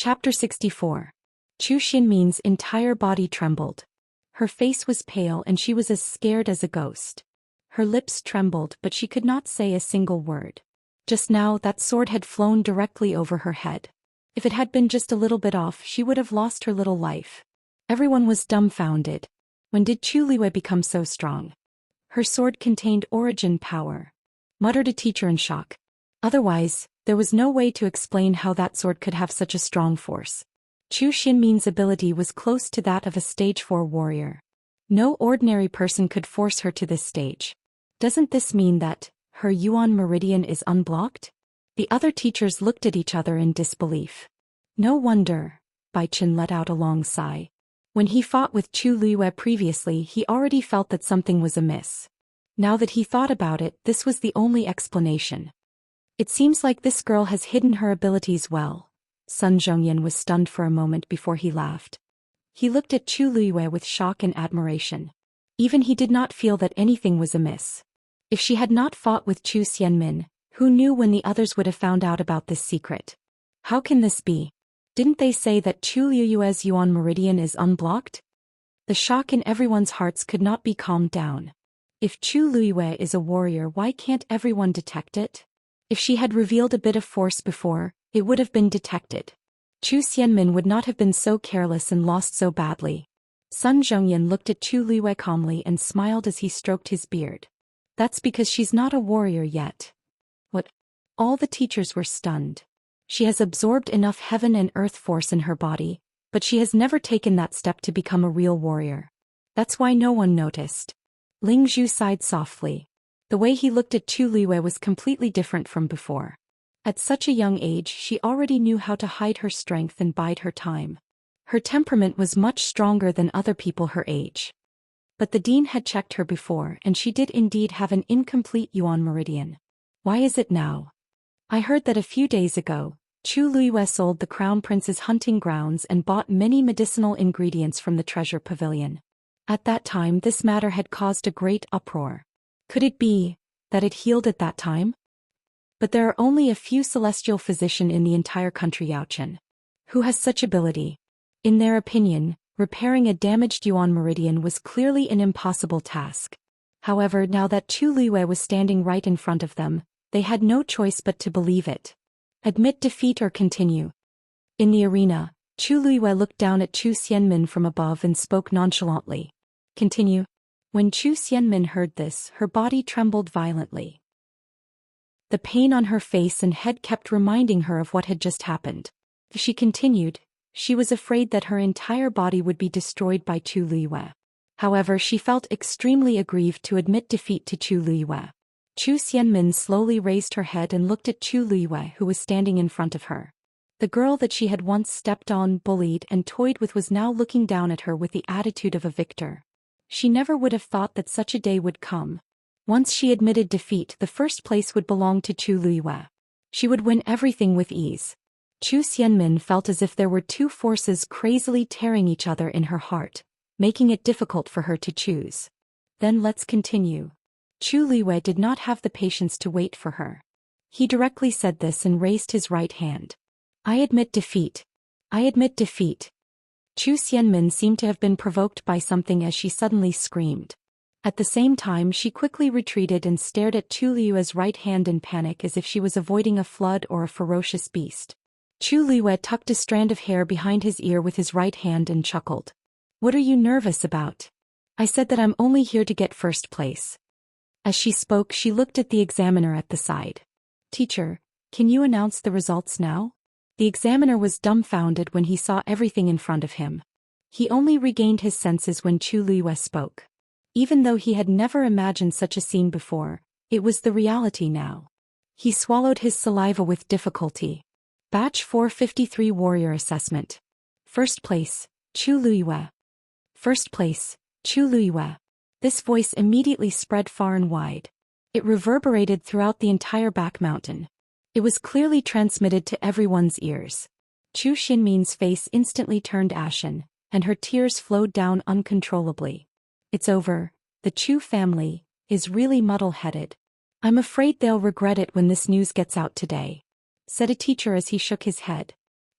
Chapter 64. Zhou Xian's entire body trembled. Her face was pale and she was as scared as a ghost. Her lips trembled but she could not say a single word. Just now that sword had flown directly over her head. If it had been just a little bit off she would have lost her little life. Everyone was dumbfounded. When did Zhu Liwei become so strong? Her sword contained origin power, muttered a teacher in shock. Otherwise, there was no way to explain how that sword could have such a strong force. Zhou Xian's ability was close to that of a stage 4 warrior. No ordinary person could force her to this stage. Doesn't this mean that her Yuan meridian is unblocked? The other teachers looked at each other in disbelief. No wonder, Bai Qin let out a long sigh. When he fought with Zhu Liwei previously he already felt that something was amiss. Now that he thought about it, this was the only explanation. It seems like this girl has hidden her abilities well. Sun Zhongyan was stunned for a moment before he laughed. He looked at Zhu Liwei with shock and admiration. Even he did not feel that anything was amiss. If she had not fought with Zhou Xian, who knew when the others would have found out about this secret? How can this be? Didn't they say that Zhu Liwei's Yuan meridian is unblocked? The shock in everyone's hearts could not be calmed down. If Zhu Liwei is a warrior, why can't everyone detect it? If she had revealed a bit of force before, it would have been detected. Zhou Xian would not have been so careless and lost so badly. Sun Zhongyan looked at Zhu Liwei calmly and smiled as he stroked his beard. That's because she's not a warrior yet. What? All the teachers were stunned. She has absorbed enough heaven and earth force in her body, but she has never taken that step to become a real warrior. That's why no one noticed. Ling Zhu sighed softly. The way he looked at Zhu Liwei was completely different from before. At such a young age she already knew how to hide her strength and bide her time. Her temperament was much stronger than other people her age. But the dean had checked her before and she did indeed have an incomplete Yuan meridian. Why is it now? I heard that a few days ago, Zhu Liwei sold the crown prince's hunting grounds and bought many medicinal ingredients from the treasure pavilion. At that time this matter had caused a great uproar. Could it be that it healed at that time? But there are only a few celestial physicians in the entire country Yaochen who has such ability. In their opinion, repairing a damaged Yuan meridian was clearly an impossible task. However, now that Zhu Liwei was standing right in front of them, they had no choice but to believe it. Admit defeat or continue. In the arena, Zhu Liwei looked down at Zhou Xian from above and spoke nonchalantly. Continue. When Zhou Xian heard this, her body trembled violently. The pain on her face and head kept reminding her of what had just happened. If she continued, she was afraid that her entire body would be destroyed by Zhu Liwei. However, she felt extremely aggrieved to admit defeat to Zhu Liwei. Zhou Xian slowly raised her head and looked at Zhu Liwei, who was standing in front of her. The girl that she had once stepped on, bullied and toyed with was now looking down at her with the attitude of a victor. She never would have thought that such a day would come. Once she admitted defeat, the first place would belong to Zhu Liwei. She would win everything with ease. Zhou Xian felt as if there were two forces crazily tearing each other in her heart, making it difficult for her to choose. Then let's continue. Zhu Liwei did not have the patience to wait for her. He directly said this and raised his right hand. I admit defeat. I admit defeat. Zhou Xian seemed to have been provoked by something as she suddenly screamed. At the same time she quickly retreated and stared at Zhu Liwei's right hand in panic as if she was avoiding a flood or a ferocious beast. Zhu Liwei tucked a strand of hair behind his ear with his right hand and chuckled. What are you nervous about? I said that I'm only here to get first place. As she spoke she looked at the examiner at the side. Teacher, can you announce the results now? The examiner was dumbfounded when he saw everything in front of him. He only regained his senses when Zhu Liwei spoke. Even though he had never imagined such a scene before, it was the reality now. He swallowed his saliva with difficulty. Batch 453 Warrior Assessment. First place, Zhu Liwei. First place, Zhu Liwei. This voice immediately spread far and wide. It reverberated throughout the entire back mountain. It was clearly transmitted to everyone's ears. Zhou Xian's face instantly turned ashen, and her tears flowed down uncontrollably. It's over. The Zhou family is really muddle-headed. I'm afraid they'll regret it when this news gets out today, said a teacher as he shook his head.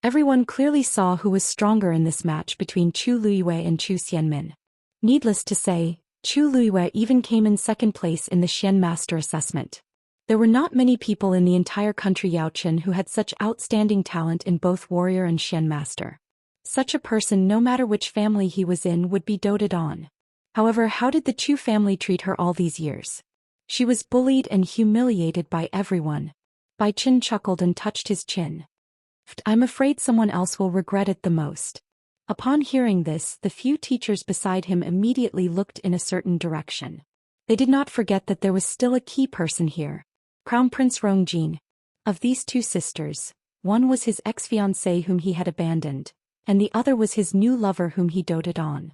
Everyone clearly saw who was stronger in this match between Chu Luiyue and Zhou Xian. Needless to say, Chu Luiyue even came in second place in the Xian Master assessment. There were not many people in the entire country Yaochen who had such outstanding talent in both warrior and Xian Master. Such a person, no matter which family he was in, would be doted on. However, how did the Chu family treat her all these years? She was bullied and humiliated by everyone. Bai Chen chuckled and touched his chin. I'm afraid someone else will regret it the most. Upon hearing this, the few teachers beside him immediately looked in a certain direction. They did not forget that there was still a key person here. Crown Prince Rongjin. Of these two sisters, one was his ex-fiancée whom he had abandoned, and the other was his new lover whom he doted on.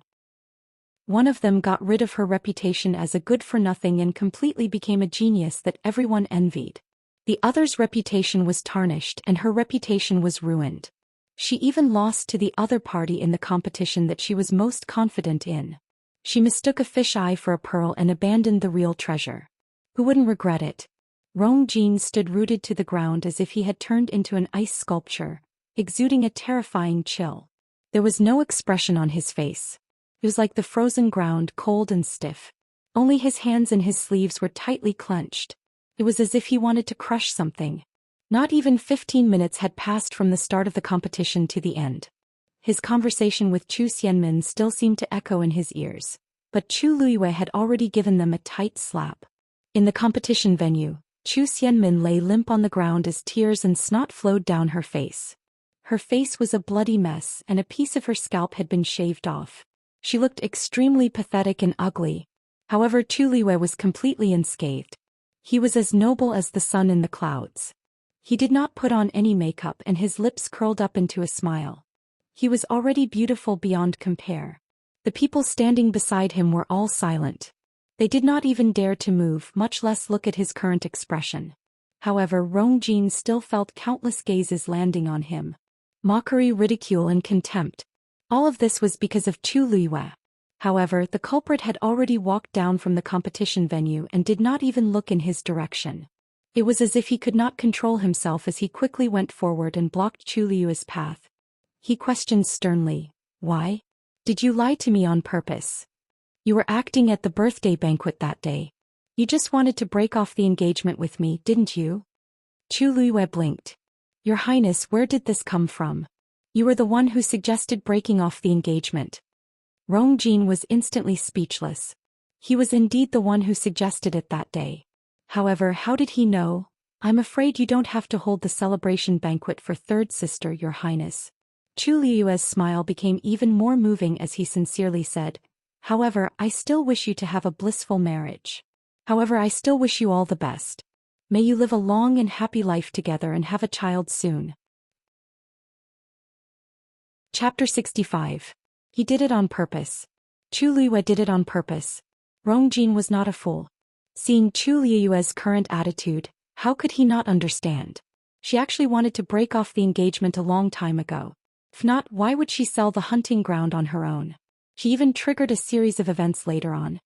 One of them got rid of her reputation as a good-for-nothing and completely became a genius that everyone envied. The other's reputation was tarnished and her reputation was ruined. She even lost to the other party in the competition that she was most confident in. She mistook a fish-eye for a pearl and abandoned the real treasure. Who wouldn't regret it? Rongjin stood rooted to the ground as if he had turned into an ice sculpture, exuding a terrifying chill. There was no expression on his face. It was like the frozen ground, cold and stiff. Only his hands and his sleeves were tightly clenched. It was as if he wanted to crush something. Not even 15 minutes had passed from the start of the competition to the end. His conversation with Zhou Xian still seemed to echo in his ears, but Chu Luiyue had already given them a tight slap. In the competition venue, Zhou Xian lay limp on the ground as tears and snot flowed down her face. Her face was a bloody mess and a piece of her scalp had been shaved off. She looked extremely pathetic and ugly. However, Chu Luiyue was completely unscathed. He was as noble as the sun in the clouds. He did not put on any makeup and his lips curled up into a smile. He was already beautiful beyond compare. The people standing beside him were all silent. They did not even dare to move, much less look at his current expression. However, Rongjin still felt countless gazes landing on him. Mockery, ridicule and contempt. All of this was because of Chu Luiyue. However, the culprit had already walked down from the competition venue and did not even look in his direction. It was as if he could not control himself as he quickly went forward and blocked Chu Luiyue's path. He questioned sternly, "Why? Did you lie to me on purpose? You were acting at the birthday banquet that day. You just wanted to break off the engagement with me, didn't you?" Chu Luiyue blinked. "Your Highness, where did this come from? You were the one who suggested breaking off the engagement." Rongjin was instantly speechless. He was indeed the one who suggested it that day. However, how did he know? "I'm afraid you don't have to hold the celebration banquet for third sister, Your Highness." Chu Luiyue's smile became even more moving as he sincerely said, "However, I still wish you to have a blissful marriage. However, I still wish you all the best. May you live a long and happy life together and have a child soon." Chapter 65. He did it on purpose. Chu Luiyue did it on purpose. Rongjin was not a fool. Seeing Chu Luiyue's current attitude, how could he not understand? She actually wanted to break off the engagement a long time ago. If not, why would she sell the hunting ground on her own? She even triggered a series of events later on.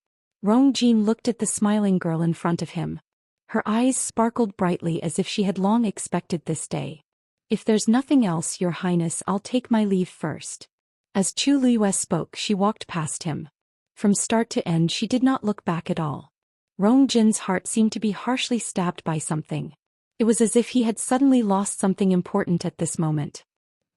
Rongjin looked at the smiling girl in front of him. Her eyes sparkled brightly as if she had long expected this day. "If there's nothing else, Your Highness, I'll take my leave first." As Chu Luiyue spoke, she walked past him. From start to end she did not look back at all. Rongjin's heart seemed to be harshly stabbed by something. It was as if he had suddenly lost something important at this moment.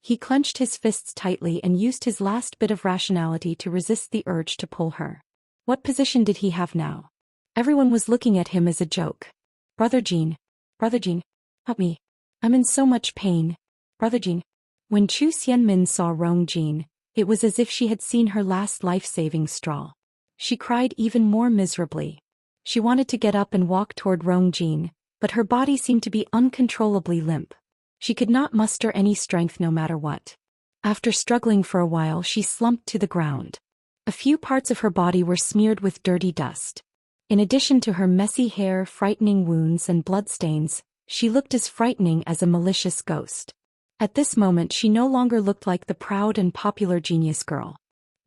He clenched his fists tightly and used his last bit of rationality to resist the urge to pull her. What position did he have now? Everyone was looking at him as a joke. Brother Jin, help me. I'm in so much pain. Brother Jin." When Zhou Xian saw Rongjin, it was as if she had seen her last life-saving straw. She cried even more miserably. She wanted to get up and walk toward Rongjin, but her body seemed to be uncontrollably limp. She could not muster any strength no matter what. After struggling for a while, she slumped to the ground. A few parts of her body were smeared with dirty dust. In addition to her messy hair, frightening wounds and bloodstains, she looked as frightening as a malicious ghost. At this moment she no longer looked like the proud and popular genius girl.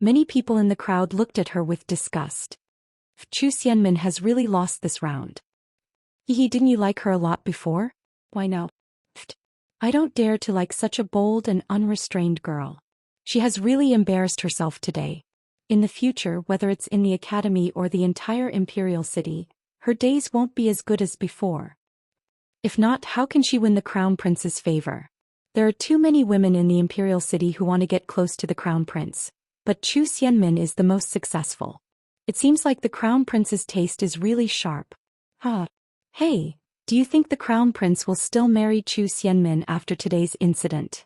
Many people in the crowd looked at her with disgust. Zhou Xian has really lost this round. Didn't you like her a lot before? Why now? I don't dare to like such a bold and unrestrained girl. She has really embarrassed herself today. In the future, whether it's in the academy or the entire imperial city, her days won't be as good as before. If not, how can she win the crown prince's favor? There are too many women in the imperial city who want to get close to the crown prince, but Zhou Xian is the most successful. It seems like the crown prince's taste is really sharp. Hey, do you think the crown prince will still marry Zhou Xian after today's incident?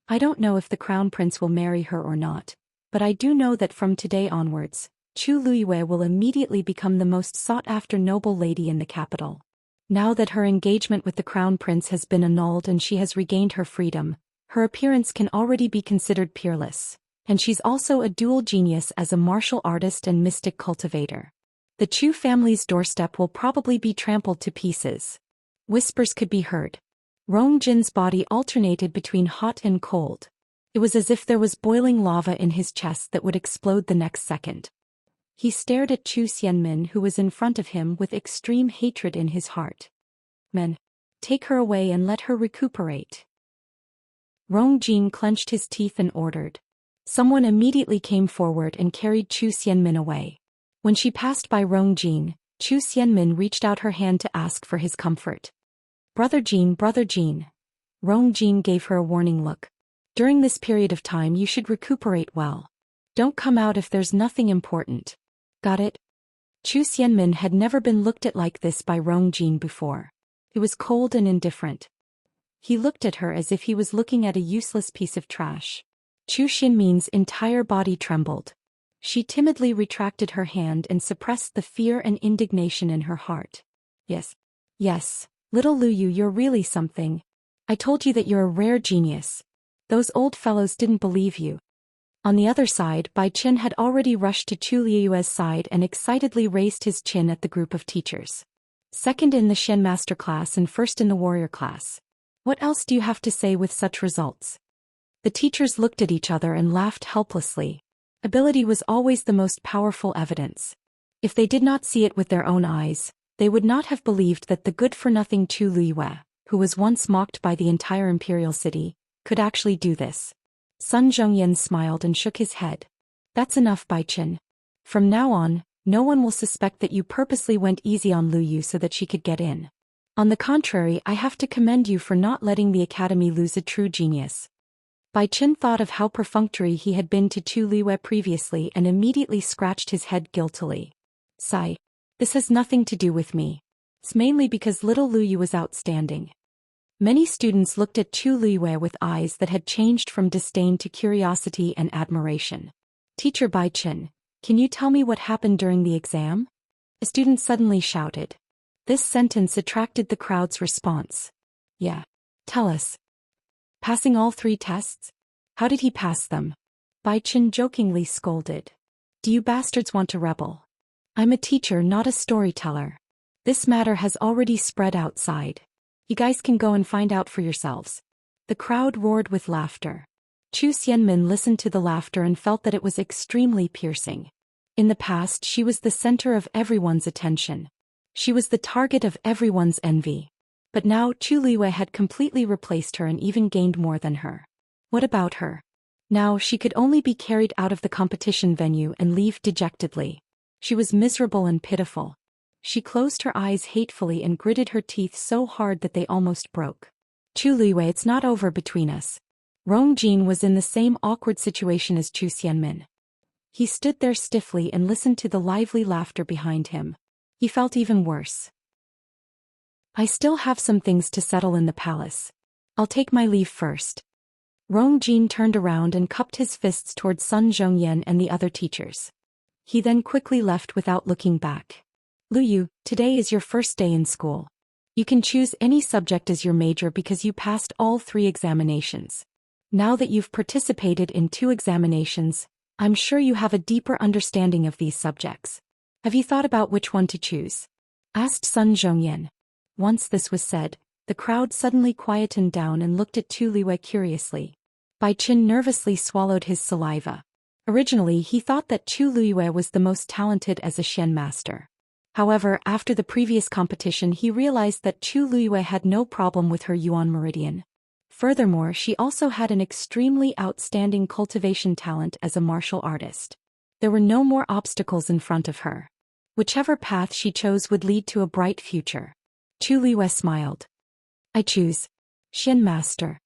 I don't know if the crown prince will marry her or not, but I do know that from today onwards, Zhu Luyue will immediately become the most sought-after noble lady in the capital. Now that her engagement with the crown prince has been annulled and she has regained her freedom, her appearance can already be considered peerless, and she's also a dual genius as a martial artist and mystic cultivator. The Chu family's doorstep will probably be trampled to pieces. Whispers could be heard. Rong Jin's body alternated between hot and cold. It was as if there was boiling lava in his chest that would explode the next second. He stared at Zhou Xian, who was in front of him, with extreme hatred in his heart. Men, take her away and let her recuperate. Rong Jin clenched his teeth and ordered. Someone immediately came forward and carried Zhou Xian away. When she passed by Rong Jin, Zhou Xian reached out her hand to ask for his comfort. Brother Jin. Rong Jin gave her a warning look. During this period of time you should recuperate well. Don't come out if there's nothing important. Got it? Zhou Xian had never been looked at like this by Rong Jin before. It was cold and indifferent. He looked at her as if he was looking at a useless piece of trash. Zhou Xian's entire body trembled. She timidly retracted her hand and suppressed the fear and indignation in her heart. Yes, little Luyu, you're really something. I told you that you're a rare genius. Those old fellows didn't believe you. On the other side, Bai Qin had already rushed to Chu Liu's side and excitedly raised his chin at the group of teachers. Second in the Shen Master class and first in the warrior class. What else do you have to say with such results? The teachers looked at each other and laughed helplessly. Ability was always the most powerful evidence. If they did not see it with their own eyes, they would not have believed that the good-for-nothing Chu Liyue, who was once mocked by the entire imperial city, could actually do this. Sun Zhongyan smiled and shook his head. That's enough, Bai Qin. From now on, no one will suspect that you purposely went easy on Lu Yu so that she could get in. On the contrary, I have to commend you for not letting the academy lose a true genius. Bai Qin thought of how perfunctory he had been to Chu Liwei previously and immediately scratched his head guiltily. Sigh. This has nothing to do with me. It's mainly because little Lu Yu was outstanding. Many students looked at Chu Liwei with eyes that had changed from disdain to curiosity and admiration. Teacher Bai Qin, can you tell me what happened during the exam? A student suddenly shouted. This sentence attracted the crowd's response. Yeah. Tell us. Passing all 3 tests? How did he pass them? Bai Qin jokingly scolded. Do you bastards want to rebel? I'm a teacher, not a storyteller. This matter has already spread outside. You guys can go and find out for yourselves. The crowd roared with laughter. Zhou Xian listened to the laughter and felt that it was extremely piercing. In the past, she was the center of everyone's attention. She was the target of everyone's envy. But now Chu Liwei had completely replaced her and even gained more than her. What about her? Now she could only be carried out of the competition venue and leave dejectedly. She was miserable and pitiful. She closed her eyes hatefully and gritted her teeth so hard that they almost broke. Chu Liwei, it's not over between us. Rong Jin was in the same awkward situation as Zhou Xian. He stood there stiffly and listened to the lively laughter behind him. He felt even worse. I still have some things to settle in the palace. I'll take my leave first. Rong Jin turned around and cupped his fists toward Sun Zhongyan and the other teachers. He then quickly left without looking back. Lu Yu, today is your first day in school. You can choose any subject as your major because you passed all 3 examinations. Now that you've participated in 2 examinations, I'm sure you have a deeper understanding of these subjects. Have you thought about which one to choose? Asked Sun Zhongyan. Once this was said, the crowd suddenly quietened down and looked at Chu Liwei curiously. Bai Qin nervously swallowed his saliva. Originally he thought that Chu Liwei was the most talented as a Shen master. However, after the previous competition he realized that Chu Liwei had no problem with her Yuan Meridian. Furthermore, she also had an extremely outstanding cultivation talent as a martial artist. There were no more obstacles in front of her. Whichever path she chose would lead to a bright future. Chu Liyue smiled. I choose Xian Master.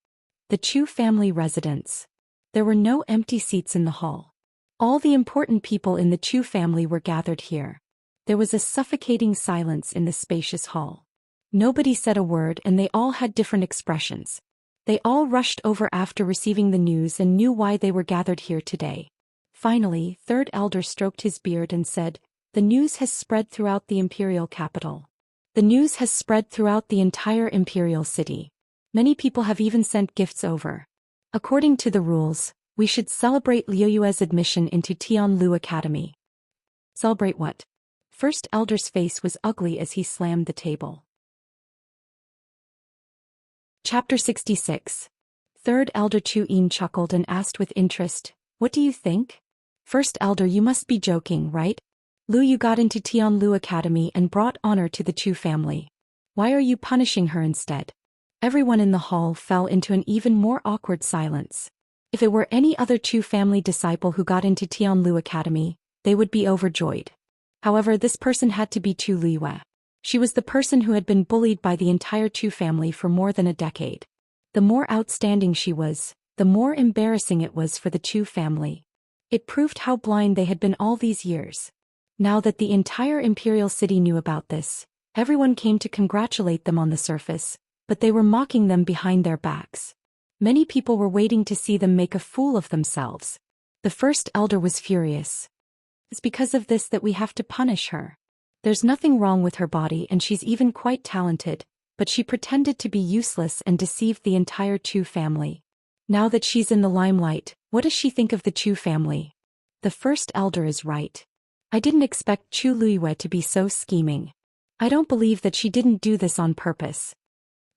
The Chu family residence. There were no empty seats in the hall. All the important people in the Chu family were gathered here. There was a suffocating silence in the spacious hall. Nobody said a word and they all had different expressions. They all rushed over after receiving the news and knew why they were gathered here today. Finally, third elder stroked his beard and said, "The news has spread throughout the imperial capital. The news has spread throughout the entire imperial city. Many people have even sent gifts over. According to the rules, we should celebrate Liu Yue's admission into Tianlu Academy." Celebrate what? First elder's face was ugly as he slammed the table. Chapter 66. Third elder Chu Yin chuckled and asked with interest, "What do you think?" First elder, you must be joking, right? Liu Yu got into Tianlu Academy and brought honor to the Chu family. Why are you punishing her instead? Everyone in the hall fell into an even more awkward silence. If it were any other Chu family disciple who got into Tianlu Academy, they would be overjoyed. However, this person had to be Chu Liyue. She was the person who had been bullied by the entire Chu family for more than a decade. The more outstanding she was, the more embarrassing it was for the Chu family. It proved how blind they had been all these years. Now that the entire imperial city knew about this, everyone came to congratulate them on the surface, but they were mocking them behind their backs. Many people were waiting to see them make a fool of themselves. The first elder was furious. It's because of this that we have to punish her. There's nothing wrong with her body and she's even quite talented, but she pretended to be useless and deceived the entire Chu family. Now that she's in the limelight, what does she think of the Chu family? The first elder is right. I didn't expect Chu Liyue to be so scheming. I don't believe that she didn't do this on purpose.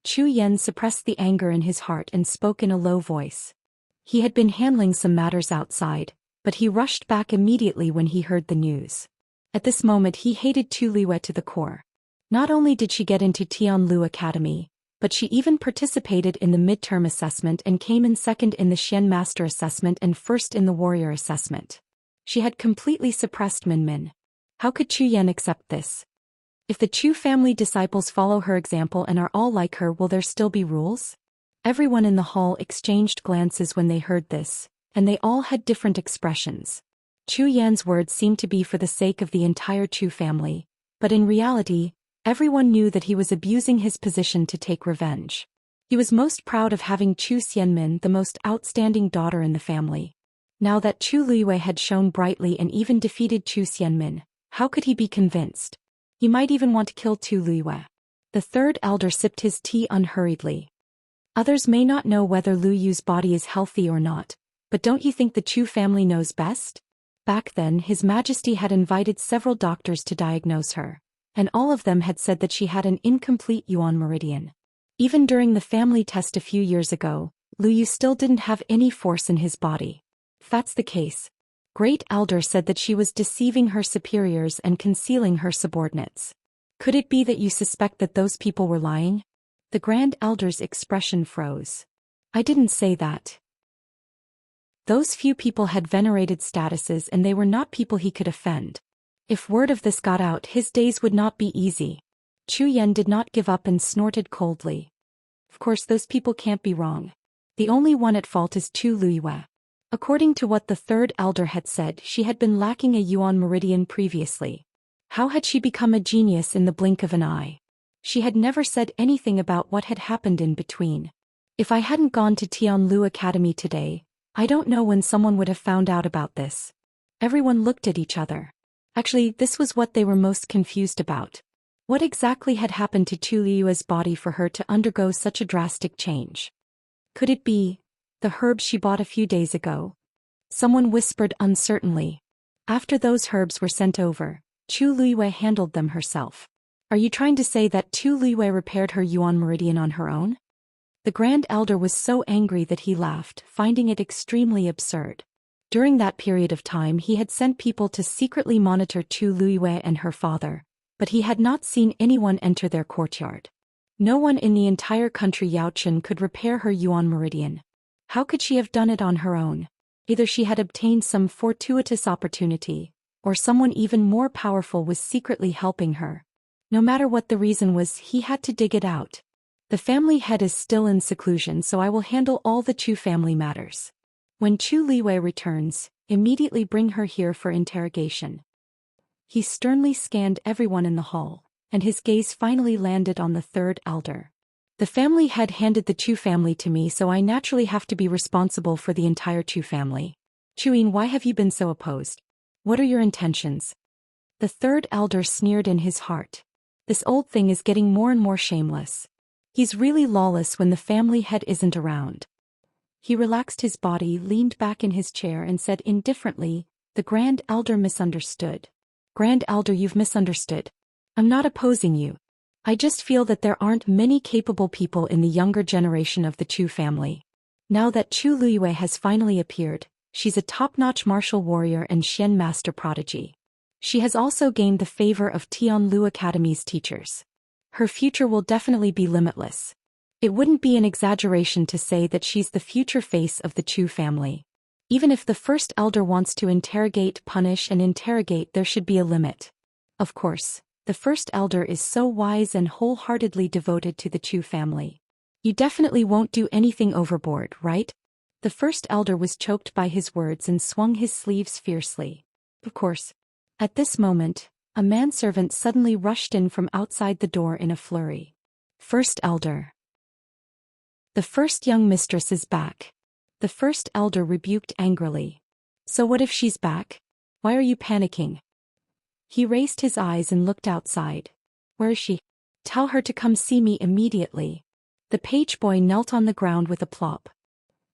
Chu Yan suppressed the anger in his heart and spoke in a low voice. He had been handling some matters outside, but he rushed back immediately when he heard the news. At this moment he hated Chu Liyue to the core. Not only did she get into Tianlu Academy, but she even participated in the midterm assessment and came in second in the Xian Master assessment and first in the Warrior assessment. She had completely suppressed Min. How could Chu Yan accept this? If the Chu family disciples follow her example and are all like her, will there still be rules? Everyone in the hall exchanged glances when they heard this, and they all had different expressions. Chu Yan's words seemed to be for the sake of the entire Chu family, but in reality, everyone knew that he was abusing his position to take revenge. He was most proud of having Chu Xianmin, the most outstanding daughter in the family. Now that Chu Liyue had shone brightly and even defeated Chu Xianmin, how could he be convinced? He might even want to kill Chu Liyue. The third elder sipped his tea unhurriedly. Others may not know whether Liu Yu's body is healthy or not, but don't you think the Chu family knows best? Back then, His Majesty had invited several doctors to diagnose her, and all of them had said that she had an incomplete Yuan meridian. Even during the family test a few years ago, Liu Yu still didn't have any force in his body. If that's the case, Great Elder said that she was deceiving her superiors and concealing her subordinates. Could it be that you suspect that those people were lying? The Grand Elder's expression froze. I didn't say that. Those few people had venerated statuses and they were not people he could offend. If word of this got out, his days would not be easy. Chu Yan did not give up and snorted coldly. Of course those people can't be wrong. The only one at fault is Chu Liyue. According to what the third elder had said, she had been lacking a Yuan meridian previously. How had she become a genius in the blink of an eye? She had never said anything about what had happened in between. If I hadn't gone to Tianlu Academy today, I don't know when someone would have found out about this. Everyone looked at each other. Actually, this was what they were most confused about. What exactly had happened to Chu Liyue's body for her to undergo such a drastic change? Could it be the herbs she bought a few days ago? Someone whispered uncertainly. After those herbs were sent over, Chu Liyue handled them herself. Are you trying to say that Chu Liyue repaired her Yuan meridian on her own? The Grand Elder was so angry that he laughed, finding it extremely absurd. During that period of time he had sent people to secretly monitor Chu Liyue and her father, but he had not seen anyone enter their courtyard. No one in the entire country Yaochen could repair her Yuan meridian. How could she have done it on her own? Either she had obtained some fortuitous opportunity, or someone even more powerful was secretly helping her. No matter what the reason was, he had to dig it out. The family head is still in seclusion, so I will handle all the Chu family matters. When Chu Liwei returns, immediately bring her here for interrogation. He sternly scanned everyone in the hall, and his gaze finally landed on the third elder. The family head handed the Chu family to me, so I naturally have to be responsible for the entire Chu family. Chuyin, why have you been so opposed? What are your intentions? The third elder sneered in his heart. This old thing is getting more and more shameless. He's really lawless when the family head isn't around. He relaxed his body, leaned back in his chair and said indifferently, "The Grand Elder misunderstood." "Grand Elder, you've misunderstood. I'm not opposing you. I just feel that there aren't many capable people in the younger generation of the Chu family. Now that Chu Liyue has finally appeared, she's a top-notch martial warrior and Xian master prodigy. She has also gained the favor of Tianlu Academy's teachers. Her future will definitely be limitless. It wouldn't be an exaggeration to say that she's the future face of the Chu family. Even if the first elder wants to interrogate, punish and interrogate, there should be a limit. Of course, the first elder is so wise and wholeheartedly devoted to the Chu family. You definitely won't do anything overboard, right? The first elder was choked by his words and swung his sleeves fiercely. Of course. At this moment, a manservant suddenly rushed in from outside the door in a flurry. First elder. The first young mistress is back. The first elder rebuked angrily. So what if she's back? Why are you panicking? He raised his eyes and looked outside. Where is she? Tell her to come see me immediately. The page boy knelt on the ground with a plop.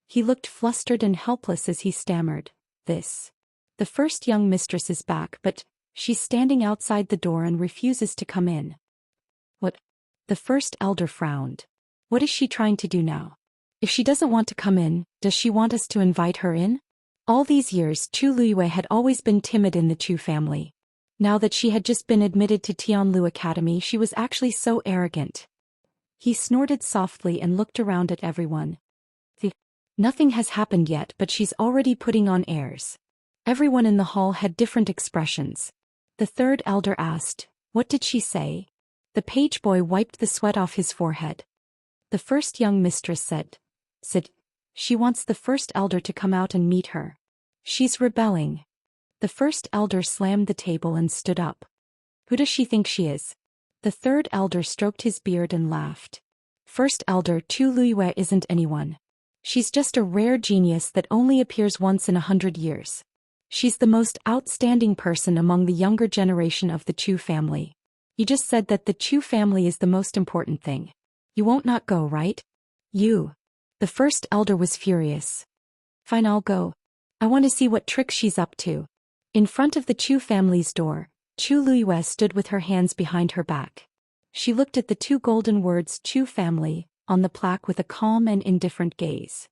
He looked flustered and helpless as he stammered, "This. The first young mistress is back, but she's standing outside the door and refuses to come in." What? The first elder frowned. What is she trying to do now? If she doesn't want to come in, does she want us to invite her in? All these years, Chu Liyue had always been timid in the Chu family. Now that she had just been admitted to Tianlu Academy, she was actually so arrogant. He snorted softly and looked around at everyone. Nothing has happened yet, but she's already putting on airs. Everyone in the hall had different expressions. The third elder asked, "What did she say?" The page boy wiped the sweat off his forehead. The first young mistress said, she wants the first elder to come out and meet her. She's rebelling. The first elder slammed the table and stood up. Who does she think she is? The third elder stroked his beard and laughed. First elder, Chu Liyue isn't anyone. She's just a rare genius that only appears once in 100 years. She's the most outstanding person among the younger generation of the Chu family. You just said that the Chu family is the most important thing. You won't not go, right? You. The first elder was furious. Fine, I'll go. I want to see what tricks she's up to. In front of the Chu family's door, Chu Liyue stood with her hands behind her back. She looked at the two golden words Chu family on the plaque with a calm and indifferent gaze.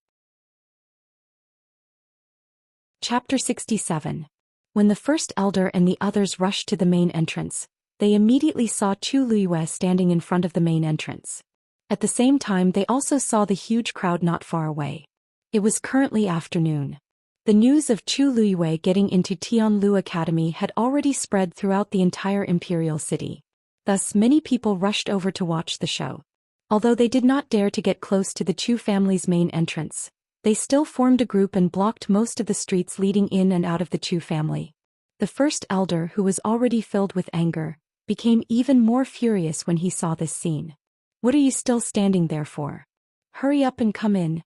Chapter 67. When the first elder and the others rushed to the main entrance, they immediately saw Chu Liyue standing in front of the main entrance. At the same time, they also saw the huge crowd not far away. It was currently afternoon. The news of Chu Liyue getting into Tianlu Academy had already spread throughout the entire imperial city. Thus, many people rushed over to watch the show. Although they did not dare to get close to the Chu family's main entrance, they still formed a group and blocked most of the streets leading in and out of the Chu family. The first elder, who was already filled with anger, became even more furious when he saw this scene. What are you still standing there for? Hurry up and come in.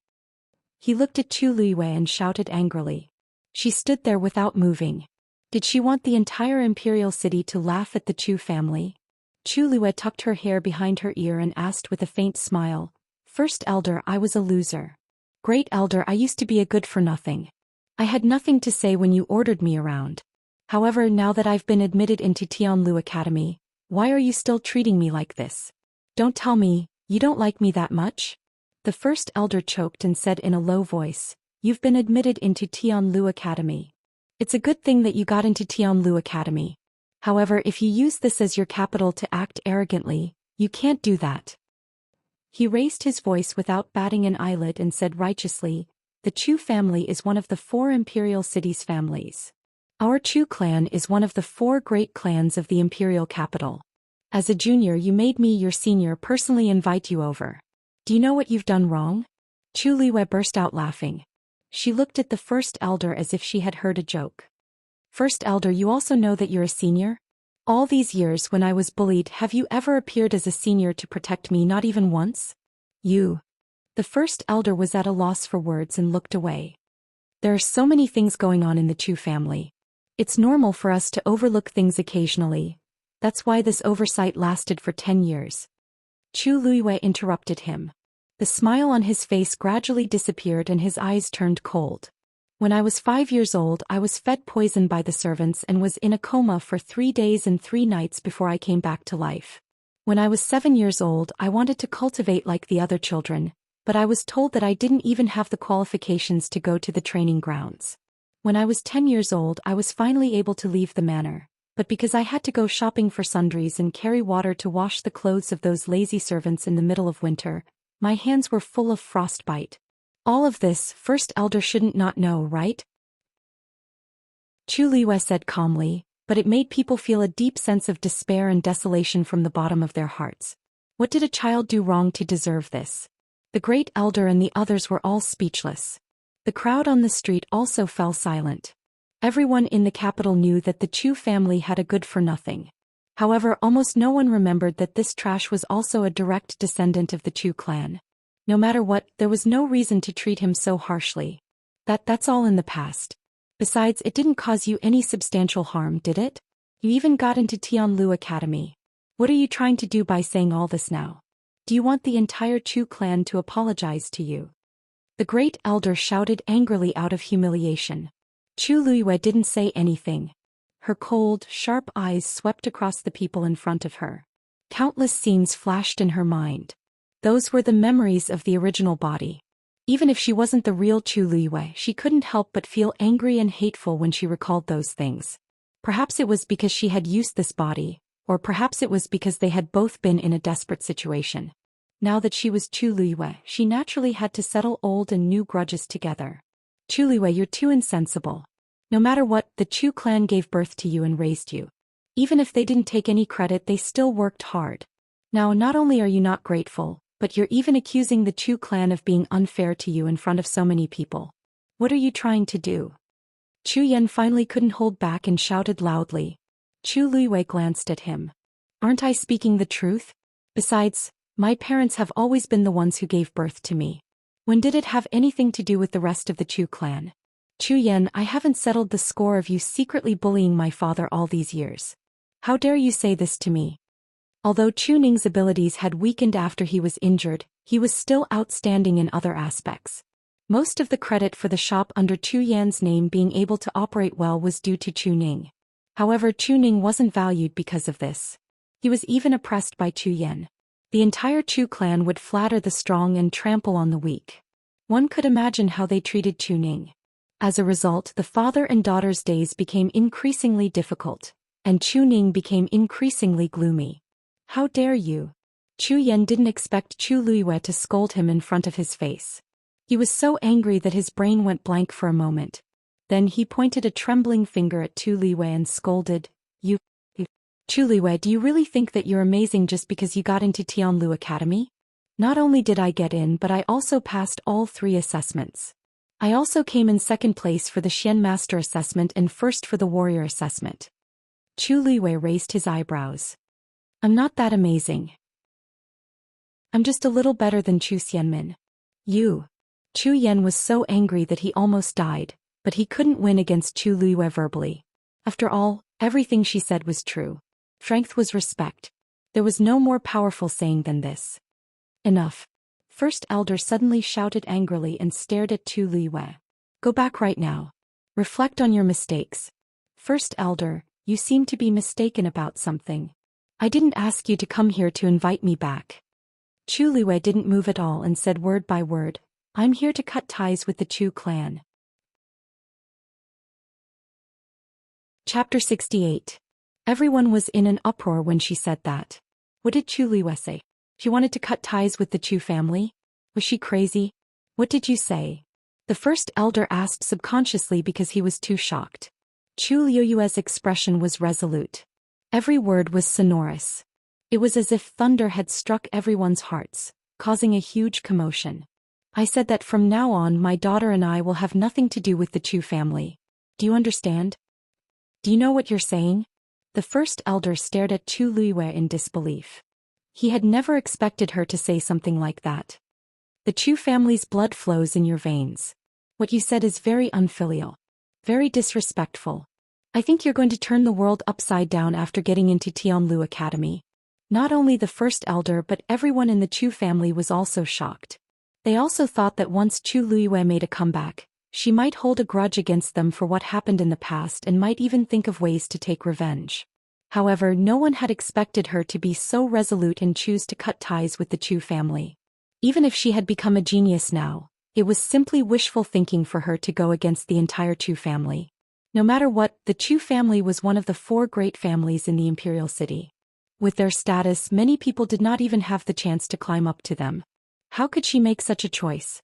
He looked at Chu Liyue and shouted angrily. She stood there without moving. Did she want the entire imperial city to laugh at the Chu family? Chu Liyue tucked her hair behind her ear and asked with a faint smile, "First elder, I was a loser. Great elder, I used to be a good-for-nothing. I had nothing to say when you ordered me around. However, now that I've been admitted into Tianlu Academy, why are you still treating me like this? Don't tell me, you don't like me that much?" The first elder choked and said in a low voice, "You've been admitted into Tianlu Academy. It's a good thing that you got into Tianlu Academy. However, if you use this as your capital to act arrogantly, you can't do that. He raised his voice without batting an eyelid and said righteously, "The Chu family is one of the 4 imperial cities' families. Our Chu clan is one of the 4 great clans of the imperial capital. As a junior you made me your senior personally invite you over. Do you know what you've done wrong?" Chu Liwei burst out laughing. She looked at the first elder as if she had heard a joke. "First elder, you also know that you're a senior? All these years when I was bullied, have you ever appeared as a senior to protect me? Not even once? You." The first elder was at a loss for words and looked away. "There are so many things going on in the Chu family. It's normal for us to overlook things occasionally. That's why this oversight lasted for 10 years. Chu Liwei interrupted him. The smile on his face gradually disappeared and his eyes turned cold. "When I was 5 years old, I was fed poison by the servants and was in a coma for 3 days and 3 nights before I came back to life. When I was 7 years old, I wanted to cultivate like the other children, but I was told that I didn't even have the qualifications to go to the training grounds. When I was 10 years old, I was finally able to leave the manor, but because I had to go shopping for sundries and carry water to wash the clothes of those lazy servants in the middle of winter, my hands were full of frostbite. All of this, first elder shouldn't not know, right?" Chu Liwei said calmly, but it made people feel a deep sense of despair and desolation from the bottom of their hearts. What did a child do wrong to deserve this? The great elder and the others were all speechless. The crowd on the street also fell silent. Everyone in the capital knew that the Chu family had a good-for-nothing. However, almost no one remembered that this trash was also a direct descendant of the Chu clan. No matter what, there was no reason to treat him so harshly. That's all in the past. Besides, it didn't cause you any substantial harm, did it? You even got into Tianlu Academy. What are you trying to do by saying all this now? Do you want the entire Chu clan to apologize to you?" The great elder shouted angrily out of humiliation. Chu Liwei didn't say anything. Her cold, sharp eyes swept across the people in front of her. Countless scenes flashed in her mind. Those were the memories of the original body. Even if she wasn't the real Chu Liwei, she couldn't help but feel angry and hateful when she recalled those things. Perhaps it was because she had used this body, or perhaps it was because they had both been in a desperate situation. Now that she was Chu Liwei, she naturally had to settle old and new grudges together. "Chu Liwei, you're too insensible. No matter what, the Chu clan gave birth to you and raised you. Even if they didn't take any credit, they still worked hard. Now not only are you not grateful, but you're even accusing the Chu clan of being unfair to you in front of so many people. What are you trying to do?" Chu Yan finally couldn't hold back and shouted loudly. Chu Liwei glanced at him. "Aren't I speaking the truth? Besides, my parents have always been the ones who gave birth to me. When did it have anything to do with the rest of the Chu clan? Chu Yan, I haven't settled the score of you secretly bullying my father all these years. How dare you say this to me?" Although Chu Ning's abilities had weakened after he was injured, he was still outstanding in other aspects. Most of the credit for the shop under Chu Yan's name being able to operate well was due to Chu Ning. However, Chu Ning wasn't valued because of this. He was even oppressed by Chu Yan. The entire Chu clan would flatter the strong and trample on the weak. One could imagine how they treated Chu Ning. As a result, the father and daughter's days became increasingly difficult, and Chu Ning became increasingly gloomy. "How dare you?" Chu Yan didn't expect Chu Liwei to scold him in front of his face. He was so angry that his brain went blank for a moment. Then he pointed a trembling finger at Chu Liwei and scolded, "You. Chu Liwei, do you really think that you're amazing just because you got into Tianlu Academy? Not only did I get in, but I also passed all 3 assessments. I also came in 2nd place for the Xian Master assessment and 1st for the Warrior assessment." Chu Liwei raised his eyebrows. "I'm not that amazing. I'm just a little better than Chu Xianmin. You." Chu Yan was so angry that he almost died, but he couldn't win against Chu Liwei verbally. After all, everything she said was true. Strength was respect. There was no more powerful saying than this. "Enough." First elder suddenly shouted angrily and stared at Chu Liwei. "Go back right now. Reflect on your mistakes. First elder, you seem to be mistaken about something. I didn't ask you to come here to invite me back." Chu Liwei didn't move at all and said word by word, "I'm here to cut ties with the Chu clan." Chapter 68. Everyone was in an uproar when she said that. What did Chu Liwei say? She wanted to cut ties with the Chu family? Was she crazy? What did you say? The first elder asked subconsciously because he was too shocked. Chu Liuyue's expression was resolute. Every word was sonorous. It was as if thunder had struck everyone's hearts, causing a huge commotion. I said that from now on my daughter and I will have nothing to do with the Chu family. Do you understand? Do you know what you're saying? The first elder stared at Chu Liyue in disbelief. He had never expected her to say something like that. The Chu family's blood flows in your veins. What you said is very unfilial. Very disrespectful. I think you're going to turn the world upside down after getting into Tianlu Academy. Not only the first elder but everyone in the Chu family was also shocked. They also thought that once Chu Liyue made a comeback, she might hold a grudge against them for what happened in the past and might even think of ways to take revenge. However, no one had expected her to be so resolute and choose to cut ties with the Chu family. Even if she had become a genius now, it was simply wishful thinking for her to go against the entire Chu family. No matter what, the Chu family was one of the 4 great families in the imperial city. With their status, many people did not even have the chance to climb up to them. How could she make such a choice?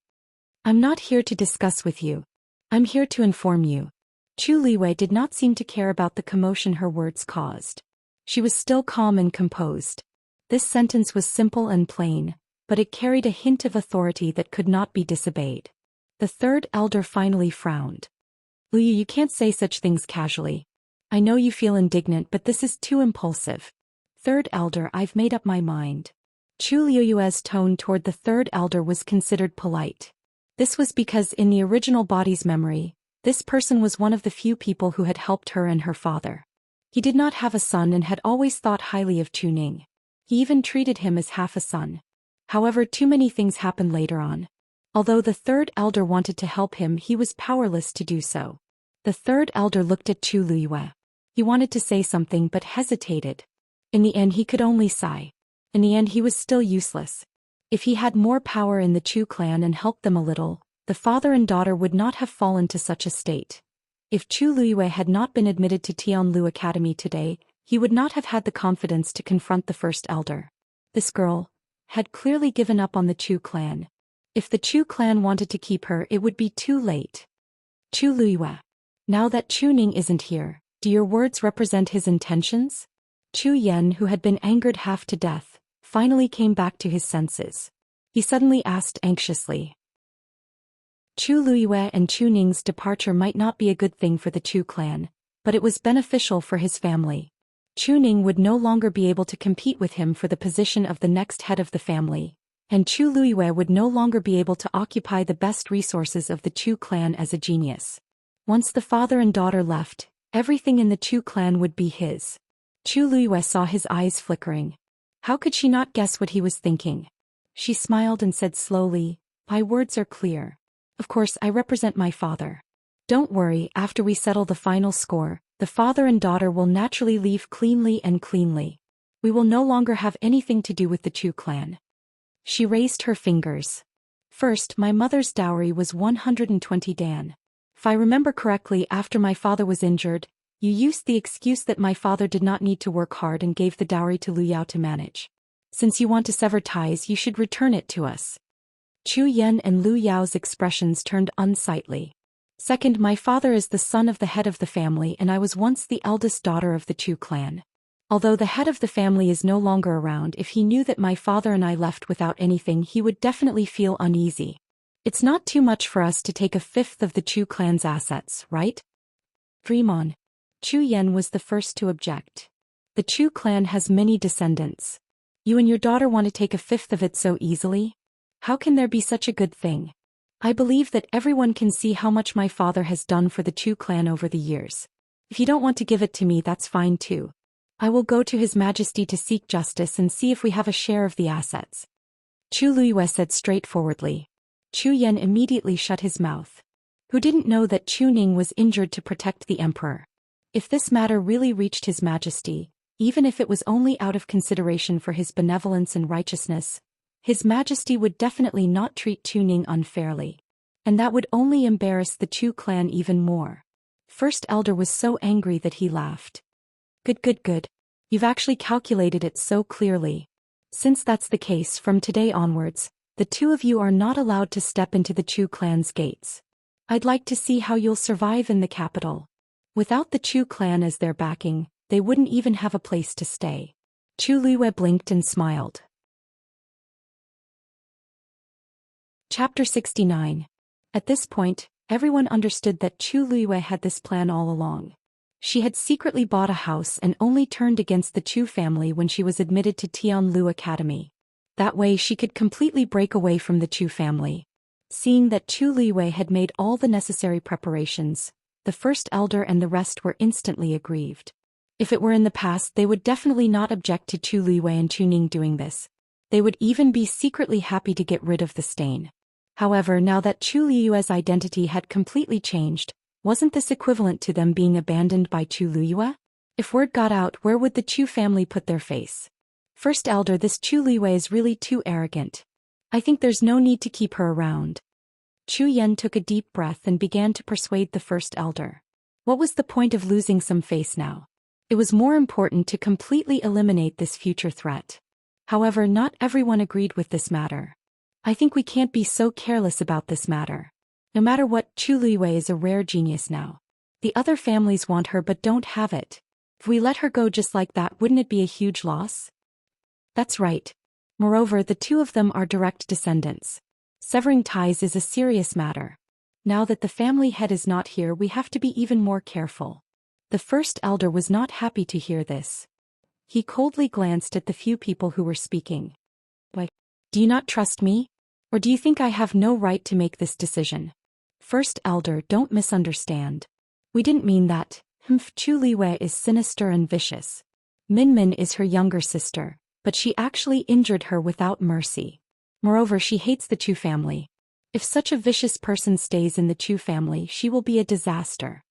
I'm not here to discuss with you. I'm here to inform you. Chu Liyue did not seem to care about the commotion her words caused. She was still calm and composed. This sentence was simple and plain, but it carried a hint of authority that could not be disobeyed. The third elder finally frowned. Liu, you can't say such things casually. I know you feel indignant, but this is too impulsive. Third elder, I've made up my mind. Chu Liuyue's tone toward the third elder was considered polite. This was because in the original body's memory, this person was one of the few people who had helped her and her father. He did not have a son and had always thought highly of Chu Ning. He even treated him as half a son. However, too many things happened later on. Although the third elder wanted to help him, he was powerless to do so. The third elder looked at Chu Liyue. He wanted to say something but hesitated. In the end, he could only sigh. In the end, he was still useless. If he had more power in the Chu clan and helped them a little, the father and daughter would not have fallen to such a state. If Chu Liyue had not been admitted to Tianlu Academy today, he would not have had the confidence to confront the first elder. This girl had clearly given up on the Chu clan. If the Chu clan wanted to keep her, it would be too late. Chu Liyue. Now that Chu Ning isn't here, do your words represent his intentions? Chu Yan, who had been angered half to death, finally came back to his senses. He suddenly asked anxiously. Chu Liyue and Chu Ning's departure might not be a good thing for the Chu clan, but it was beneficial for his family. Chu Ning would no longer be able to compete with him for the position of the next head of the family, and Chu Liyue would no longer be able to occupy the best resources of the Chu clan as a genius. Once the father and daughter left, everything in the Chu clan would be his. Chu Liyue saw his eyes flickering. How could she not guess what he was thinking? She smiled and said slowly, "My words are clear. Of course, I represent my father. Don't worry, after we settle the final score, the father and daughter will naturally leave cleanly and cleanly. We will no longer have anything to do with the Chu clan." She raised her fingers. "First, my mother's dowry was 120 dan. If I remember correctly, after my father was injured, you used the excuse that my father did not need to work hard and gave the dowry to Lu Yao to manage. Since you want to sever ties, you should return it to us." Chu Yan and Lu Yao's expressions turned unsightly. "Second, my father is the son of the head of the family and I was once the eldest daughter of the Chu clan. Although the head of the family is no longer around, if he knew that my father and I left without anything, he would definitely feel uneasy. It's not too much for us to take a fifth of the Chu clan's assets, right? Dream on." Chu Yan was the first to object. "The Chu clan has many descendants. You and your daughter want to take a fifth of it so easily? How can there be such a good thing? I believe that everyone can see how much my father has done for the Chu clan over the years. If you don't want to give it to me, that's fine too. I will go to His Majesty to seek justice and see if we have a share of the assets." Chu Liyue said straightforwardly. Chu Yan immediately shut his mouth. Who didn't know that Chu Ning was injured to protect the emperor? If this matter really reached His Majesty, even if it was only out of consideration for his benevolence and righteousness, His Majesty would definitely not treat Chu Ning unfairly. And that would only embarrass the Chu clan even more. First Elder was so angry that he laughed. Good. You've actually calculated it so clearly. Since that's the case, from today onwards, the two of you are not allowed to step into the Chu clan's gates. I'd like to see how you'll survive in the capital. Without the Chu clan as their backing, they wouldn't even have a place to stay. Chu Liyue blinked and smiled. Chapter 69. At this point, everyone understood that Chu Liyue had this plan all along. She had secretly bought a house and only turned against the Chu family when she was admitted to Tianlu Academy. That way she could completely break away from the Chu family. Seeing that Chu Liyue had made all the necessary preparations, the first elder and the rest were instantly aggrieved. If it were in the past, they would definitely not object to Chu Liyue and Chu Ning doing this. They would even be secretly happy to get rid of the stain. However, now that Chu Liyue's identity had completely changed, wasn't this equivalent to them being abandoned by Chu Liyue? If word got out, where would the Chu family put their face? First elder, this Chu Liyue is really too arrogant. I think there's no need to keep her around. Chu Yan took a deep breath and began to persuade the first elder. What was the point of losing some face now? It was more important to completely eliminate this future threat. However, not everyone agreed with this matter. I think we can't be so careless about this matter. No matter what, Chu Liyue is a rare genius now. The other families want her but don't have it. If we let her go just like that, wouldn't it be a huge loss? That's right. Moreover, the two of them are direct descendants. Severing ties is a serious matter. Now that the family head is not here, we have to be even more careful. The first elder was not happy to hear this. He coldly glanced at the few people who were speaking. Why? Do you not trust me? Or do you think I have no right to make this decision? First elder, don't misunderstand. We didn't mean that. Chu Liyue is sinister and vicious. Min Min is her younger sister, but she actually injured her without mercy. Moreover, she hates the Chu family. If such a vicious person stays in the Chu family, she will be a disaster.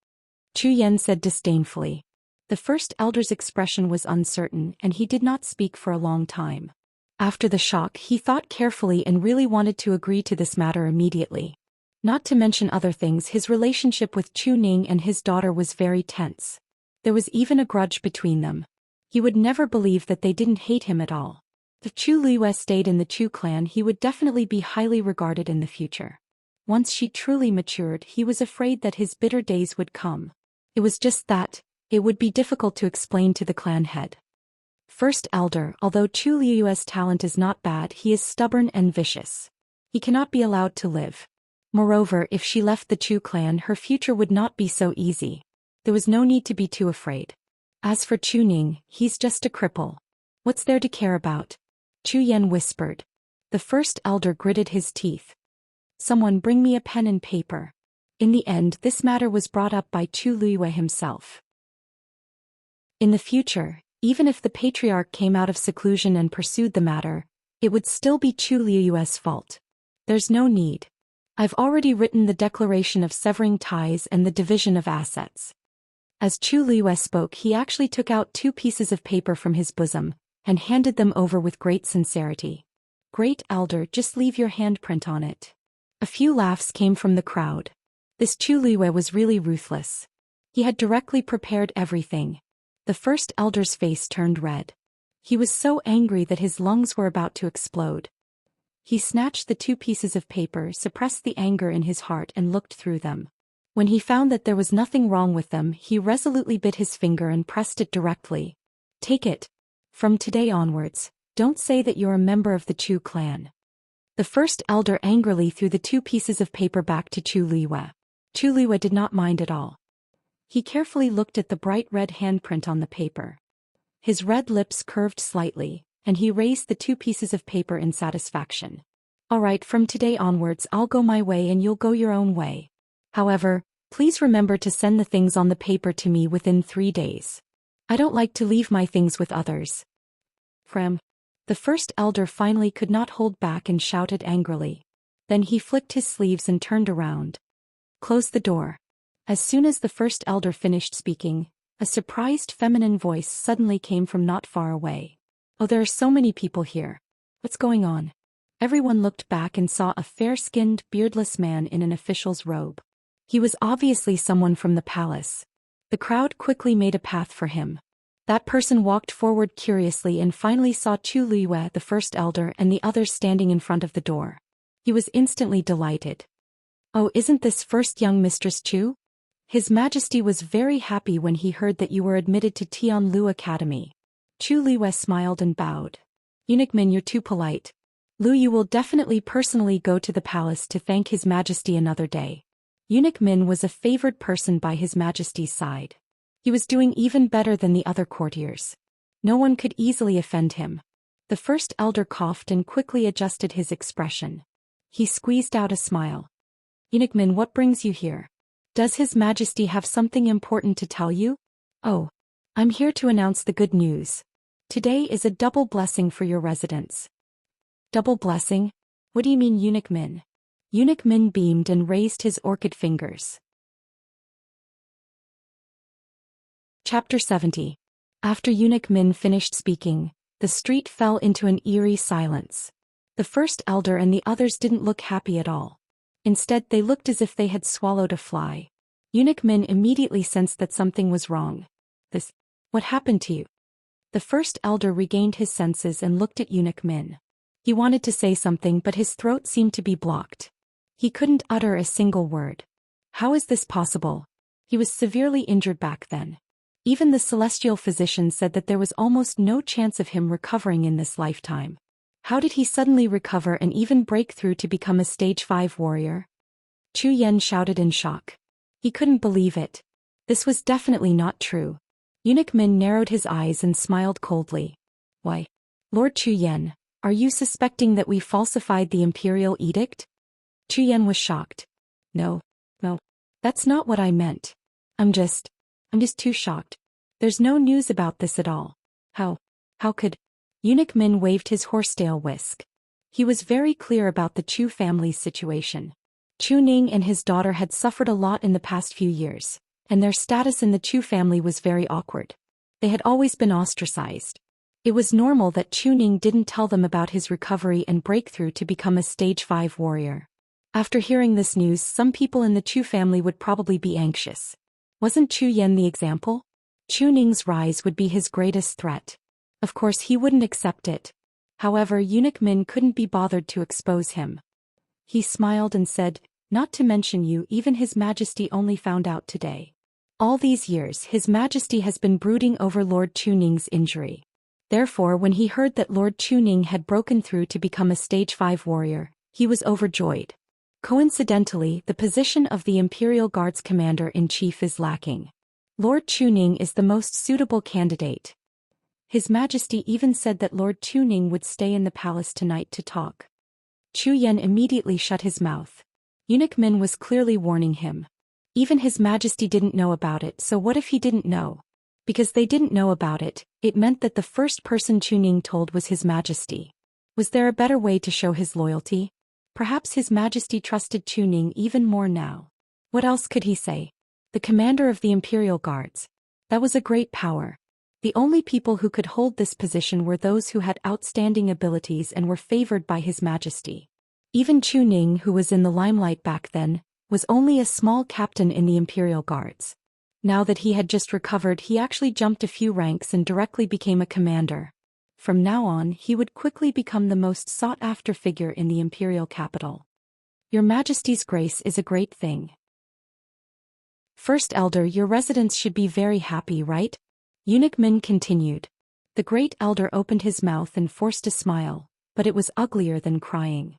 Chu Yan said disdainfully. The first elder's expression was uncertain and he did not speak for a long time. After the shock, he thought carefully and really wanted to agree to this matter immediately. Not to mention other things, his relationship with Chu Ning and his daughter was very tense. There was even a grudge between them. He would never believe that they didn't hate him at all. If Chu Liyue stayed in the Chu clan, he would definitely be highly regarded in the future. Once she truly matured, he was afraid that his bitter days would come. It was just that, it would be difficult to explain to the clan head. First elder, although Chu Liyue's talent is not bad, he is stubborn and vicious. He cannot be allowed to live. Moreover, if she left the Chu clan, her future would not be so easy. There was no need to be too afraid. As for Chu Ning, he's just a cripple. What's there to care about? Chu Yan whispered. The first elder gritted his teeth. Someone bring me a pen and paper. In the end, this matter was brought up by Chu Liyue himself. In the future, even if the patriarch came out of seclusion and pursued the matter, it would still be Chu Liyue's fault. There's no need. I've already written the declaration of severing ties and the division of assets. As Chu Liyue spoke, he actually took out 2 pieces of paper from his bosom and handed them over with great sincerity. Great elder, just leave your handprint on it. A few laughs came from the crowd. This Chu Liyue was really ruthless. He had directly prepared everything. The first elder's face turned red. He was so angry that his lungs were about to explode. He snatched the 2 pieces of paper, suppressed the anger in his heart and looked through them. When he found that there was nothing wrong with them, he resolutely bit his finger and pressed it directly. Take it. From today onwards, don't say that you're a member of the Chu clan. The first elder angrily threw the 2 pieces of paper back to Chu Liyue. Chu Liyue did not mind at all. He carefully looked at the bright red handprint on the paper. His red lips curved slightly, and he raised the 2 pieces of paper in satisfaction. All right, from today onwards I'll go my way and you'll go your own way. However, please remember to send the things on the paper to me within 3 days. I don't like to leave my things with others. Fram. The first elder finally could not hold back and shouted angrily. Then he flicked his sleeves and turned around. Close the door. As soon as the first elder finished speaking, a surprised feminine voice suddenly came from not far away. Oh, there are so many people here. What's going on? Everyone looked back and saw a fair-skinned, beardless man in an official's robe. He was obviously someone from the palace. The crowd quickly made a path for him. That person walked forward curiously and finally saw Chu Liyue, the first elder, and the others standing in front of the door. He was instantly delighted. "Oh, isn't this first young Mistress Chu? His Majesty was very happy when he heard that you were admitted to Tianlu Academy." Chu Liyue smiled and bowed. "Eunuch Min, you're too polite. Lu Yu will definitely personally go to the palace to thank His Majesty another day." Eunuch Min was a favored person by His Majesty's side. He was doing even better than the other courtiers. No one could easily offend him. The first elder coughed and quickly adjusted his expression. He squeezed out a smile. "Eunuch Min, what brings you here? Does His Majesty have something important to tell you?" "Oh, I'm here to announce the good news. Today is a double blessing for your residence." "Double blessing? What do you mean, Eunuch Min?" Eunuch Min beamed and raised his orchid fingers. Chapter 70. After Eunuch Min finished speaking, the street fell into an eerie silence. The first elder and the others didn't look happy at all. Instead, they looked as if they had swallowed a fly. Eunuch Min immediately sensed that something was wrong. What happened to you?" The first elder regained his senses and looked at Eunuch Min. He wanted to say something, but his throat seemed to be blocked. He couldn't utter a single word. How is this possible? He was severely injured back then. Even the celestial physician said that there was almost no chance of him recovering in this lifetime. How did he suddenly recover and even break through to become a stage 5 warrior? Chu Yan shouted in shock. He couldn't believe it. This was definitely not true. Eunuch Min narrowed his eyes and smiled coldly. "Why, Lord Chu Yan, are you suspecting that we falsified the imperial edict?" Chu Yan was shocked. No, that's not what I meant. I'm just too shocked. There's no news about this at all. How could... Eunuch Min waved his horsetail whisk. He was very clear about the Chu family's situation. Chu Ning and his daughter had suffered a lot in the past few years, and their status in the Chu family was very awkward. They had always been ostracized. It was normal that Chu Ning didn't tell them about his recovery and breakthrough to become a stage 5 warrior. After hearing this news, some people in the Chu family would probably be anxious. Wasn't Chu Yan the example? Chu Ning's rise would be his greatest threat. Of course he wouldn't accept it. However, Eunuch Min couldn't be bothered to expose him. He smiled and said, "Not to mention you, even His Majesty only found out today. All these years His Majesty has been brooding over Lord Chu Ning's injury. Therefore, when he heard that Lord Chu Ning had broken through to become a stage 5 warrior, he was overjoyed. Coincidentally, the position of the Imperial Guard's commander-in-chief is lacking. Lord Chu Ning is the most suitable candidate. His Majesty even said that Lord Chu Ning would stay in the palace tonight to talk." Chu Yan immediately shut his mouth. Eunuch Min was clearly warning him. Even His Majesty didn't know about it, so what if he didn't know? Because they didn't know about it, it meant that the first person Chu Ning told was His Majesty. Was there a better way to show his loyalty? Perhaps His Majesty trusted Chu Ning even more now. What else could he say? The commander of the Imperial Guards. That was a great power. The only people who could hold this position were those who had outstanding abilities and were favored by His Majesty. Even Chu Ning, who was in the limelight back then, was only a small captain in the Imperial Guards. Now that he had just recovered, he actually jumped a few ranks and directly became a commander. From now on, he would quickly become the most sought-after figure in the imperial capital. Your Majesty's grace is a great thing. First Elder, your residents should be very happy, right? Eunuch Min continued. The great elder opened his mouth and forced a smile, but it was uglier than crying.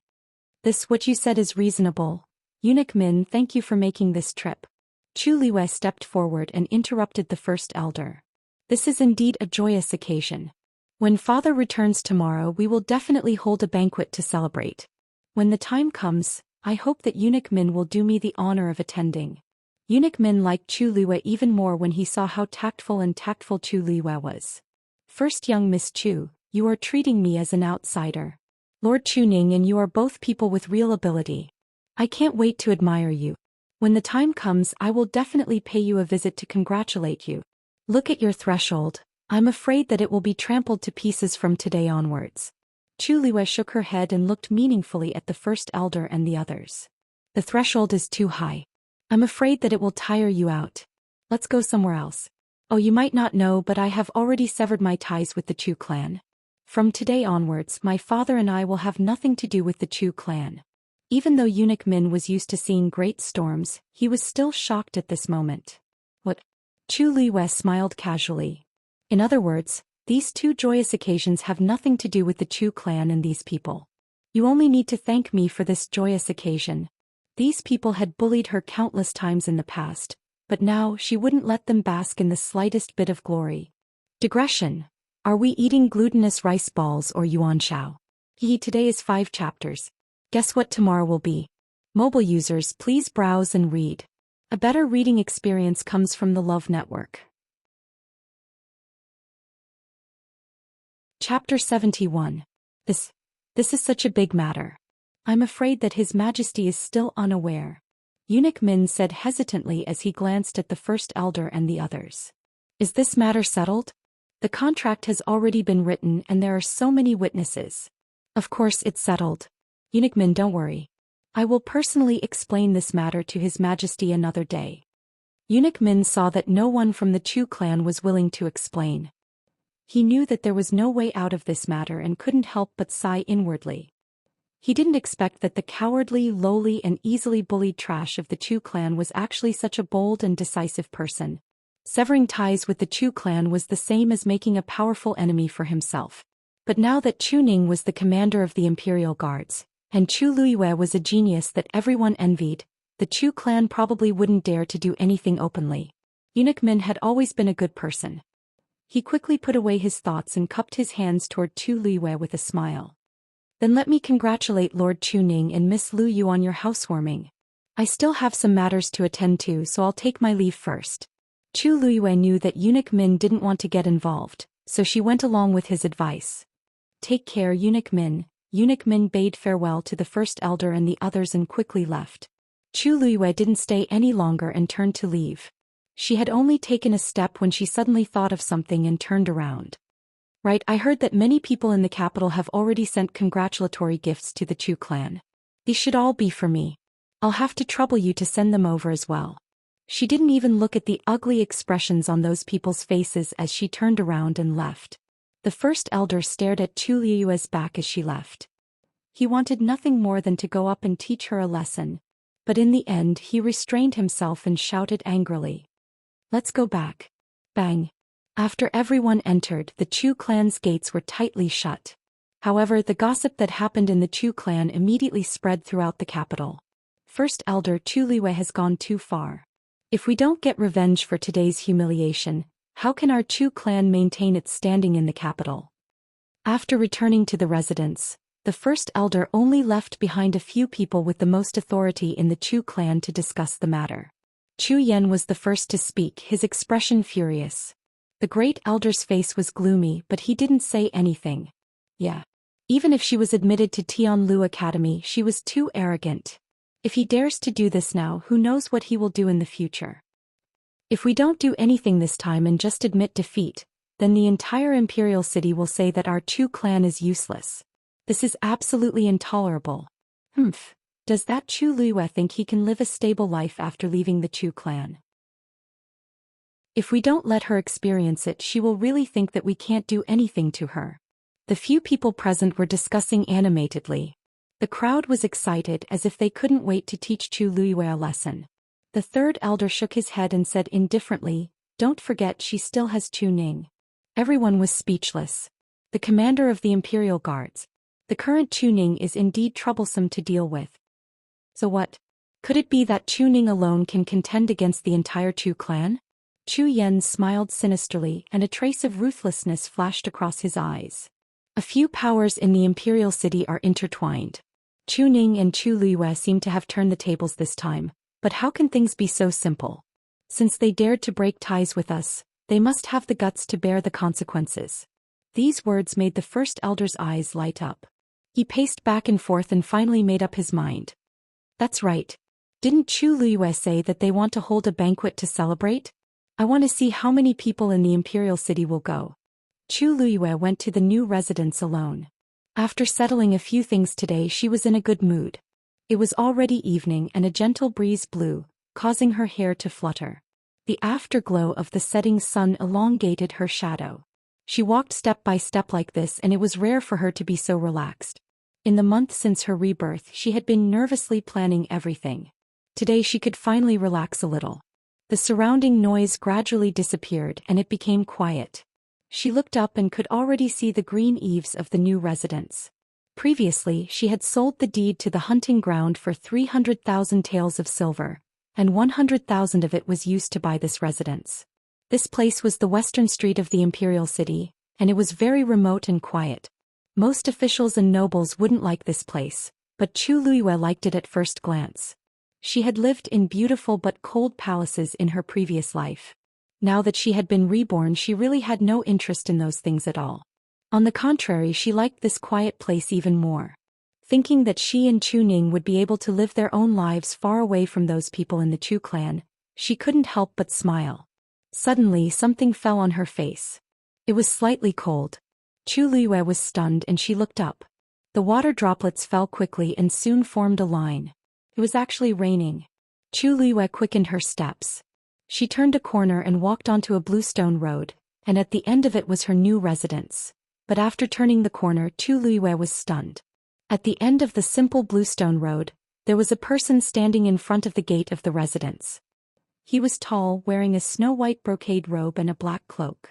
What you said is reasonable. Eunuch Min, thank you for making this trip. Chu Liyue stepped forward and interrupted the first elder. This is indeed a joyous occasion. When Father returns tomorrow, we will definitely hold a banquet to celebrate. When the time comes, I hope that Eunuch Min will do me the honor of attending. Eunuch Min liked Chu Liyue even more when he saw how tactful Chu Liyue was. First, young Miss Chu, you are treating me as an outsider. Lord Chu Ning and you are both people with real ability. I can't wait to admire you. When the time comes, I will definitely pay you a visit to congratulate you. Look at your threshold. I'm afraid that it will be trampled to pieces from today onwards. Chu Liyue shook her head and looked meaningfully at the first elder and the others. The threshold is too high. I'm afraid that it will tire you out. Let's go somewhere else. Oh, you might not know, but I have already severed my ties with the Chu clan. From today onwards, my father and I will have nothing to do with the Chu clan. Even though Eunuch Min was used to seeing great storms, he was still shocked at this moment. What? Chu Luiyue smiled casually. In other words, these two joyous occasions have nothing to do with the Chu clan and these people. You only need to thank me for this joyous occasion. These people had bullied her countless times in the past, but now she wouldn't let them bask in the slightest bit of glory. Digression. Are we eating glutinous rice balls or yuan shao? Today is 5 chapters. Guess what tomorrow will be? Mobile users, please browse and read. A better reading experience comes from the Love Network. Chapter 71. This is such a big matter. I'm afraid that His Majesty is still unaware. Eunuch Min said hesitantly as he glanced at the first elder and the others. Is this matter settled? The contract has already been written and there are so many witnesses. Of course it's settled. Eunuch Min, don't worry. I will personally explain this matter to His Majesty another day. Eunuch Min saw that no one from the Chu clan was willing to explain. He knew that there was no way out of this matter and couldn't help but sigh inwardly. He didn't expect that the cowardly, lowly and easily bullied trash of the Chu clan was actually such a bold and decisive person. Severing ties with the Chu clan was the same as making a powerful enemy for himself. But now that Chu Ning was the commander of the Imperial Guards, and Chu Luiyue was a genius that everyone envied, the Chu clan probably wouldn't dare to do anything openly. Eunuch Min had always been a good person. He quickly put away his thoughts and cupped his hands toward Chu Luiyue with a smile. Then let me congratulate Lord Chu Ning and Miss Lu Yu on your housewarming. I still have some matters to attend to, so I'll take my leave first. Chu Luiyue knew that Eunuch Min didn't want to get involved, so she went along with his advice. Take care, Eunuch Min. Eunuch Min bade farewell to the first elder and the others and quickly left. Chu Luiyue didn't stay any longer and turned to leave. She had only taken a step when she suddenly thought of something and turned around. Right, I heard that many people in the capital have already sent congratulatory gifts to the Chu clan. These should all be for me. I'll have to trouble you to send them over as well. She didn't even look at the ugly expressions on those people's faces as she turned around and left. The first elder stared at Chu Luiyue's back as she left. He wanted nothing more than to go up and teach her a lesson, but in the end he restrained himself and shouted angrily. Let's go back. Bang. After everyone entered, the Chu clan's gates were tightly shut. However, the gossip that happened in the Chu clan immediately spread throughout the capital. First elder Chu Luiyue has gone too far. If we don't get revenge for today's humiliation, how can our Chu clan maintain its standing in the capital? After returning to the residence, the first elder only left behind a few people with the most authority in the Chu clan to discuss the matter. Chu Yan was the first to speak, his expression furious. The great elder's face was gloomy, but he didn't say anything. Yeah. Even if she was admitted to Tianlu Academy, she was too arrogant. If he dares to do this now, who knows what he will do in the future. If we don't do anything this time and just admit defeat, then the entire imperial city will say that our Chu clan is useless. This is absolutely intolerable. Does that Chu Luiyue think he can live a stable life after leaving the Chu clan? If we don't let her experience it, she will really think that we can't do anything to her. The few people present were discussing animatedly. The crowd was excited as if they couldn't wait to teach Chu Luiyue a lesson. The third elder shook his head and said indifferently, "Don't forget she still has Chu Ning." Everyone was speechless. The commander of the Imperial Guards. The current Chu Ning is indeed troublesome to deal with. So what? Could it be that Chu Ning alone can contend against the entire Chu clan? Chu Yan smiled sinisterly and a trace of ruthlessness flashed across his eyes. A few powers in the Imperial City are intertwined. Chu Ning and Chu Luiyue seem to have turned the tables this time, but how can things be so simple? Since they dared to break ties with us, they must have the guts to bear the consequences. These words made the first elder's eyes light up. He paced back and forth and finally made up his mind. That's right. Didn't Chu Luiyue say that they want to hold a banquet to celebrate? I want to see how many people in the Imperial City will go. Chu Luiyue went to the new residence alone. After settling a few things today, she was in a good mood. It was already evening and a gentle breeze blew, causing her hair to flutter. The afterglow of the setting sun elongated her shadow. She walked step by step like this, and it was rare for her to be so relaxed. In the month since her rebirth, she had been nervously planning everything. Today she could finally relax a little. The surrounding noise gradually disappeared and it became quiet. She looked up and could already see the green eaves of the new residence. Previously, she had sold the deed to the hunting ground for 300,000 taels of silver, and 100,000 of it was used to buy this residence. This place was the western street of the imperial city, and it was very remote and quiet. Most officials and nobles wouldn't like this place, but Chu Luiyue liked it at first glance. She had lived in beautiful but cold palaces in her previous life. Now that she had been reborn, she really had no interest in those things at all. On the contrary, she liked this quiet place even more. Thinking that she and Chu Ning would be able to live their own lives far away from those people in the Chu clan, she couldn't help but smile. Suddenly, something fell on her face. It was slightly cold. Chu Luiyue was stunned and she looked up. The water droplets fell quickly and soon formed a line. It was actually raining. Chu Luiyue quickened her steps. She turned a corner and walked onto a bluestone road, and at the end of it was her new residence. But after turning the corner, Chu Luiyue was stunned. At the end of the simple bluestone road, there was a person standing in front of the gate of the residence. He was tall, wearing a snow-white brocade robe and a black cloak.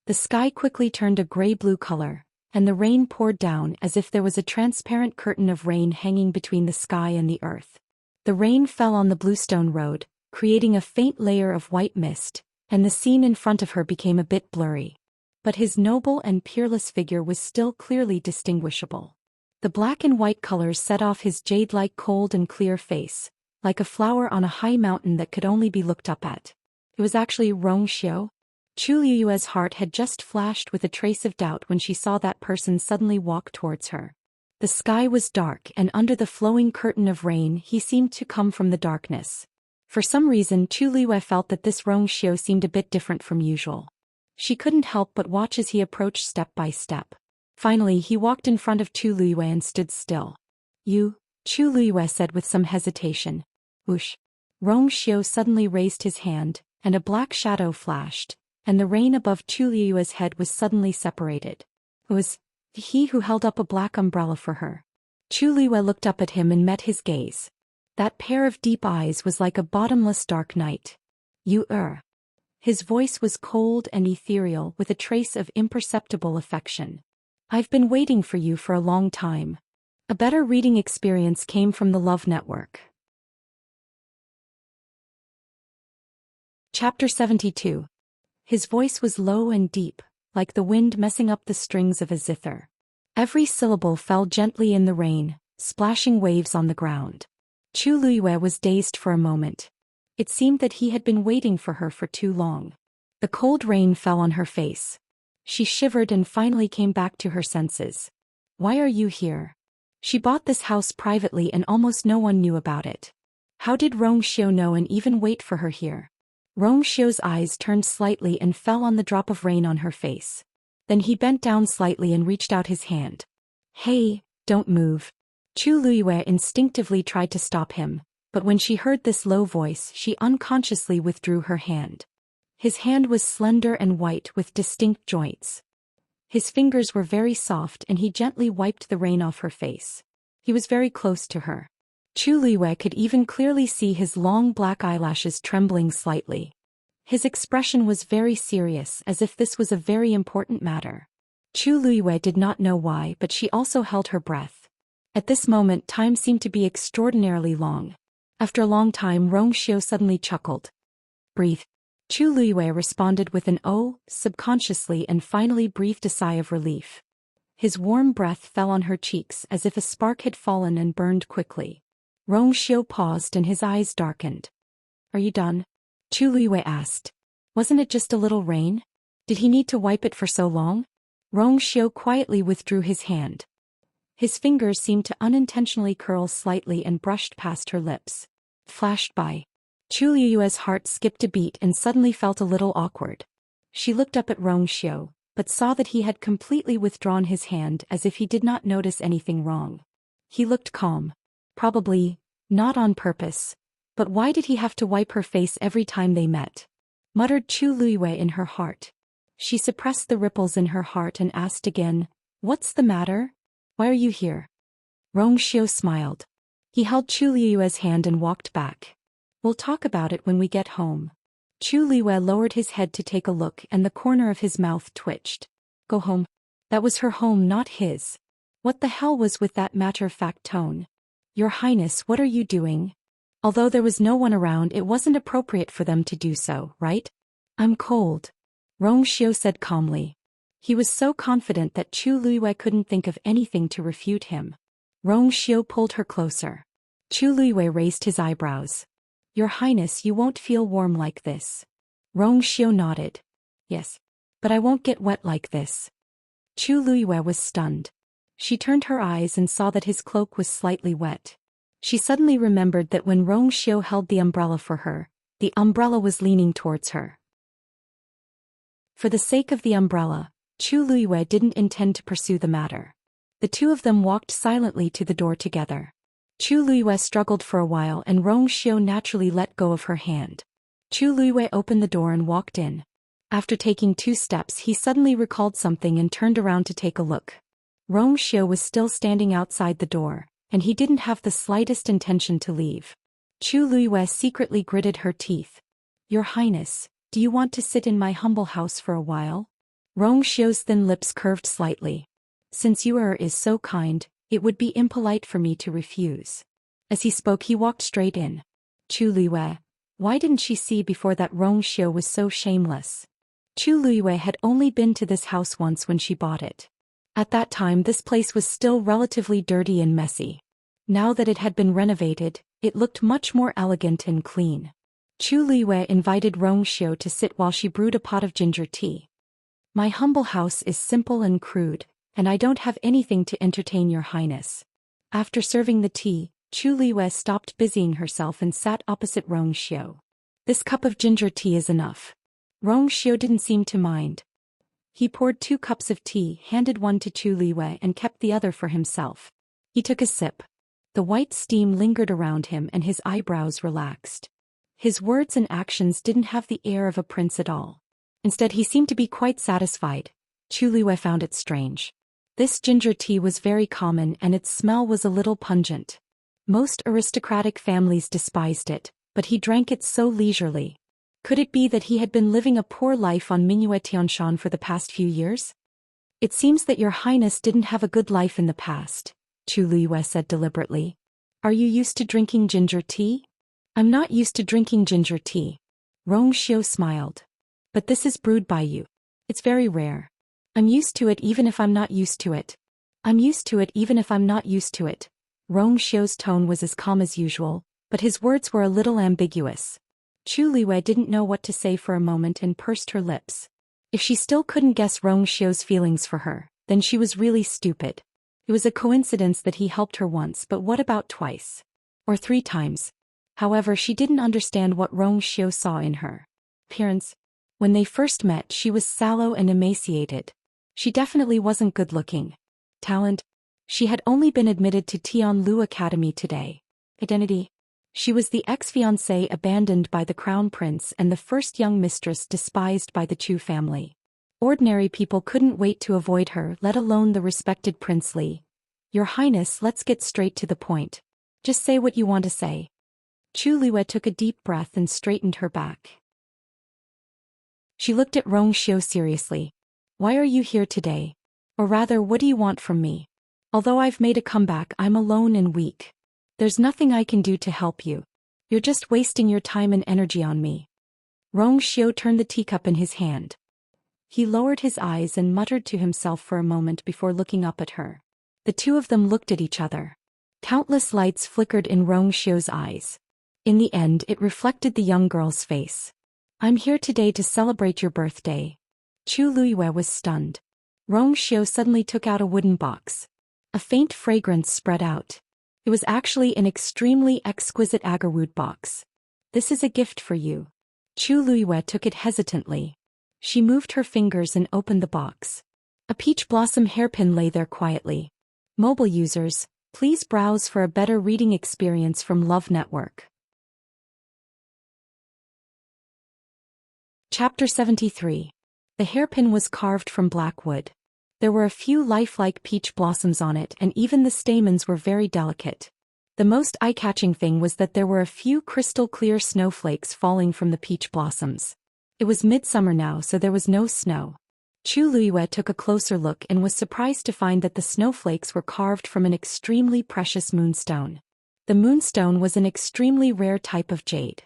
The sky quickly turned a gray-blue color, and the rain poured down as if there was a transparent curtain of rain hanging between the sky and the earth. The rain fell on the bluestone road, creating a faint layer of white mist, and the scene in front of her became a bit blurry. But his noble and peerless figure was still clearly distinguishable. The black and white colors set off his jade-like cold and clear face, like a flower on a high mountain that could only be looked up at. It was actually Rong Xiu. Chu Liyue's heart had just flashed with a trace of doubt when she saw that person suddenly walk towards her. The sky was dark, and under the flowing curtain of rain he seemed to come from the darkness. For some reason, Chu Liyue felt that this Rong Xiu seemed a bit different from usual. She couldn't help but watch as he approached step by step. Finally, he walked in front of Chu Liyue and stood still. "You," Chu Liyue said with some hesitation. "Whoosh." Rong Xiu suddenly raised his hand, and a black shadow flashed, and the rain above Chu Liyue's head was suddenly separated. It was he who held up a black umbrella for her. Chu Liyue looked up at him and met his gaze. That pair of deep eyes was like a bottomless dark night. "You His voice was cold and ethereal with a trace of imperceptible affection. "I've been waiting for you for a long time." A better reading experience came from the Love Network. Chapter 72. His voice was low and deep, like the wind messing up the strings of a zither. Every syllable fell gently in the rain, splashing waves on the ground. Chu Liyue was dazed for a moment. It seemed that he had been waiting for her for too long. The cold rain fell on her face. She shivered and finally came back to her senses. "Why are you here?" She bought this house privately and almost no one knew about it. How did Rong Xiu know and even wait for her here? Rong Xiu's eyes turned slightly and fell on the drop of rain on her face. Then he bent down slightly and reached out his hand. "Hey, don't move." Chu Liyue instinctively tried to stop him, but when she heard this low voice, she unconsciously withdrew her hand. His hand was slender and white with distinct joints. His fingers were very soft and he gently wiped the rain off her face. He was very close to her. Chu Liyue could even clearly see his long black eyelashes trembling slightly. His expression was very serious, as if this was a very important matter. Chu Liyue did not know why, but she also held her breath. At this moment, time seemed to be extraordinarily long. After a long time, Rong Xiu suddenly chuckled. "Breathe." Chu Liyue responded with an "oh" subconsciously and finally breathed a sigh of relief. His warm breath fell on her cheeks as if a spark had fallen and burned quickly. Rong Xiu paused and his eyes darkened. "Are you done?" Chu Liyue asked. "Wasn't it just a little rain? Did he need to wipe it for so long?" Rong Xiu quietly withdrew his hand. His fingers seemed to unintentionally curl slightly and brushed past her lips. Flashed by. Chu Liyue's heart skipped a beat and suddenly felt a little awkward. She looked up at Rong Xiu, but saw that he had completely withdrawn his hand as if he did not notice anything wrong. He looked calm. Probably not on purpose, But why did he have to wipe her face every time they met? Muttered Chu Luiwei in her heart. She suppressed the ripples in her heart and asked again, "What's the matter? Why are you here?" Rongxiu smiled. He held Chu Luiwei's hand and walked back. "We'll talk about it when we get home." Chu Luiwei lowered his head to take a look and the corner of his mouth twitched. Go home? That was her home, not his. What the hell was with that matter-of-fact tone? Your Highness, what are you doing? Although there was no one around, it wasn't appropriate for them to do so, right? I'm cold, Rongxiu said calmly. He was so confident that Chu Luiwei couldn't think of anything to refute him. Rongxiu pulled her closer. Chu Luiwei raised his eyebrows. Your Highness, you won't feel warm like this. Rongxiu nodded. Yes. But I won't get wet like this. Chu Luiwei was stunned. She turned her eyes and saw that his cloak was slightly wet. She suddenly remembered that when Rongxiu held the umbrella for her, the umbrella was leaning towards her. For the sake of the umbrella, Chu Luiwei didn't intend to pursue the matter. The two of them walked silently to the door together. Chu Luiwei struggled for a while and Rongxiu naturally let go of her hand. Chu Luiwei opened the door and walked in. After taking 2 steps, he suddenly recalled something and turned around to take a look. Rongxiu was still standing outside the door, and he didn't have the slightest intention to leave. Chu Luiwei secretly gritted her teeth. Your Highness, do you want to sit in my humble house for a while? Rongxiu's thin lips curved slightly. Since you is so kind, it would be impolite for me to refuse. As he spoke, he walked straight in. Chu Luiwei, why didn't she see before that Rongxiu was so shameless? Chu Luiwei had only been to this house once when she bought it. At that time this place was still relatively dirty and messy. Now that it had been renovated, it looked much more elegant and clean. Chu Luiwei invited Rongxiu to sit while she brewed a pot of ginger tea. My humble house is simple and crude, and I don't have anything to entertain your Highness. After serving the tea, Chu Luiwei stopped busying herself and sat opposite Rongxiu. This cup of ginger tea is enough. Rongxiu didn't seem to mind. He poured 2 cups of tea, handed one to Chu Luiwei and kept the other for himself. He took a sip. The white steam lingered around him and his eyebrows relaxed. His words and actions didn't have the air of a prince at all. Instead, he seemed to be quite satisfied. Chu Luiwei found it strange. This ginger tea was very common and its smell was a little pungent. Most aristocratic families despised it, but he drank it so leisurely. Could it be that he had been living a poor life on Mingyue Tianshan for the past few years? It seems that your Highness didn't have a good life in the past, Chu Luiwei said deliberately. Are you used to drinking ginger tea? I'm not used to drinking ginger tea. Rongxiu smiled. But this is brewed by you. It's very rare. I'm used to it even if I'm not used to it. I'm used to it even if I'm not used to it. Rongxiu's tone was as calm as usual, but his words were a little ambiguous. Chu Luiwei didn't know what to say for a moment and pursed her lips. If she still couldn't guess Rongxiu's feelings for her, then she was really stupid. It was a coincidence that he helped her once, but what about twice? Or 3 times? However, she didn't understand what Rongxiu saw in her appearance. When they first met, she was sallow and emaciated. She definitely wasn't good-looking. Talent? She had only been admitted to Tianlu Academy today. Identity? She was the ex-fiancée abandoned by the crown prince and the first young mistress despised by the Chu family. Ordinary people couldn't wait to avoid her, let alone the respected Prince Li. Your Highness, let's get straight to the point. Just say what you want to say. Chu Luiwei took a deep breath and straightened her back. She looked at Rongxiu seriously. Why are you here today? Or rather, what do you want from me? Although I've made a comeback, I'm alone and weak. There's nothing I can do to help you. You're just wasting your time and energy on me. Rongxiu turned the teacup in his hand. He lowered his eyes and muttered to himself for a moment before looking up at her. The two of them looked at each other. Countless lights flickered in Rongxiu's eyes. In the end, it reflected the young girl's face. I'm here today to celebrate your birthday. Chu Luiwei was stunned. Rongxiu suddenly took out a wooden box. A faint fragrance spread out. It was actually an extremely exquisite agarwood box. This is a gift for you. Chu Luiwei took it hesitantly. She moved her fingers and opened the box. A peach blossom hairpin lay there quietly. Mobile users, please browse for a better reading experience from Love Network. Chapter 73. The hairpin was carved from black wood. There were a few lifelike peach blossoms on it, and even the stamens were very delicate. The most eye-catching thing was that there were a few crystal-clear snowflakes falling from the peach blossoms. It was midsummer now, so there was no snow. Chu Luiyue took a closer look and was surprised to find that the snowflakes were carved from an extremely precious moonstone. The moonstone was an extremely rare type of jade.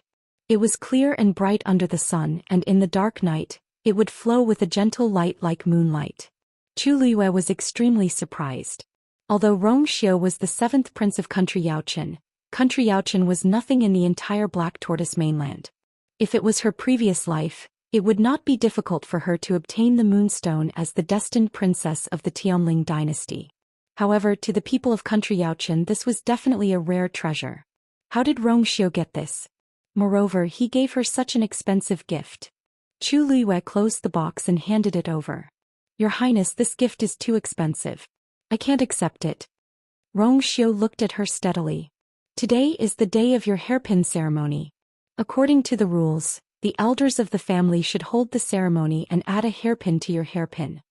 It was clear and bright under the sun, and in the dark night, it would flow with a gentle light like moonlight. Chu Luiyue was extremely surprised. Although Rongxiu was the 7th prince of Country Yaochen was nothing in the entire Black Tortoise mainland. If it was her previous life, it would not be difficult for her to obtain the moonstone as the destined princess of the Tianling dynasty. However, to the people of Country Yaochen, this was definitely a rare treasure. How did Rongxiu get this? Moreover, he gave her such an expensive gift. Chu Luiyue closed the box and handed it over. Your Highness, this gift is too expensive. I can't accept it. Rongxiu looked at her steadily. Today is the day of your hairpin ceremony. According to the rules, the elders of the family should hold the ceremony and add a hairpin to your hairpin.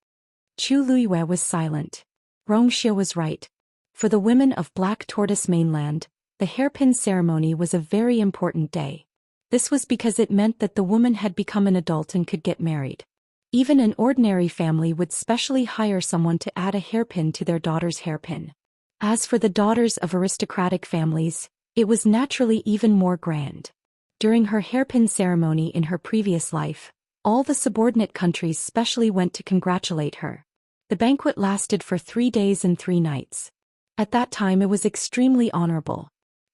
Chu Luiyue was silent. Rongxiu was right. For the women of Black Tortoise mainland, the hairpin ceremony was a very important day. This was because it meant that the woman had become an adult and could get married. Even an ordinary family would specially hire someone to add a hairpin to their daughter's hairpin. As for the daughters of aristocratic families, it was naturally even more grand. During her hairpin ceremony in her previous life, all the subordinate countries specially went to congratulate her. The banquet lasted for 3 days and 3 nights. At that time it was extremely honorable.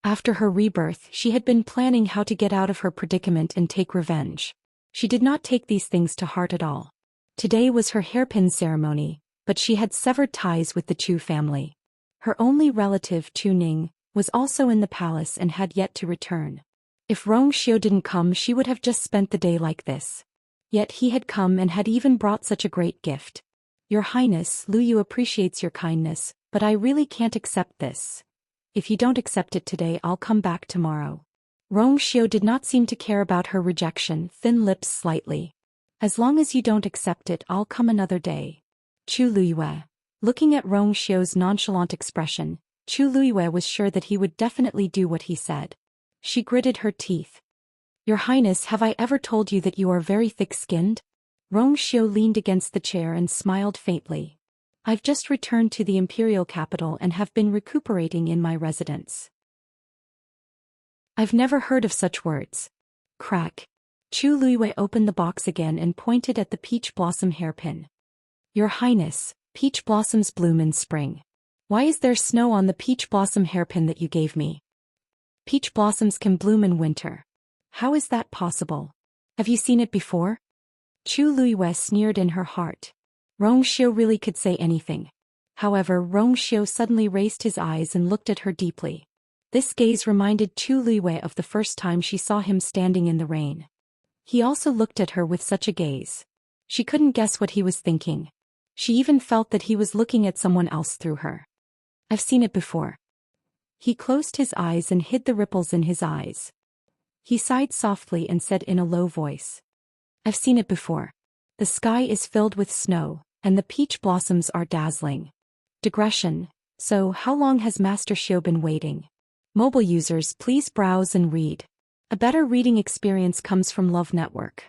After her rebirth, she had been planning how to get out of her predicament and take revenge. She did not take these things to heart at all. Today was her hairpin ceremony, but she had severed ties with the Chu family. Her only relative, Chu Ning, was also in the palace and had yet to return. If Rongxiu didn't come, she would have just spent the day like this. Yet he had come and had even brought such a great gift. Your Highness, Luyu appreciates your kindness, but I really can't accept this. If you don't accept it today, I'll come back tomorrow. Rongxiu did not seem to care about her rejection, thin lips slightly. As long as you don't accept it, I'll come another day. Chu Luiyue. Looking at Rongxiu's nonchalant expression, Chu Luiyue was sure that he would definitely do what he said. She gritted her teeth. Your Highness, have I ever told you that you are very thick-skinned? Rongxiu leaned against the chair and smiled faintly. I've just returned to the imperial capital and have been recuperating in my residence. I've never heard of such words. Crack. Chu Luiyue opened the box again and pointed at the peach blossom hairpin. Your Highness, peach blossoms bloom in spring. Why is there snow on the peach blossom hairpin that you gave me? Peach blossoms can bloom in winter. How is that possible? Have you seen it before? Chu Luiyue sneered in her heart. Rongxiu really could say anything. However, Rongxiu suddenly raised his eyes and looked at her deeply. This gaze reminded Chu Luiyue of the first time she saw him standing in the rain. He also looked at her with such a gaze. She couldn't guess what he was thinking. She even felt that he was looking at someone else through her. I've seen it before. He closed his eyes and hid the ripples in his eyes. He sighed softly and said in a low voice. I've seen it before. The sky is filled with snow, and the peach blossoms are dazzling. Digression. So, how long has Master Xiu been waiting? Mobile users, please browse and read. A better reading experience comes from Love Network.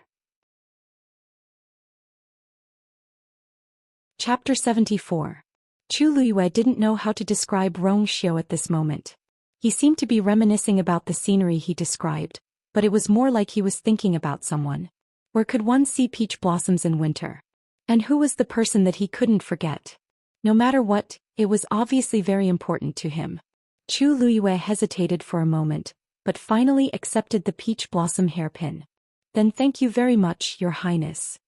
Chapter 74. Chu Luiyue didn't know how to describe Rongxiu at this moment. He seemed to be reminiscing about the scenery he described, but it was more like he was thinking about someone. Where could one see peach blossoms in winter? And who was the person that he couldn't forget? No matter what, it was obviously very important to him. Chu Luiyue hesitated for a moment, but finally accepted the peach blossom hairpin. Then thank you very much, Your Highness.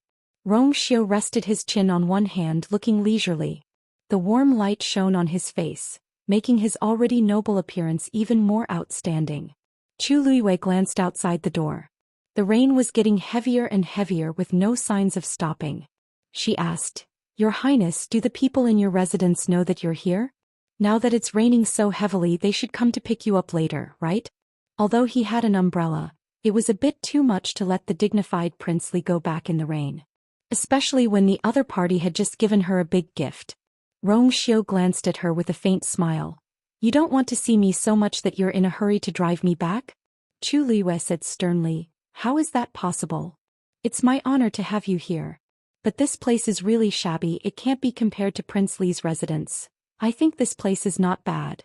Rongxiu rested his chin on one hand, looking leisurely. The warm light shone on his face, making his already noble appearance even more outstanding. Chu Luiyue glanced outside the door. The rain was getting heavier and heavier with no signs of stopping. She asked, Your Highness, do the people in your residence know that you're here? Now that it's raining so heavily, they should come to pick you up later, right? Although he had an umbrella, It was a bit too much to let the dignified princely go back in the rain. Especially when the other party had just given her a big gift. Rong Xiu glanced at her with a faint smile. You don't want to see me so much that you're in a hurry to drive me back? Chu Liwei said sternly. How is that possible? It's my honor to have you here. But this place is really shabby, it can't be compared to Prince Li's residence. I think this place is not bad.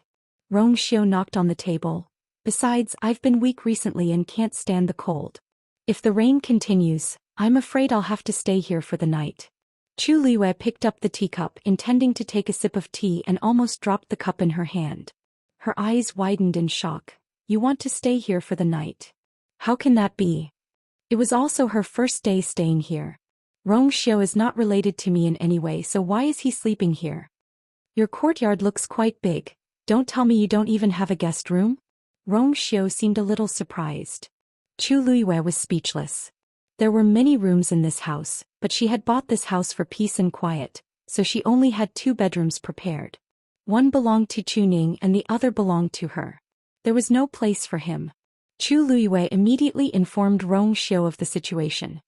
Rong Xiu knocked on the table. Besides, I've been weak recently and can't stand the cold. If the rain continues, I'm afraid I'll have to stay here for the night. Chu Liwei picked up the teacup intending to take a sip of tea and almost dropped the cup in her hand. Her eyes widened in shock. You want to stay here for the night? How can that be? It was also her first day staying here. Rong Xiu is not related to me in any way, so why is he sleeping here? Your courtyard looks quite big. Don't tell me you don't even have a guest room? Rong Xiu seemed a little surprised. Chu Liwei was speechless. There were many rooms in this house, but she had bought this house for peace and quiet, so she only had 2 bedrooms prepared. One belonged to Chu Ning and the other belonged to her. There was no place for him. Chu Liwei immediately informed Rong Xiu of the situation.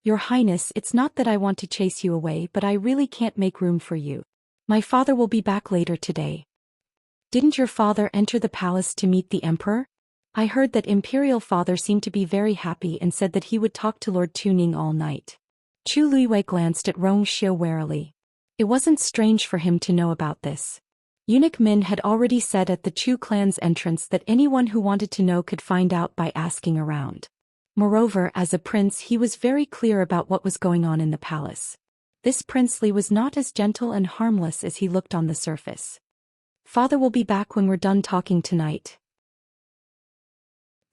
Your Highness, it's not that I want to chase you away, but I really can't make room for you. My father will be back later today. Didn't your father enter the palace to meet the emperor? I heard that Imperial Father seemed to be very happy and said that he would talk to Lord Tu Ning all night. Chu Liwei glanced at Rong Xiu warily. It wasn't strange for him to know about this. Eunuch Min had already said at the Chu clan's entrance that anyone who wanted to know could find out by asking around. Moreover, as a prince he was very clear about what was going on in the palace. This princely was not as gentle and harmless as he looked on the surface. Father will be back when we're done talking tonight.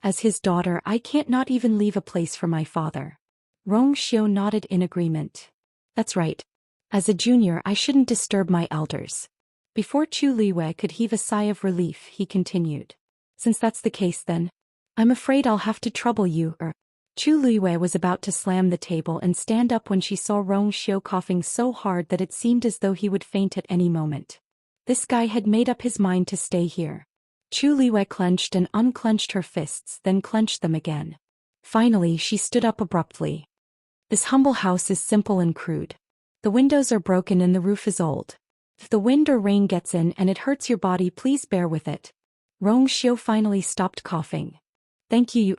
As his daughter, I can't not even leave a place for my father. Rong Xiu nodded in agreement. That's right. As a junior, I shouldn't disturb my elders. Before Chu Liwei could heave a sigh of relief, he continued. Since that's the case then, I'm afraid I'll have to trouble you. Chu Liwei was about to slam the table and stand up when she saw Rong Xiu coughing so hard that it seemed as though he would faint at any moment. This guy had made up his mind to stay here. Chu Liwei clenched and unclenched her fists, then clenched them again. Finally, she stood up abruptly. This humble house is simple and crude. The windows are broken and the roof is old. If the wind or rain gets in and it hurts your body, please bear with it. Rong Xiu finally stopped coughing. Thank you.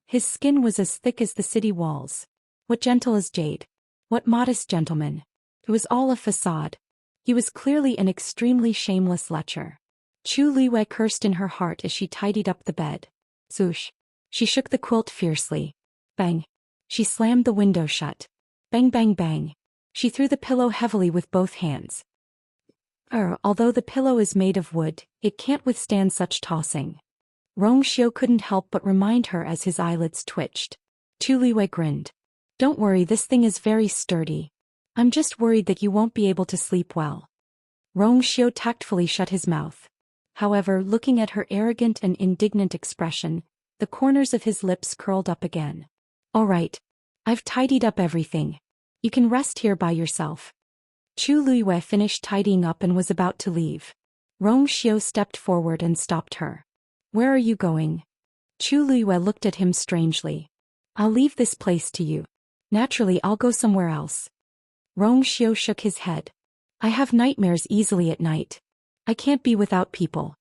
His skin was as thick as the city walls. What gentle as jade. What modest gentleman. It was all a facade. He was clearly an extremely shameless lecher. Chu Liwei cursed in her heart as she tidied up the bed. Zoosh. She shook the quilt fiercely. Bang. She slammed the window shut. Bang bang bang. She threw the pillow heavily with both hands. Although the pillow is made of wood, it can't withstand such tossing. Rong Xiu couldn't help but remind her as his eyelids twitched. Chu Liwei grinned. Don't worry, this thing is very sturdy. I'm just worried that you won't be able to sleep well. Rong Xiu tactfully shut his mouth. However, looking at her arrogant and indignant expression, the corners of his lips curled up again. All right. I've tidied up everything. You can rest here by yourself. Chu Liwei finished tidying up and was about to leave. Rong Xiu stepped forward and stopped her. Where are you going? Chu Liwei looked at him strangely. I'll leave this place to you. Naturally, I'll go somewhere else. Rong Xiu shook his head. I have nightmares easily at night. I can't be without people.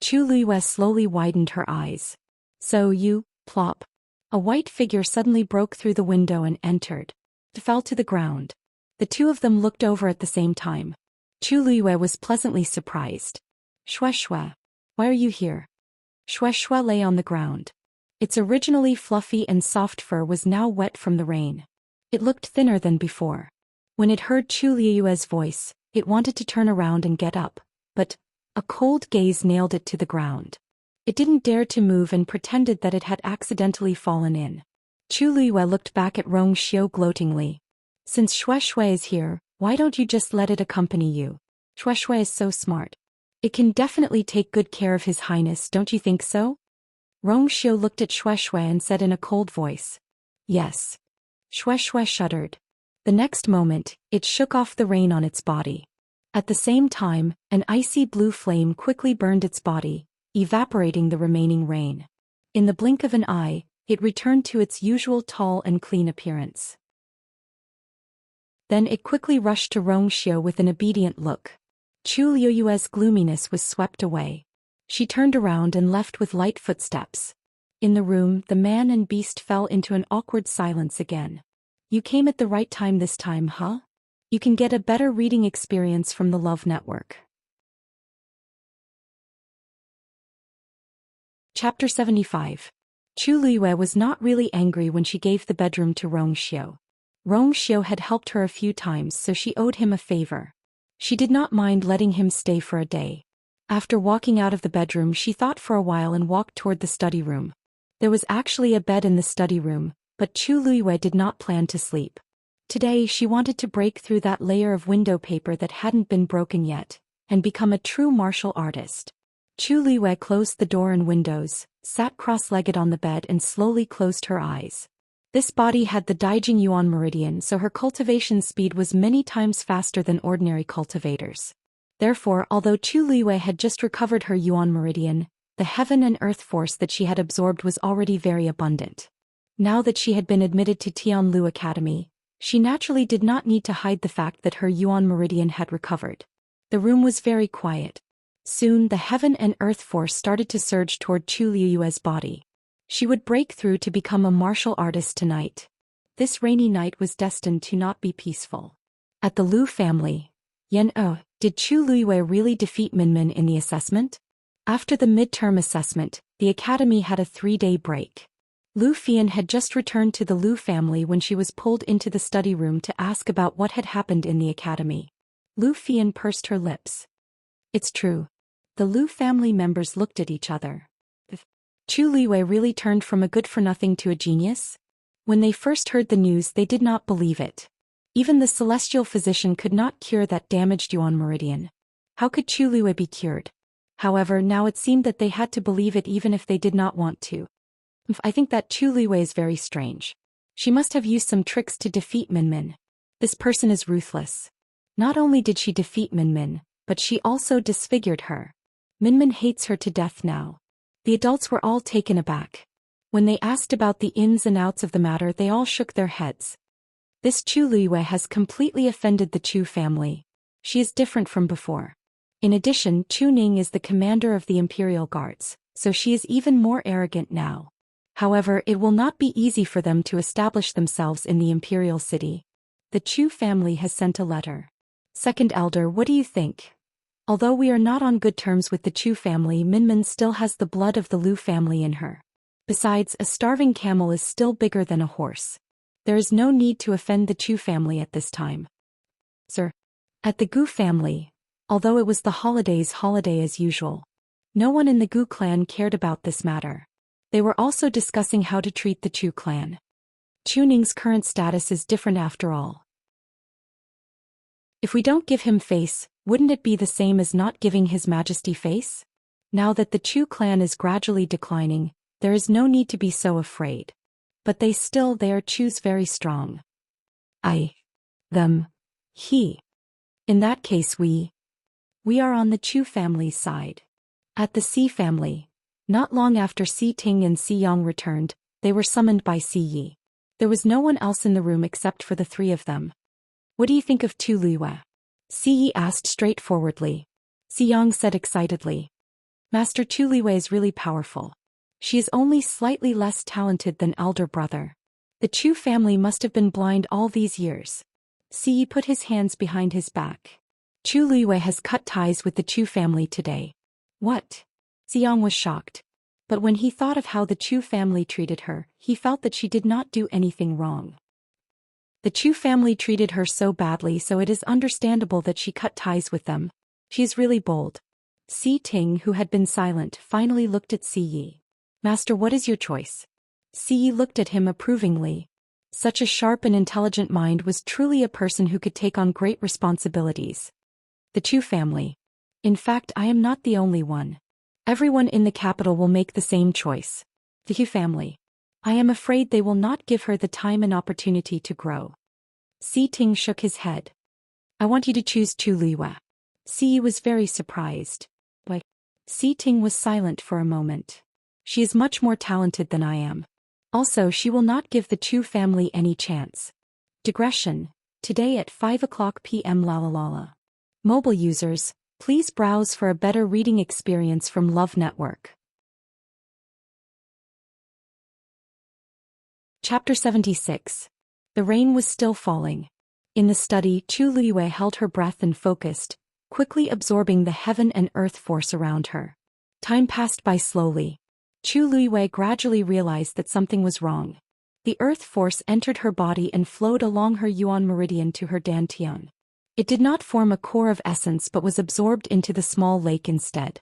Chu Liwei slowly widened her eyes. So you, plop. A white figure suddenly broke through the window and entered. It fell to the ground. The two of them looked over at the same time. Chu Liwei was pleasantly surprised. Xianxia, why are you here? Xianxia lay on the ground. Its originally fluffy and soft fur was now wet from the rain. It looked thinner than before. When it heard Chu Liue's voice, it wanted to turn around and get up, but a cold gaze nailed it to the ground. It didn't dare to move and pretended that it had accidentally fallen in. Chu Liue looked back at Rong Xiu gloatingly. Since Xianxia is here, why don't you just let it accompany you? Xianxia is so smart. It can definitely take good care of His Highness, don't you think so? Rong Xiu looked at Xianxia and said in a cold voice. Yes. Xianxia shuddered. The next moment, it shook off the rain on its body. At the same time, an icy blue flame quickly burned its body, evaporating the remaining rain. In the blink of an eye, it returned to its usual tall and clean appearance. Then it quickly rushed to Wuxia with an obedient look. Chu Liuyue's gloominess was swept away. She turned around and left with light footsteps. In the room, the man and beast fell into an awkward silence again. You came at the right time this time, huh? You can get a better reading experience from the Love Network. Chapter 75. Chu Liyue was not really angry when she gave the bedroom to Wuxia. Wuxia had helped her a few times, so she owed him a favor. She did not mind letting him stay for a day. After walking out of the bedroom, she thought for a while and walked toward the study room. There was actually a bed in the study room, but Chu Liyue did not plan to sleep. Today she wanted to break through that layer of window paper that hadn't been broken yet, and become a true martial artist. Chu Liyue closed the door and windows, sat cross-legged on the bed and slowly closed her eyes. This body had the Daijing Yuan meridian, so her cultivation speed was many times faster than ordinary cultivators. Therefore, although Chu Liyue had just recovered her Yuan meridian, the heaven and earth force that she had absorbed was already very abundant. Now that she had been admitted to Tianlu Academy, she naturally did not need to hide the fact that her Yuan meridian had recovered. The room was very quiet. Soon the heaven and earth force started to surge toward Chu Liyue's body. She would break through to become a martial artist tonight. This rainy night was destined to not be peaceful. At the Lu family, did Chu Liyue really defeat Minmin in the assessment? After the midterm assessment, the academy had a 3-day break. Lu Fian had just returned to the Lu family when she was pulled into the study room to ask about what had happened in the academy. Lu Fian pursed her lips. It's true. The Lu family members looked at each other. Chu Liyue really turned from a good-for-nothing to a genius? When they first heard the news, they did not believe it. Even the celestial physician could not cure that damaged Yuan meridian. How could Chu Liyue be cured? However, now it seemed that they had to believe it even if they did not want to. I think that Chu Liyue is very strange. She must have used some tricks to defeat Minmin. This person is ruthless. Not only did she defeat Minmin, but she also disfigured her. Minmin hates her to death now. The adults were all taken aback. When they asked about the ins and outs of the matter, they all shook their heads. This Chu Liyue has completely offended the Chu family. She is different from before. In addition, Chu Ning is the commander of the Imperial Guards, so she is even more arrogant now. However, it will not be easy for them to establish themselves in the Imperial City. The Chu family has sent a letter. Second Elder, what do you think? Although we are not on good terms with the Chu family, Minmin still has the blood of the Lu family in her. Besides, a starving camel is still bigger than a horse. There is no need to offend the Chu family at this time. Sir. At the Gu family, although it was the holiday as usual, no one in the Gu clan cared about this matter. They were also discussing how to treat the Chu clan. Chu Ning's current status is different after all. If we don't give him face, wouldn't it be the same as not giving His Majesty face? Now that the Chu clan is gradually declining, there is no need to be so afraid. But they are Chus very strong. I. Them. He. In that case we are on the Chu family's side. At the Si family, not long after Si Ting and Si Yang returned, they were summoned by Si Yi. There was no one else in the room except for the three of them. What do you think of Chu Liyue? Si Yi asked straightforwardly. Si Yang said excitedly. Master Chu Liyue is really powerful. She is only slightly less talented than elder brother. The Chu family must have been blind all these years. Si Yi put his hands behind his back. Chu Liyue has cut ties with the Chu family today. What? Si Yang was shocked. But when he thought of how the Chu family treated her, he felt that she did not do anything wrong. The Chu family treated her so badly, so it is understandable that she cut ties with them. She is really bold. Si Ting, who had been silent, finally looked at Si Yi. Master, what is your choice? Si Yi looked at him approvingly. Such a sharp and intelligent mind was truly a person who could take on great responsibilities. The Chu family. In fact, I am not the only one. Everyone in the capital will make the same choice. The Chu family. I am afraid they will not give her the time and opportunity to grow. Si Ting shook his head. I want you to choose Chu Liyue. Si Yi was very surprised. Why? Si Ting was silent for a moment. She is much more talented than I am. Also, she will not give the Chu family any chance. Digression. Today at 5 p.m. La la la la. Mobile users, please browse for a better reading experience from Love Network. Chapter 76. The rain was still falling. In the study, Chu Luiyue held her breath and focused, quickly absorbing the heaven and earth force around her. Time passed by slowly. Chu Luiyue gradually realized that something was wrong. The earth force entered her body and flowed along her yuan meridian to her dantian. It did not form a core of essence but was absorbed into the small lake instead.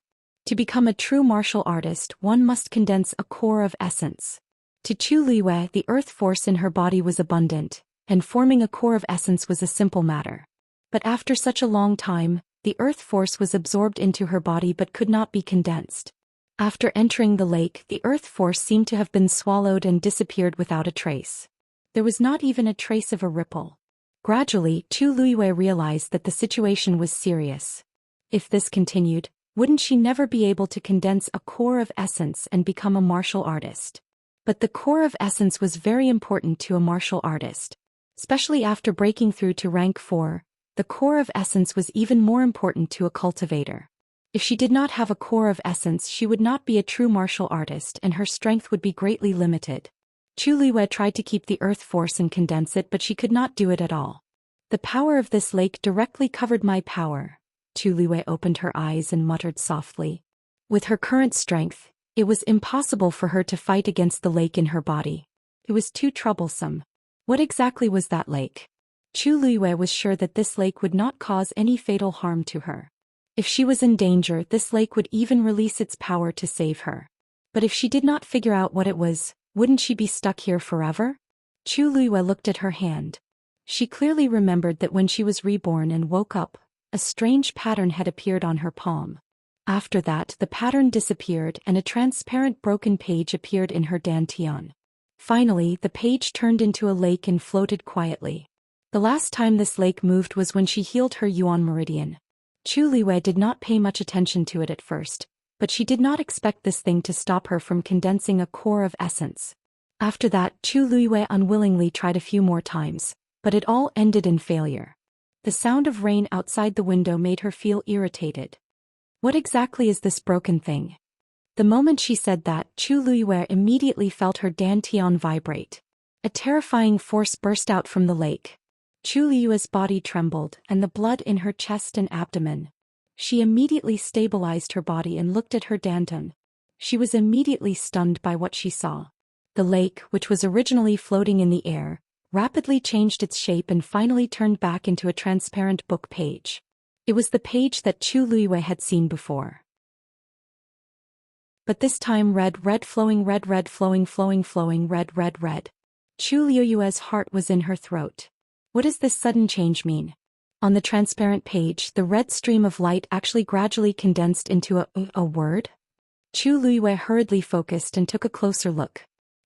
To become a true martial artist, one must condense a core of essence. To Chu Luiyue, the earth force in her body was abundant, and forming a core of essence was a simple matter. But after such a long time, the earth force was absorbed into her body but could not be condensed. After entering the lake, the earth force seemed to have been swallowed and disappeared without a trace. There was not even a trace of a ripple. Gradually, Chu Luiyue realized that the situation was serious. If this continued, wouldn't she never be able to condense a core of essence and become a martial artist? But the core of essence was very important to a martial artist. Especially after breaking through to rank 4, the core of essence was even more important to a cultivator. If she did not have a core of essence, she would not be a true martial artist and her strength would be greatly limited. Chu Luiyue tried to keep the earth force and condense it, but she could not do it at all. The power of this lake directly covered my power. Chu Luiyue opened her eyes and muttered softly. With her current strength, it was impossible for her to fight against the lake in her body. It was too troublesome. What exactly was that lake? Chu Luiyue was sure that this lake would not cause any fatal harm to her. If she was in danger, this lake would even release its power to save her. But if she did not figure out what it was, wouldn't she be stuck here forever? Chu Luiyue looked at her hand. She clearly remembered that when she was reborn and woke up, a strange pattern had appeared on her palm. After that, the pattern disappeared and a transparent broken page appeared in her dantian. Finally, the page turned into a lake and floated quietly. The last time this lake moved was when she healed her yuan meridian. Chu Luiyue did not pay much attention to it at first, but she did not expect this thing to stop her from condensing a core of essence. After that, Chu Luiyue unwillingly tried a few more times, but it all ended in failure. The sound of rain outside the window made her feel irritated. What exactly is this broken thing? The moment she said that, Chu Luiyue immediately felt her dantian vibrate. A terrifying force burst out from the lake. Chu Luiyue's body trembled, and the blood in her chest and abdomen. She immediately stabilized her body and looked at her dantian. She was immediately stunned by what she saw. The lake, which was originally floating in the air, rapidly changed its shape and finally turned back into a transparent book page. It was the page that Chu Luiyue had seen before. But this time red flowing red flowing red. Chu Luiyue's heart was in her throat. What does this sudden change mean? On the transparent page, the red stream of light actually gradually condensed into a word? Chu Luiyue hurriedly focused and took a closer look.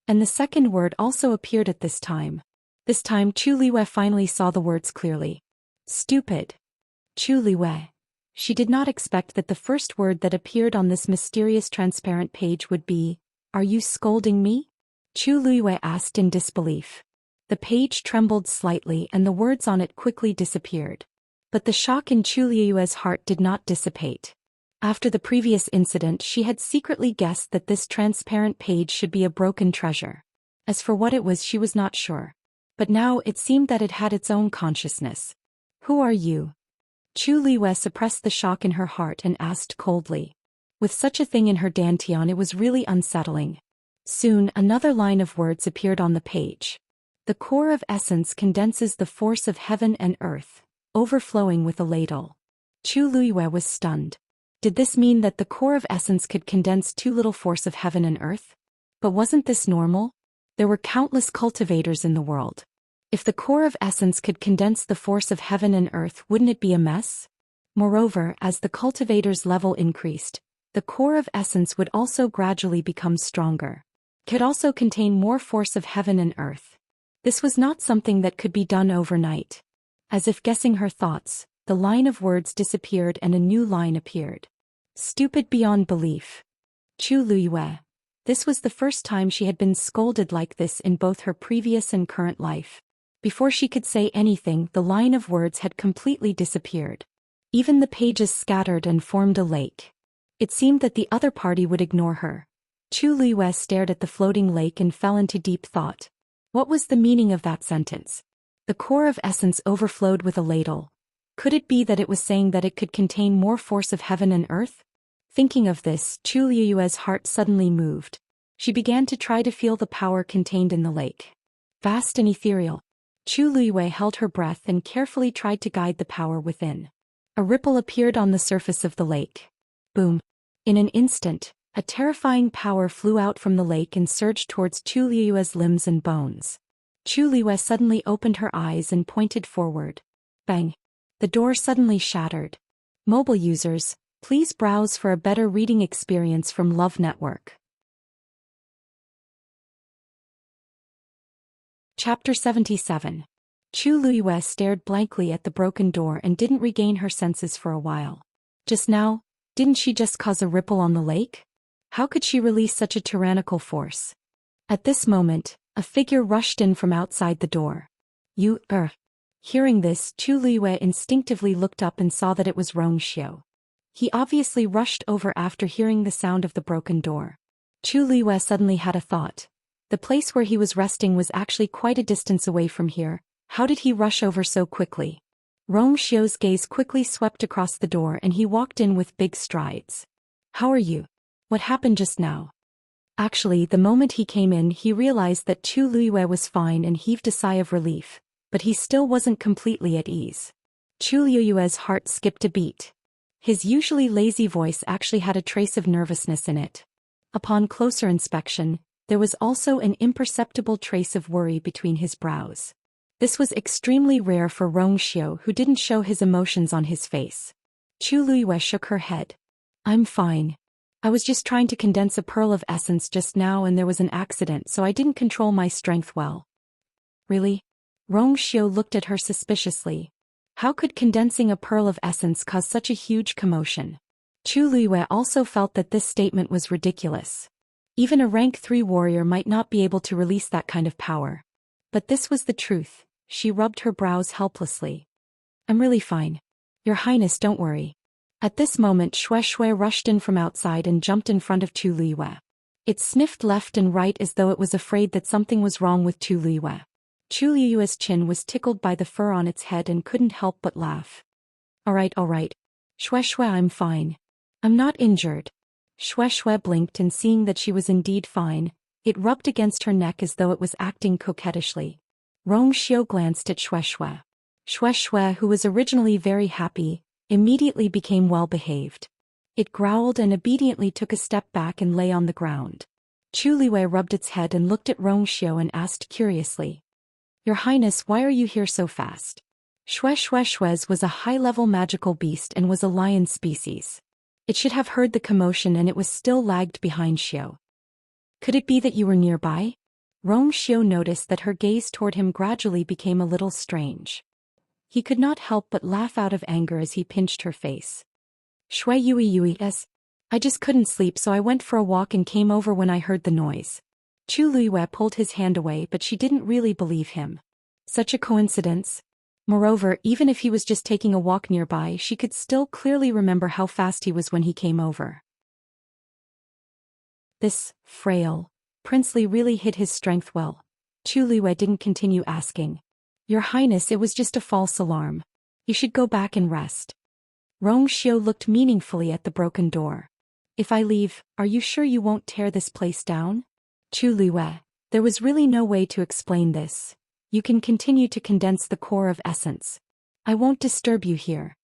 And the second word also appeared at this time. This time Chu Luiyue finally saw the words clearly. Stupid. Chu Luiyue. She did not expect that the first word that appeared on this mysterious transparent page would be, "Are you scolding me?" Chu Luiyue asked in disbelief. The page trembled slightly and the words on it quickly disappeared. But the shock in Chu Luiyue's heart did not dissipate. After the previous incident, she had secretly guessed that this transparent page should be a broken treasure. As for what it was, she was not sure. But now it seemed that it had its own consciousness. Who are you? Chu Luiyue suppressed the shock in her heart and asked coldly. With such a thing in her dantian, it was really unsettling. Soon, another line of words appeared on the page. The core of essence condenses the force of heaven and earth, overflowing with a ladle. Chu Luiyue was stunned. Did this mean that the core of essence could condense too little force of heaven and earth? But wasn't this normal? There were countless cultivators in the world. If the core of essence could condense the force of heaven and earth, wouldn't it be a mess? Moreover, as the cultivator's level increased, the core of essence would also gradually become stronger. It could also contain more force of heaven and earth. This was not something that could be done overnight. As if guessing her thoughts, the line of words disappeared and a new line appeared. Stupid beyond belief. Chu Luiyue. This was the first time she had been scolded like this in both her previous and current life. Before she could say anything, the line of words had completely disappeared. Even the pages scattered and formed a lake. It seemed that the other party would ignore her. Chu Liyue stared at the floating lake and fell into deep thought. What was the meaning of that sentence? The core of essence overflowed with a ladle. Could it be that it was saying that it could contain more force of heaven and earth? Thinking of this, Chu Liyue's heart suddenly moved. She began to try to feel the power contained in the lake. Vast and ethereal. Chu Liyue held her breath and carefully tried to guide the power within. A ripple appeared on the surface of the lake. Boom. In an instant, a terrifying power flew out from the lake and surged towards Chu Liyue's limbs and bones. Chu Liyue suddenly opened her eyes and pointed forward. Bang. The door suddenly shattered. Mobile users, please browse for a better reading experience from Love Network. Chapter 77. Chu Liyue stared blankly at the broken door and didn't regain her senses for a while. Just now, didn't she just cause a ripple on the lake? How could she release such a tyrannical force? At this moment, a figure rushed in from outside the door. Hearing this, Chu Liyue instinctively looked up and saw that it was Rong Xiu. He obviously rushed over after hearing the sound of the broken door. Chu Liyue suddenly had a thought. The place where he was resting was actually quite a distance away from here. How did he rush over so quickly? Rong Xiu's gaze quickly swept across the door and he walked in with big strides. How are you? What happened just now? Actually, the moment he came in, he realized that Chu Liyue was fine and heaved a sigh of relief, but he still wasn't completely at ease. Chu Liyue's heart skipped a beat. His usually lazy voice actually had a trace of nervousness in it. Upon closer inspection, there was also an imperceptible trace of worry between his brows. This was extremely rare for Rong Xiu, who didn't show his emotions on his face. Chu Liyue shook her head. I'm fine. I was just trying to condense a pearl of essence just now and there was an accident, so I didn't control my strength well. Really? Rong Xiu looked at her suspiciously. How could condensing a pearl of essence cause such a huge commotion? Chu Liyue also felt that this statement was ridiculous. Even a rank 3 warrior might not be able to release that kind of power. But this was the truth. She rubbed her brows helplessly. I'm really fine. Your Highness, don't worry. At this moment, Shui rushed in from outside and jumped in front of Chu Liyue. It sniffed left and right as though it was afraid that something was wrong with Chu Liyue. Chu Liyue's chin was tickled by the fur on its head and couldn't help but laugh. All right. Shui, I'm fine. I'm not injured. Shui blinked and seeing that she was indeed fine, it rubbed against her neck as though it was acting coquettishly. Rong Xiu glanced at Shui. Shui, who was originally very happy, immediately became well-behaved. It growled and obediently took a step back and lay on the ground. Chu Liyue rubbed its head and looked at Rong Xiu and asked curiously. Your Highness, why are you here so fast? Shui's was a high-level magical beast and was a lion species. It should have heard the commotion and it was still lagged behind Xiu. Could it be that you were nearby? Rong Xiu noticed that her gaze toward him gradually became a little strange. He could not help but laugh out of anger as he pinched her face. Shui Yui, I just couldn't sleep, so I went for a walk and came over when I heard the noise. Chu Liyue pulled his hand away, but she didn't really believe him. Such a coincidence. Moreover, even if he was just taking a walk nearby, she could still clearly remember how fast he was when he came over. This frail, princely really hid his strength well. Chu Liyue didn't continue asking. Your Highness, it was just a false alarm. You should go back and rest. Rong Xiu looked meaningfully at the broken door. If I leave, are you sure you won't tear this place down? Chu Liyue, there was really no way to explain this. You can continue to condense the core of essence. I won't disturb you here.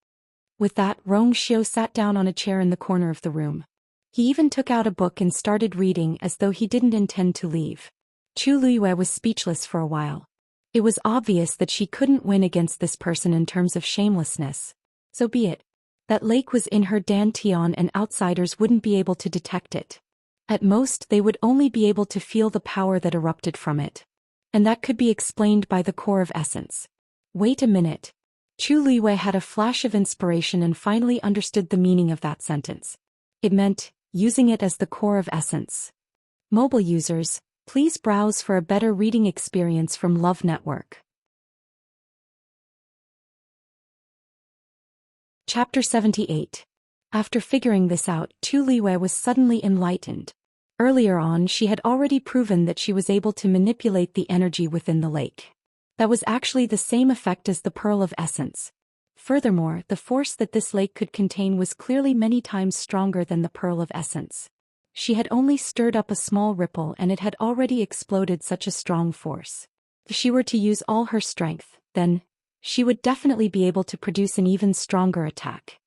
With that, Rong Xiu sat down on a chair in the corner of the room. He even took out a book and started reading as though he didn't intend to leave. Chu Liyue was speechless for a while. It was obvious that she couldn't win against this person in terms of shamelessness. So be it. That lake was in her dantian and outsiders wouldn't be able to detect it. At most, they would only be able to feel the power that erupted from it. And that could be explained by the core of essence. Wait a minute. Chu Liyue had a flash of inspiration and finally understood the meaning of that sentence. It meant, using it as the core of essence. Mobile users, please browse for a better reading experience from Love Network. Chapter 78. After figuring this out, Tu Liwei was suddenly enlightened. Earlier on, she had already proven that she was able to manipulate the energy within the lake. That was actually the same effect as the Pearl of Essence. Furthermore, the force that this lake could contain was clearly many times stronger than the Pearl of Essence. She had only stirred up a small ripple and it had already exploded such a strong force. If she were to use all her strength, then she would definitely be able to produce an even stronger attack.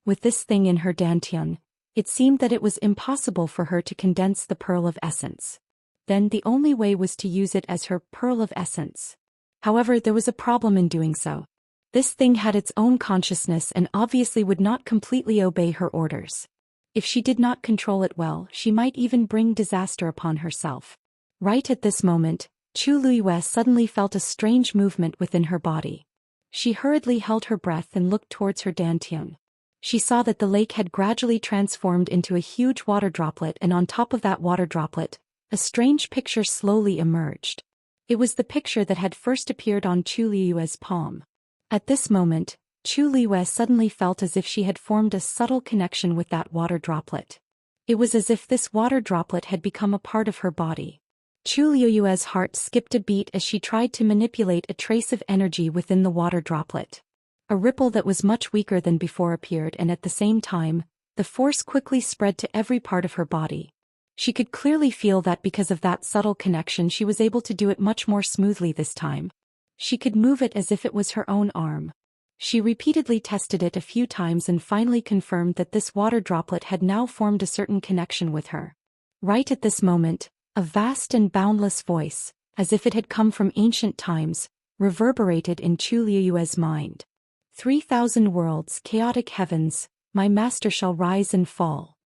With this thing in her dantian, it seemed that it was impossible for her to condense the Pearl of Essence. Then the only way was to use it as her Pearl of Essence. However, there was a problem in doing so. This thing had its own consciousness and obviously would not completely obey her orders. If she did not control it well, she might even bring disaster upon herself. Right at this moment, Tu Liwei suddenly felt a strange movement within her body. She hurriedly held her breath and looked towards her dantian. She saw that the lake had gradually transformed into a huge water droplet, and on top of that water droplet, a strange picture slowly emerged. It was the picture that had first appeared on Tu Liwei's palm. At this moment, Tu Liwei suddenly felt as if she had formed a subtle connection with that water droplet. It was as if this water droplet had become a part of her body. Tu Liwei's heart skipped a beat as she tried to manipulate a trace of energy within the water droplet. A ripple that was much weaker than before appeared, and at the same time, the force quickly spread to every part of her body. She could clearly feel that because of that subtle connection she was able to do it much more smoothly this time. She could move it as if it was her own arm. She repeatedly tested it a few times and finally confirmed that this water droplet had now formed a certain connection with her. Right at this moment, a vast and boundless voice, as if it had come from ancient times, reverberated in Tu Liwei's mind. 3,000 worlds, chaotic heavens, my master shall rise and fall.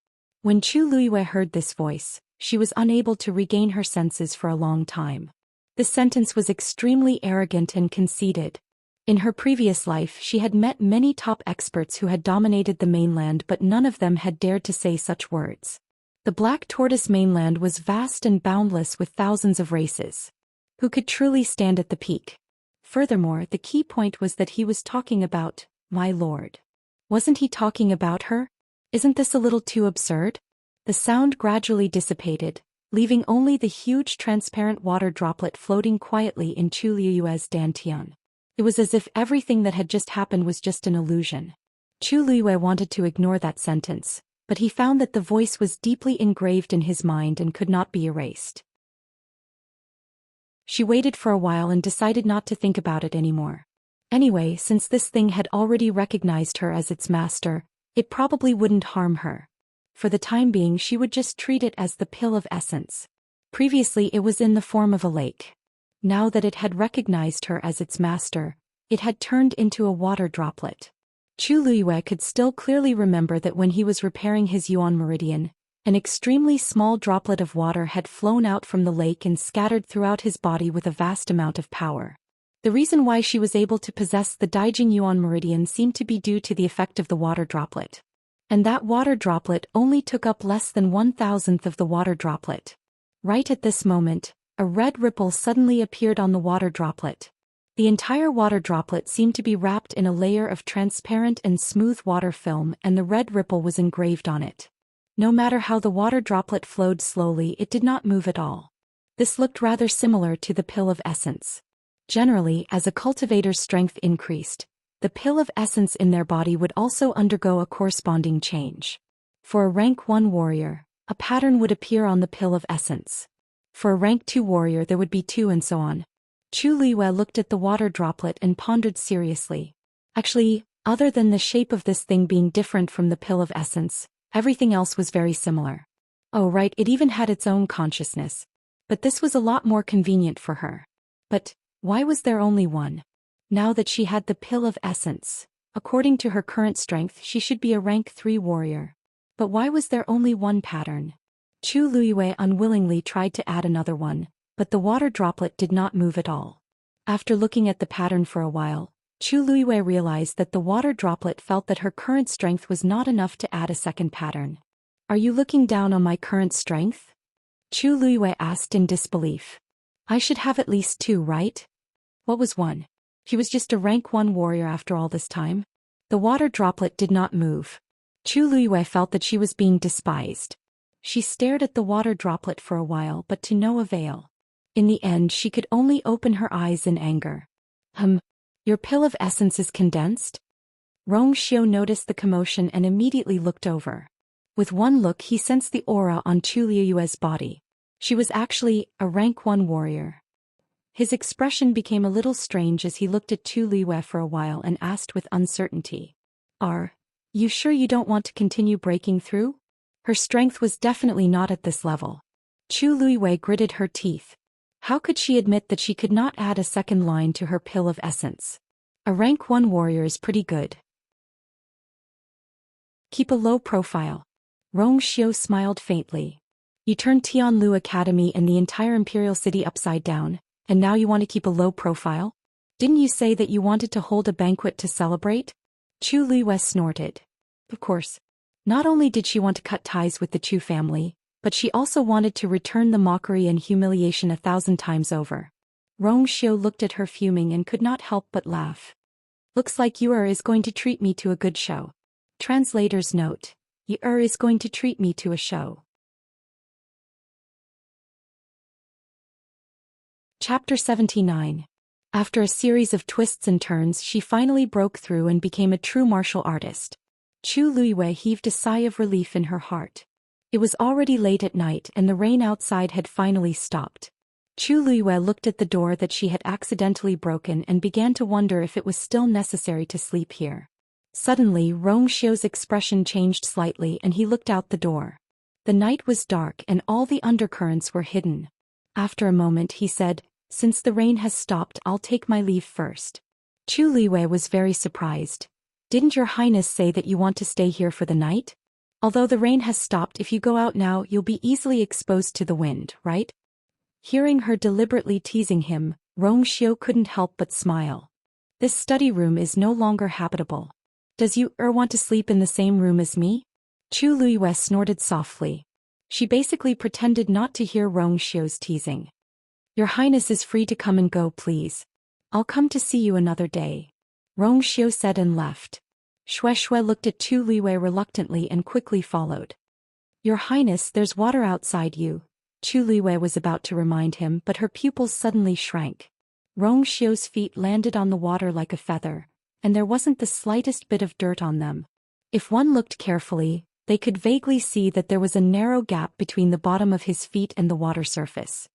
When Tu Liwei heard this voice, she was unable to regain her senses for a long time. This sentence was extremely arrogant and conceited. In her previous life she had met many top experts who had dominated the mainland, but none of them had dared to say such words. The Black Tortoise mainland was vast and boundless with thousands of races. Who could truly stand at the peak? Furthermore, the key point was that he was talking about my lord. Wasn't he talking about her? Isn't this a little too absurd? The sound gradually dissipated, leaving only the huge transparent water droplet floating quietly in Tu Liwei's dantian. It was as if everything that had just happened was just an illusion. Tu Liwei wanted to ignore that sentence, but he found that the voice was deeply engraved in his mind and could not be erased. She waited for a while and decided not to think about it anymore. Anyway, since this thing had already recognized her as its master, it probably wouldn't harm her. For the time being she would just treat it as the Pill of Essence. Previously it was in the form of a lake. Now that it had recognized her as its master, it had turned into a water droplet. Tu Liwei could still clearly remember that when he was repairing his Yuan meridian, an extremely small droplet of water had flown out from the lake and scattered throughout his body with a vast amount of power. The reason why she was able to possess the Daijing Yuan meridian seemed to be due to the effect of the water droplet. And that water droplet only took up less than 1,000th of the water droplet. Right at this moment, a red ripple suddenly appeared on the water droplet. The entire water droplet seemed to be wrapped in a layer of transparent and smooth water film, and the red ripple was engraved on it. No matter how the water droplet flowed slowly, it did not move at all. This looked rather similar to the Pill of Essence. Generally, as a cultivator's strength increased, the Pill of Essence in their body would also undergo a corresponding change. For a rank 1 warrior, a pattern would appear on the Pill of Essence. For a rank 2 warrior there would be 2, and so on. Tu Liwei looked at the water droplet and pondered seriously. Actually, other than the shape of this thing being different from the Pill of Essence, everything else was very similar. Oh right, it even had its own consciousness. But this was a lot more convenient for her. But why was there only one? Now that she had the Pill of Essence, according to her current strength she should be a rank 3 warrior. But why was there only one pattern? Tu Liwei unwillingly tried to add another one, but the water droplet did not move at all. After looking at the pattern for a while, Tu Liwei realized that the water droplet felt that her current strength was not enough to add a second pattern. Are you looking down on my current strength? Chu Luiwei asked in disbelief. I should have at least 2, right? What was 1? He was just a rank 1 warrior after all this time. The water droplet did not move. Chu Luiwei felt that she was being despised. She stared at the water droplet for a while but to no avail. In the end she could only open her eyes in anger. Your pill of essence is condensed? Rong Xiu noticed the commotion and immediately looked over. With one look he sensed the aura on Chu Luiwei's body. She was actually a rank 1 warrior. His expression became a little strange as he looked at Chu Luiwei for a while and asked with uncertainty. Are you sure you don't want to continue breaking through? Her strength was definitely not at this level. Chu Luiwei gritted her teeth. How could she admit that she could not add a second line to her pill of essence? A rank 1 warrior is pretty good. Keep a low profile. Rong Xiu smiled faintly. You turned Tianlu Academy and the entire imperial city upside down, and now you want to keep a low profile? Didn't you say that you wanted to hold a banquet to celebrate? Chu Luiwei snorted. Of course. Not only did she want to cut ties with the Chu family, but she also wanted to return the mockery and humiliation 1,000 times over. Rong Xiu looked at her fuming and could not help but laugh. Looks like you is going to treat me to a good show. Translator's note. You is going to treat me to a show. Chapter 79. After a series of twists and turns she finally broke through and became a true martial artist. Chu Luiwei heaved a sigh of relief in her heart. It was already late at night and the rain outside had finally stopped. Chu Luiwei looked at the door that she had accidentally broken and began to wonder if it was still necessary to sleep here. Suddenly Rong Xiu's expression changed slightly and he looked out the door. The night was dark and all the undercurrents were hidden. After a moment he said, Since the rain has stopped, I'll take my leave first. Chu Luiwei was very surprised. Didn't your highness say that you want to stay here for the night? Although the rain has stopped, if you go out now you'll be easily exposed to the wind, right? Hearing her deliberately teasing him, Rong Xiu couldn't help but smile. This study room is no longer habitable. Does you want to sleep in the same room as me? Chu Luiwei snorted softly. She basically pretended not to hear Rong Xiu's teasing. Your highness is free to come and go, please. I'll come to see you another day. Rong Xiu said and left. Shui looked at Chu Luiwei reluctantly and quickly followed. Your highness, there's water outside you. Chu Luiwei was about to remind him but her pupils suddenly shrank. Rong Xiu's feet landed on the water like a feather, and there wasn't the slightest bit of dirt on them. If one looked carefully, they could vaguely see that there was a narrow gap between the bottom of his feet and the water surface.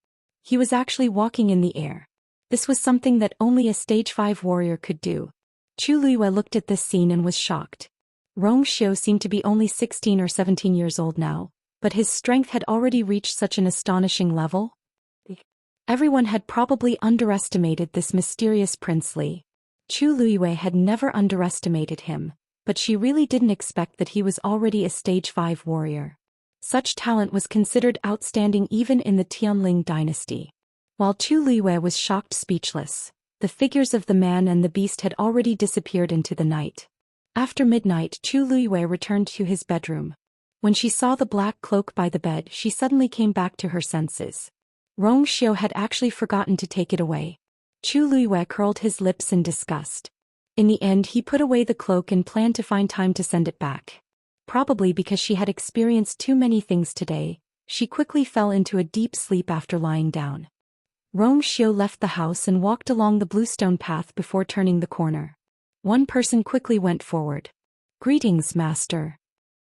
He was actually walking in the air. This was something that only a stage 5 warrior could do. Chu Luiwei looked at this scene and was shocked. Rong Xiu seemed to be only 16 or 17 years old now, but his strength had already reached such an astonishing level. Everyone had probably underestimated this mysterious Prince Li. Chu Luiwei had never underestimated him, but she really didn't expect that he was already a stage 5 warrior. Such talent was considered outstanding even in the Tianling dynasty. While Chu Luiwei was shocked speechless, the figures of the man and the beast had already disappeared into the night. After midnight, Chu Luiwei returned to his bedroom. When she saw the black cloak by the bed, she suddenly came back to her senses. Rong Xiu had actually forgotten to take it away. Chu Luiwei curled his lips in disgust. In the end, he put away the cloak and planned to find time to send it back. Probably because she had experienced too many things today, she quickly fell into a deep sleep after lying down. Rong Xiu left the house and walked along the bluestone path before turning the corner. One person quickly went forward. Greetings, master.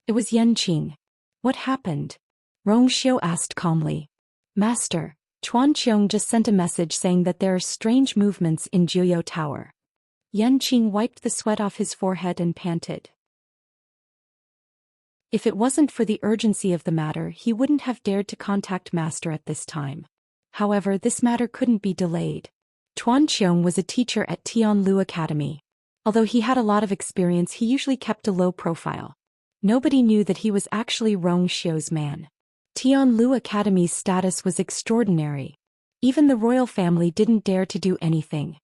It was Yanqing. What happened? Rong Xiu asked calmly. Master, Chuanqiong just sent a message saying that there are strange movements in Jiuyou Tower. Yanqing wiped the sweat off his forehead and panted. If it wasn't for the urgency of the matter, he wouldn't have dared to contact Master at this time. However, this matter couldn't be delayed. Chuanqiong was a teacher at Tianlu Academy. Although he had a lot of experience, he usually kept a low profile. Nobody knew that he was actually Rong Xiu's man. Tianlu Academy's status was extraordinary. Even the royal family didn't dare to do anything.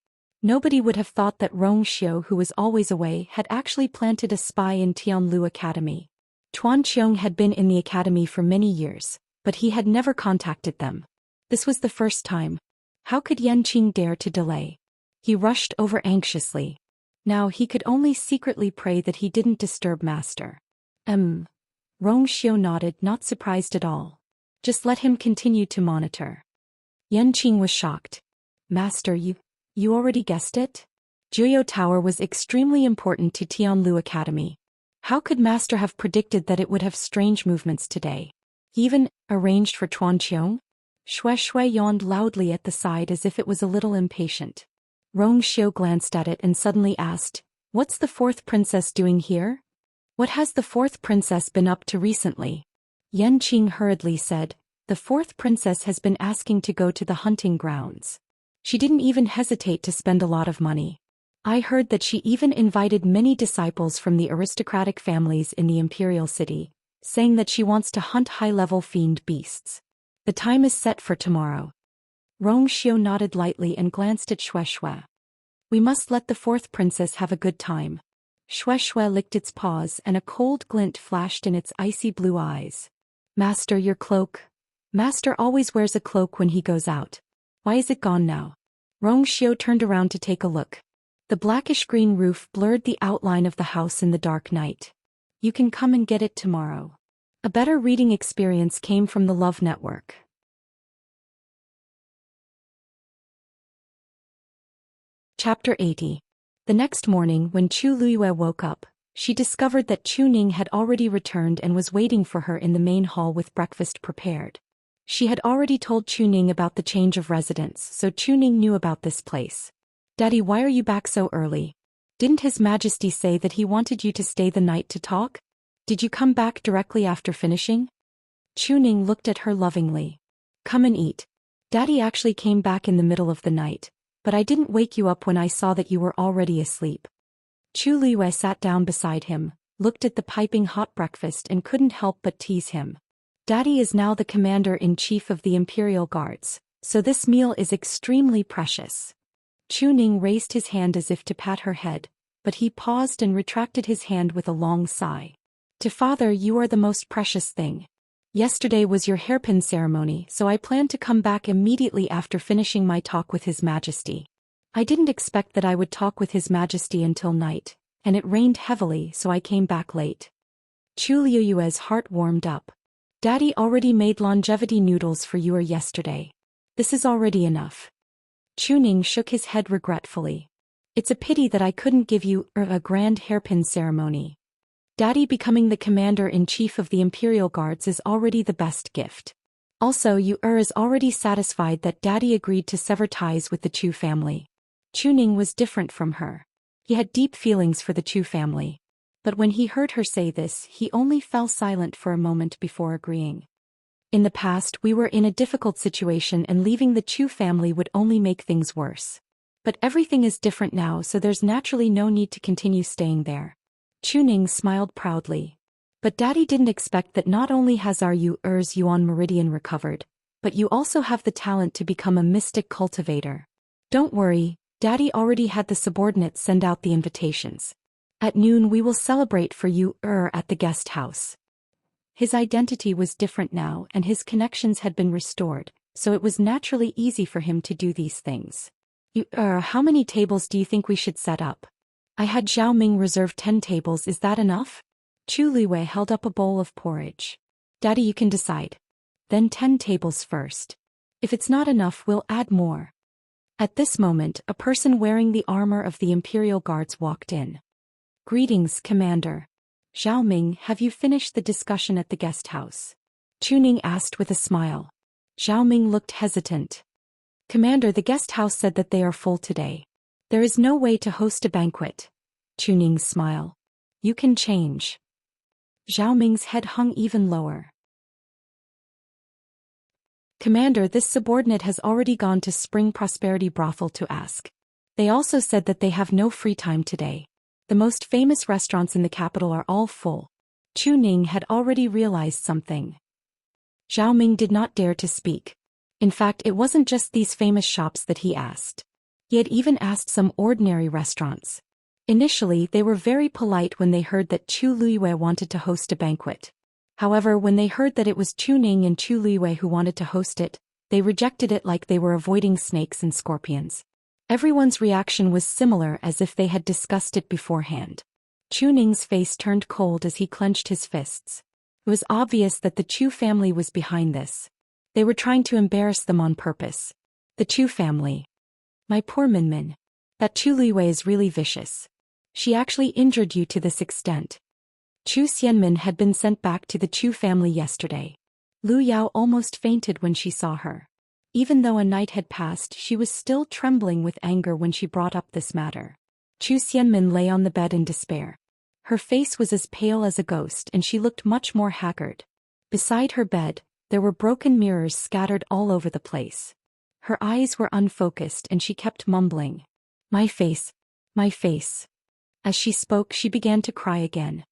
Nobody would have thought that Rong Xiu, who was always away, had actually planted a spy in Tianlu Academy. Chuanqiong had been in the academy for many years, but he had never contacted them. This was the first time. How could Yanqing dare to delay? He rushed over anxiously. Now he could only secretly pray that he didn't disturb Master. Rong Xiu nodded, not surprised at all. Just let him continue to monitor. Yanqing was shocked. Master, you already guessed it? Juyo Tower was extremely important to Tianlu Academy. How could Master have predicted that it would have strange movements today? He even arranged for Chuanqiong? Shui yawned loudly at the side as if it was a little impatient. Rong Xiu glanced at it and suddenly asked, "What's the fourth princess doing here? What has the fourth princess been up to recently?" Yanqing hurriedly said, "The fourth princess has been asking to go to the hunting grounds. She didn't even hesitate to spend a lot of money. I heard that she even invited many disciples from the aristocratic families in the imperial city, saying that she wants to hunt high-level fiend beasts. The time is set for tomorrow." Rong Xiu nodded lightly and glanced at Shui. "We must let the fourth princess have a good time." Shui licked its paws and a cold glint flashed in its icy blue eyes. "Master, your cloak." Master always wears a cloak when he goes out. Why is it gone now? Rong Xiu turned around to take a look. The blackish-green roof blurred the outline of the house in the dark night. "You can come and get it tomorrow." A better reading experience came from the Love Network. Chapter 80. The next morning when Chu Luiyue woke up, she discovered that Chu Ning had already returned and was waiting for her in the main hall with breakfast prepared. She had already told Chu Ning about the change of residence, so Chu Ning knew about this place. "Daddy, why are you back so early? Didn't His Majesty say that he wanted you to stay the night to talk? Did you come back directly after finishing?" Chu Ning looked at her lovingly. "Come and eat. Daddy actually came back in the middle of the night, but I didn't wake you up when I saw that you were already asleep." Chu Luiyue sat down beside him, looked at the piping hot breakfast and couldn't help but tease him. "Daddy is now the commander-in-chief of the Imperial Guards, so this meal is extremely precious." Chu Ning raised his hand as if to pat her head, but he paused and retracted his hand with a long sigh. "To father, you are the most precious thing. Yesterday was your hairpin ceremony, so I planned to come back immediately after finishing my talk with His Majesty. I didn't expect that I would talk with His Majesty until night, and it rained heavily, so I came back late." Chu Luiyue's heart warmed up. "Daddy already made longevity noodles for you yesterday. This is already enough." Chu Ning shook his head regretfully. "It's a pity that I couldn't give you a grand hairpin ceremony. Daddy becoming the commander-in-chief of the Imperial Guards is already the best gift. Also, you is already satisfied that Daddy agreed to sever ties with the Chu family." Chu Ning was different from her. He had deep feelings for the Chu family. But when he heard her say this, he only fell silent for a moment before agreeing. "In the past, we were in a difficult situation and leaving the Chu family would only make things worse. But everything is different now, so there's naturally no need to continue staying there." Chu Ning smiled proudly. "But Daddy didn't expect that not only has our Yuan Meridian recovered, but you also have the talent to become a mystic cultivator. Don't worry, Daddy already had the subordinates send out the invitations. At noon we will celebrate for you at the guest house." His identity was different now and his connections had been restored, so it was naturally easy for him to do these things. How many tables do you think we should set up? I had Zhao Ming reserve 10 tables, is that enough?" Chu Luiyue held up a bowl of porridge. "Daddy, you can decide. Then 10 tables first. If it's not enough, we'll add more." At this moment, a person wearing the armor of the Imperial Guards walked in. "Greetings, Commander. Zhao Ming, have you finished the discussion at the guest house?" Chu Ning asked with a smile. Zhao Ming looked hesitant. "Commander, the guest house said that they are full today. There is no way to host a banquet." Chu Ning's smile. "You can change." Zhao Ming's head hung even lower. "Commander, this subordinate has already gone to Spring Prosperity Brothel to ask. They also said that they have no free time today. The most famous restaurants in the capital are all full." Chu Ning had already realized something. Zhao Ming did not dare to speak. In fact, it wasn't just these famous shops that he asked. He had even asked some ordinary restaurants. Initially, they were very polite when they heard that Chu Luiyue wanted to host a banquet. However, when they heard that it was Chu Ning and Chu Liwei who wanted to host it, they rejected it like they were avoiding snakes and scorpions. Everyone's reaction was similar, as if they had discussed it beforehand. Chu Ning's face turned cold as he clenched his fists. It was obvious that the Chu family was behind this. They were trying to embarrass them on purpose. The Chu family. My poor Minmin. That Chu Liwei is really vicious. She actually injured you to this extent. Chu Xianmin had been sent back to the Chu family yesterday. Lu Yao almost fainted when she saw her. Even though a night had passed, she was still trembling with anger when she brought up this matter. Chu Xianmin lay on the bed in despair. Her face was as pale as a ghost and she looked much more haggard. Beside her bed, there were broken mirrors scattered all over the place. Her eyes were unfocused and she kept mumbling, "My face, my face." As she spoke, she began to cry again.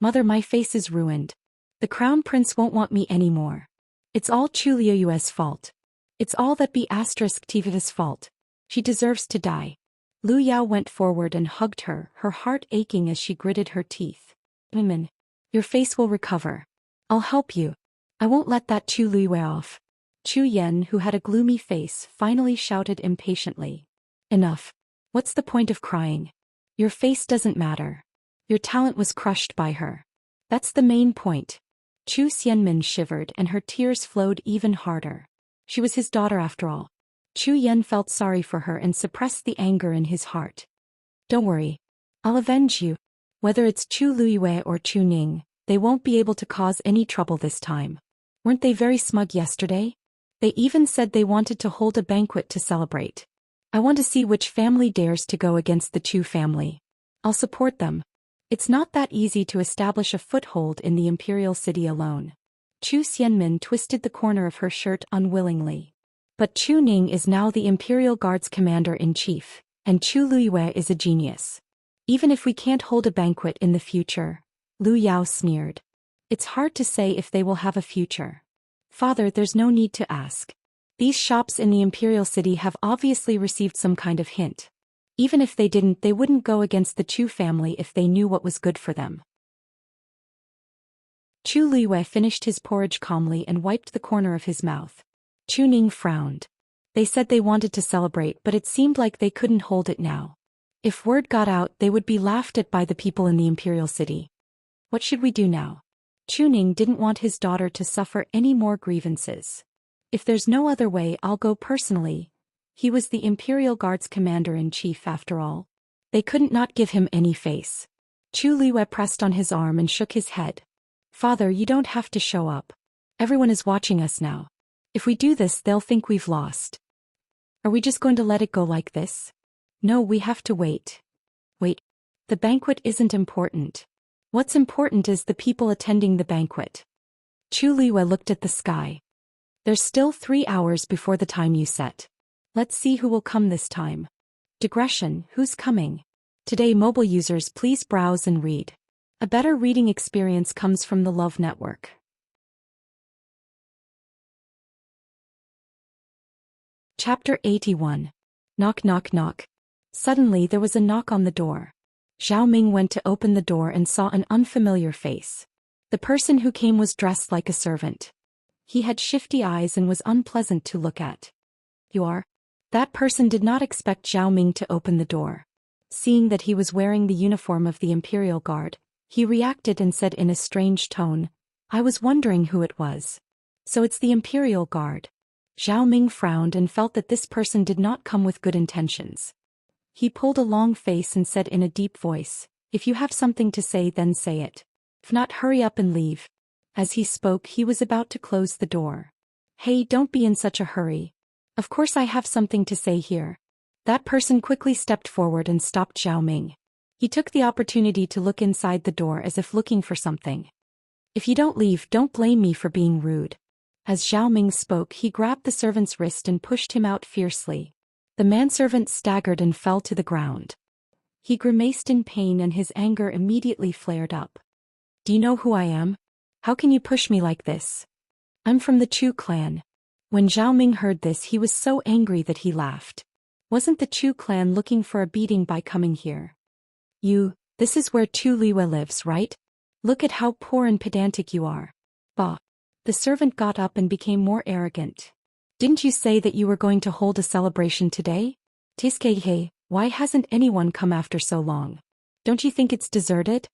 "Mother, my face is ruined. The crown prince won't want me anymore. It's all Chu Liuyue's fault. It's all that B*TV's fault. She deserves to die." Lu Yao went forward and hugged her, her heart aching as she gritted her teeth. "Minmin, your face will recover. I'll help you. I won't let that Chu Liuyue off." Chu Yan, who had a gloomy face, finally shouted impatiently. "Enough. What's the point of crying? Your face doesn't matter. Your talent was crushed by her. That's the main point." Chu Xianmin shivered and her tears flowed even harder. She was his daughter after all. Chu Yan felt sorry for her and suppressed the anger in his heart. "Don't worry. I'll avenge you. Whether it's Chu Liuyue or Chu Ning, they won't be able to cause any trouble this time. Weren't they very smug yesterday? They even said they wanted to hold a banquet to celebrate. I want to see which family dares to go against the Chu family. I'll support them. It's not that easy to establish a foothold in the imperial city alone." Chu Xianmin twisted the corner of her shirt unwillingly. "But Chu Ning is now the Imperial Guard's commander-in-chief, and Chu Liuyue is a genius. Even if we can't hold a banquet in the future," Lu Yao sneered. "It's hard to say if they will have a future. Father, there's no need to ask. These shops in the Imperial City have obviously received some kind of hint. Even if they didn't, they wouldn't go against the Chu family if they knew what was good for them." Chu Liwei finished his porridge calmly and wiped the corner of his mouth. Chu Ning frowned. They said they wanted to celebrate, but it seemed like they couldn't hold it now. If word got out, they would be laughed at by the people in the Imperial City. What should we do now? Chu Ning didn't want his daughter to suffer any more grievances. "If there's no other way, I'll go personally." He was the Imperial Guard's commander-in-chief after all. They couldn't not give him any face. Chu Liwei pressed on his arm and shook his head. "Father, you don't have to show up. Everyone is watching us now. If we do this, they'll think we've lost. Are we just going to let it go like this? No, we have to wait." "Wait. The banquet isn't important. What's important is the people attending the banquet." Chu Liwei looked at the sky. "There's still 3 hours before the time you set. Let's see who will come this time." Digression, who's coming? Today, mobile users, please browse and read. A better reading experience comes from the Love Network. Chapter 81. Knock knock knock. Suddenly there was a knock on the door. Zhao Ming went to open the door and saw an unfamiliar face. The person who came was dressed like a servant. He had shifty eyes and was unpleasant to look at. "You are?" That person did not expect Zhao Ming to open the door. Seeing that he was wearing the uniform of the Imperial Guard, he reacted and said in a strange tone, "I was wondering who it was. So it's the Imperial Guard." Zhao Ming frowned and felt that this person did not come with good intentions. He pulled a long face and said in a deep voice, "If you have something to say, then say it. If not, hurry up and leave." As he spoke, he was about to close the door. "Hey, don't be in such a hurry. Of course I have something to say here." That person quickly stepped forward and stopped Zhao Ming. He took the opportunity to look inside the door as if looking for something. "If you don't leave, don't blame me for being rude." As Zhao Ming spoke, he grabbed the servant's wrist and pushed him out fiercely. The manservant staggered and fell to the ground. He grimaced in pain and his anger immediately flared up. "Do you know who I am? How can you push me like this? I'm from the Chu clan." When Zhao Ming heard this, he was so angry that he laughed. Wasn't the Chu clan looking for a beating by coming here? This is where Chu Liwei lives, right? Look at how poor and pedantic you are. Bah. The servant got up and became more arrogant. Didn't you say that you were going to hold a celebration today? Tiskeihe, why hasn't anyone come after so long? Don't you think it's deserted?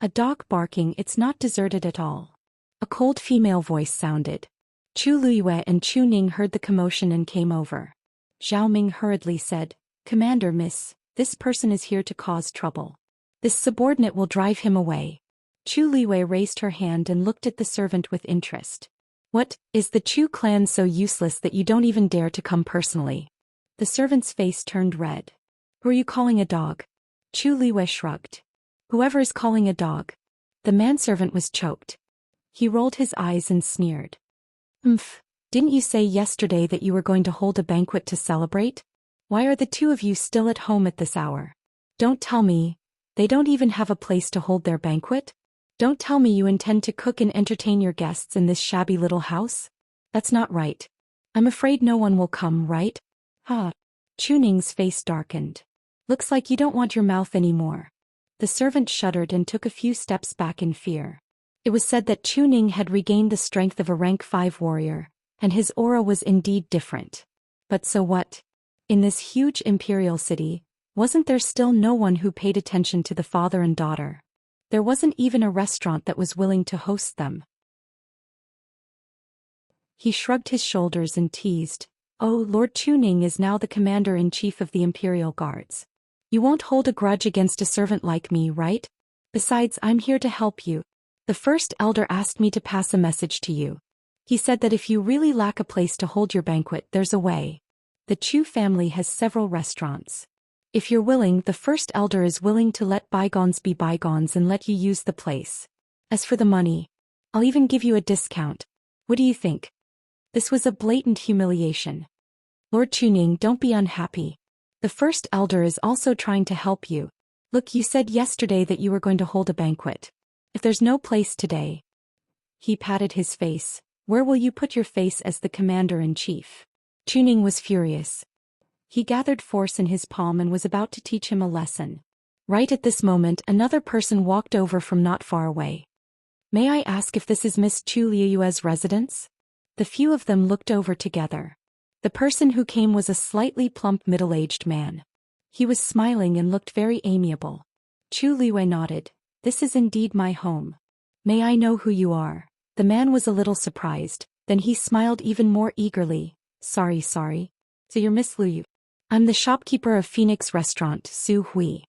A dog barking, it's not deserted at all. A cold female voice sounded. Chu Luiyue and Chu Ning heard the commotion and came over. Zhao Ming hurriedly said, Commander, miss, this person is here to cause trouble. This subordinate will drive him away. Chu Liwei raised her hand and looked at the servant with interest. What, is the Chu clan so useless that you don't even dare to come personally? The servant's face turned red. Who are you calling a dog? Chu Liwei shrugged. Whoever is calling a dog. The manservant was choked. He rolled his eyes and sneered. Didn't you say yesterday that you were going to hold a banquet to celebrate? Why are the two of you still at home at this hour? Don't tell me, they don't even have a place to hold their banquet? Don't tell me you intend to cook and entertain your guests in this shabby little house? That's not right. I'm afraid no one will come, right? Chu Ning's face darkened. Looks like you don't want your mouth anymore. The servant shuddered and took a few steps back in fear. It was said that Chu Ning had regained the strength of a rank 5 warrior, and his aura was indeed different. But so what? In this huge imperial city, wasn't there still no one who paid attention to the father and daughter? There wasn't even a restaurant that was willing to host them. He shrugged his shoulders and teased, Oh, Lord Chuning is now the commander-in-chief of the Imperial Guards. You won't hold a grudge against a servant like me, right? Besides, I'm here to help you. The first elder asked me to pass a message to you. He said that if you really lack a place to hold your banquet, there's a way. The Chu family has several restaurants. If you're willing, the first elder is willing to let bygones be bygones and let you use the place. As for the money, I'll even give you a discount. What do you think? This was a blatant humiliation. Lord Chuning, don't be unhappy. The first elder is also trying to help you. Look, you said yesterday that you were going to hold a banquet. If there's no place today. He patted his face. Where will you put your face as the commander-in-chief? Chuning was furious. He gathered force in his palm and was about to teach him a lesson. Right at this moment, another person walked over from not far away. May I ask if this is Miss Chu Liuyue's residence? The few of them looked over together. The person who came was a slightly plump middle-aged man. He was smiling and looked very amiable. Chu Liuyue nodded. This is indeed my home. May I know who you are? The man was a little surprised, then he smiled even more eagerly. Sorry. So you're Miss Liu. I'm the shopkeeper of Phoenix Restaurant, Su Hui.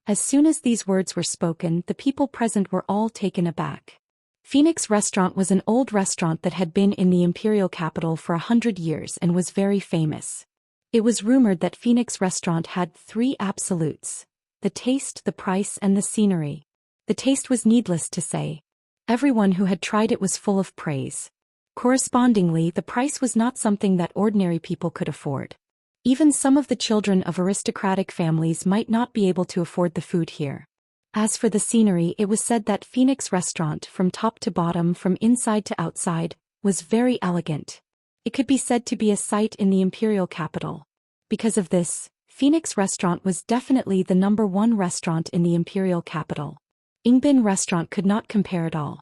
As soon as these words were spoken, the people present were all taken aback. Phoenix Restaurant was an old restaurant that had been in the imperial capital for 100 years and was very famous. It was rumored that Phoenix Restaurant had 3 absolutes: the taste, the price, and the scenery. The taste was needless to say. Everyone who had tried it was full of praise. Correspondingly, the price was not something that ordinary people could afford. Even some of the children of aristocratic families might not be able to afford the food here. As for the scenery, it was said that Phoenix Restaurant, from top to bottom, from inside to outside, was very elegant. It could be said to be a sight in the imperial capital. Because of this, Phoenix Restaurant was definitely the #1 restaurant in the imperial capital. Yingbin Restaurant could not compare at all.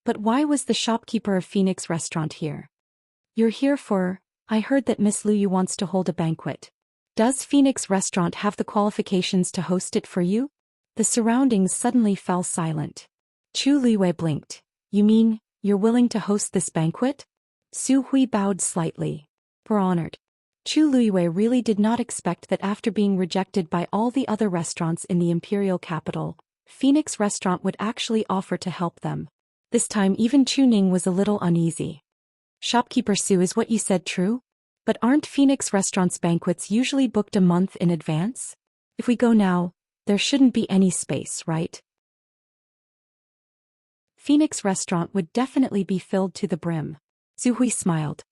But why was the shopkeeper of Phoenix Restaurant here? You're here for... I heard that Miss Liu wants to hold a banquet. Does Phoenix Restaurant have the qualifications to host it for you? The surroundings suddenly fell silent. Chu Liwei blinked. You mean, you're willing to host this banquet? Su Hui bowed slightly. We're honored. Chu Liwei really did not expect that after being rejected by all the other restaurants in the imperial capital, Phoenix Restaurant would actually offer to help them. This time even Chu Ning was a little uneasy. Shopkeeper Su, is what you said true? But aren't Phoenix Restaurant's banquets usually booked a month in advance? If we go now, there shouldn't be any space, right? Phoenix Restaurant would definitely be filled to the brim. Su Hui smiled.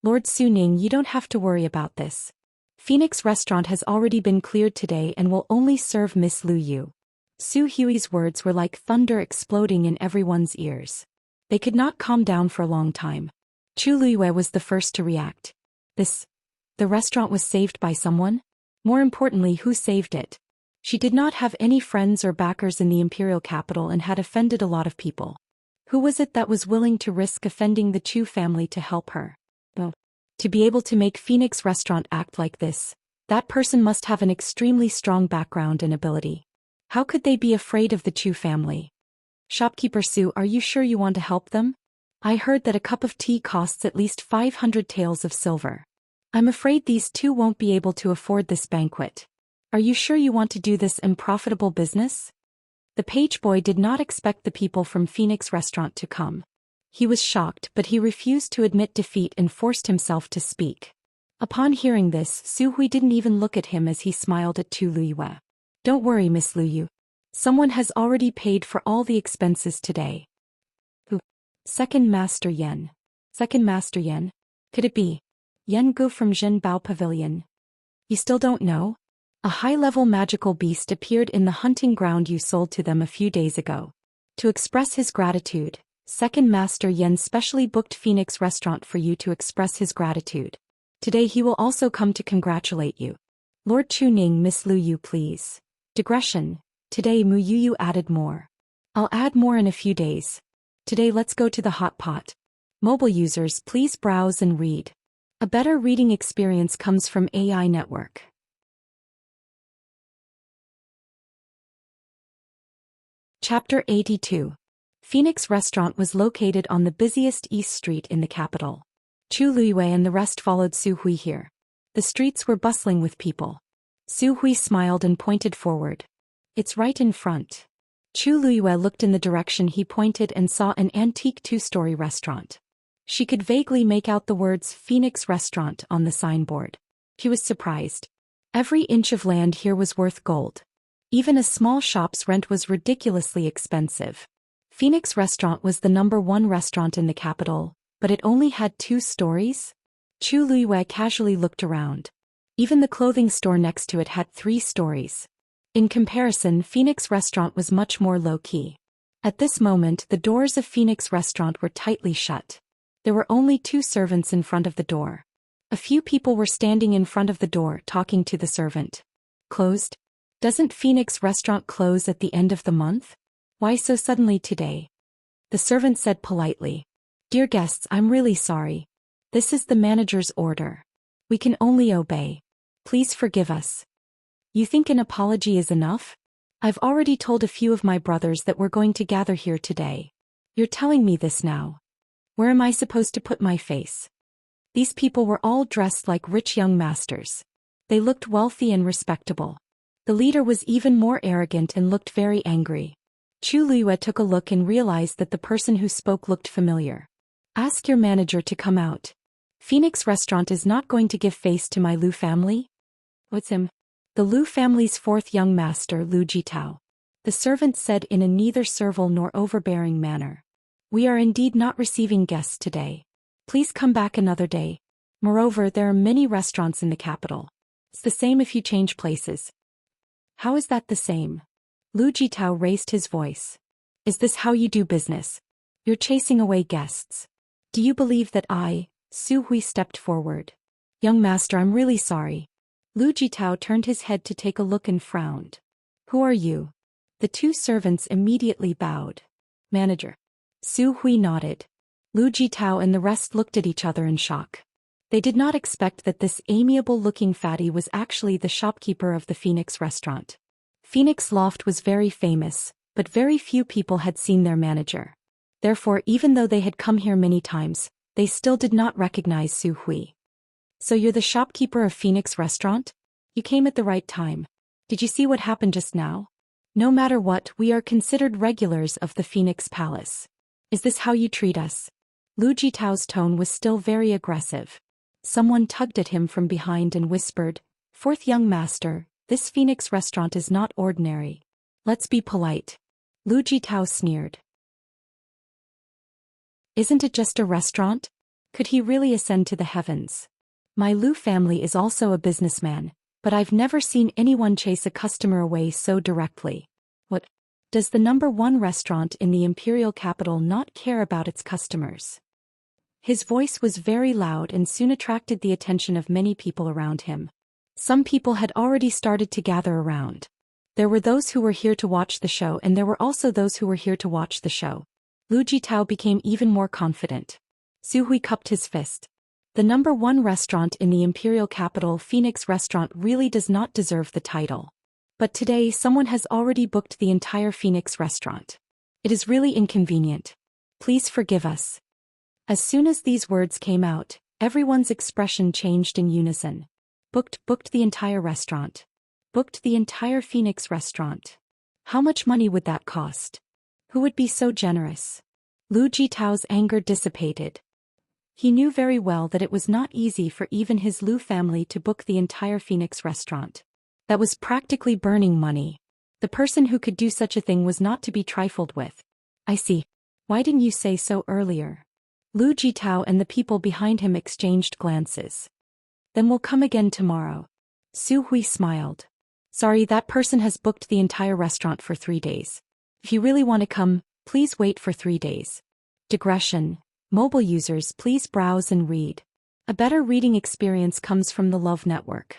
Lord Su Ning, you don't have to worry about this. Phoenix Restaurant has already been cleared today and will only serve Miss Lu Yu. Su Hui's words were like thunder exploding in everyone's ears. They could not calm down for a long time. Chu Liuyue was the first to react. The restaurant was saved by someone? More importantly, who saved it? She did not have any friends or backers in the imperial capital and had offended a lot of people. Who was it that was willing to risk offending the Chu family to help her? Oh. To be able to make Phoenix Restaurant act like this, that person must have an extremely strong background and ability. How could they be afraid of the Chu family? Shopkeeper Su, are you sure you want to help them? I heard that a cup of tea costs at least 500 taels of silver. I'm afraid these two won't be able to afford this banquet. Are you sure you want to do this unprofitable business? The page boy did not expect the people from Phoenix Restaurant to come. He was shocked, but he refused to admit defeat and forced himself to speak. Upon hearing this, Su Hui didn't even look at him as he smiled at Tu Luyue. Don't worry, Miss Luyu. Someone has already paid for all the expenses today. Who? Second Master Yen. Second Master Yen? Could it be Yen Gu from Jin Bao Pavilion? You still don't know? A high-level magical beast appeared in the hunting ground you sold to them a few days ago. To express his gratitude, Second Master Yen specially booked Phoenix Restaurant for you to express his gratitude. Today he will also come to congratulate you. Lord Chuning, Miss Luyu, please. Digression. Today Mu Yuyu added more. I'll add more in a few days. Today let's go to the hot pot. Mobile users, please browse and read. A better reading experience comes from AI Network. Chapter 82. Phoenix Restaurant was located on the busiest East Street in the capital. Chu Luiyue and the rest followed Su Hui here. The streets were bustling with people. Su Hui smiled and pointed forward. It's right in front. Chu Luiyue looked in the direction he pointed and saw an antique two-story restaurant. She could vaguely make out the words Phoenix Restaurant on the signboard. She was surprised. Every inch of land here was worth gold. Even a small shop's rent was ridiculously expensive. Phoenix Restaurant was the #1 restaurant in the capital, but it only had 2 stories? Chu Luiyue casually looked around. Even the clothing store next to it had 3 stories. In comparison, Phoenix Restaurant was much more low-key. At this moment, the doors of Phoenix Restaurant were tightly shut. There were only 2 servants in front of the door. A few people were standing in front of the door talking to the servant. Closed? Doesn't Phoenix Restaurant close at the end of the month? Why so suddenly today? The servant said politely. Dear guests, I'm really sorry. This is the manager's order. We can only obey. Please forgive us. You think an apology is enough? I've already told a few of my brothers that we're going to gather here today. You're telling me this now. Where am I supposed to put my face? These people were all dressed like rich young masters. They looked wealthy and respectable. The leader was even more arrogant and looked very angry. Chu Luiyue took a look and realized that the person who spoke looked familiar. Ask your manager to come out. Phoenix Restaurant is not going to give face to my Lu family? What's him? The Lu family's 4th young master, Lu Jitao. The servant said in a neither servile nor overbearing manner. We are indeed not receiving guests today. Please come back another day. Moreover, there are many restaurants in the capital. It's the same if you change places. How is that the same? Lu Jitao raised his voice. Is this how you do business? You're chasing away guests. Do you believe that I, Su Hui, stepped forward? Young master, I'm really sorry. Lu Jitao turned his head to take a look and frowned. Who are you? The 2 servants immediately bowed. Manager. Su Hui nodded. Lu Jitao and the rest looked at each other in shock. They did not expect that this amiable-looking fatty was actually the shopkeeper of the Phoenix Restaurant. Phoenix Loft was very famous, but very few people had seen their manager. Therefore, even though they had come here many times, they still did not recognize Su Hui. So you're the shopkeeper of Phoenix Restaurant? You came at the right time. Did you see what happened just now? No matter what, we are considered regulars of the Phoenix Palace. Is this how you treat us? Lu Jitao's tone was still very aggressive. Someone tugged at him from behind and whispered, 4th young master, this Phoenix Restaurant is not ordinary. Let's be polite. Lu Jitao sneered. Isn't it just a restaurant? Could he really ascend to the heavens? My Lu family is also a businessman, but I've never seen anyone chase a customer away so directly. What? Does the #1 restaurant in the imperial capital not care about its customers? His voice was very loud and soon attracted the attention of many people around him. Some people had already started to gather around. There were those who were here to watch the show and there were also those who were here to watch the show. Lu Jitao became even more confident. Su Hui cupped his fist. The #1 restaurant in the imperial capital, Phoenix Restaurant, really does not deserve the title. But today someone has already booked the entire Phoenix Restaurant. It is really inconvenient. Please forgive us. As soon as these words came out, everyone's expression changed in unison. Booked the entire restaurant. Booked the entire Phoenix Restaurant. How much money would that cost? Who would be so generous? Lu Jitao's anger dissipated. He knew very well that it was not easy for even his Lu family to book the entire Phoenix Restaurant. That was practically burning money. The person who could do such a thing was not to be trifled with. I see. Why didn't you say so earlier? Lu Jitao and the people behind him exchanged glances. Then we'll come again tomorrow. Su Hui smiled. Sorry, that person has booked the entire restaurant for 3 days. If you really want to come, please wait for 3 days. Digression. Mobile users, please browse and read. A better reading experience comes from the Love Network.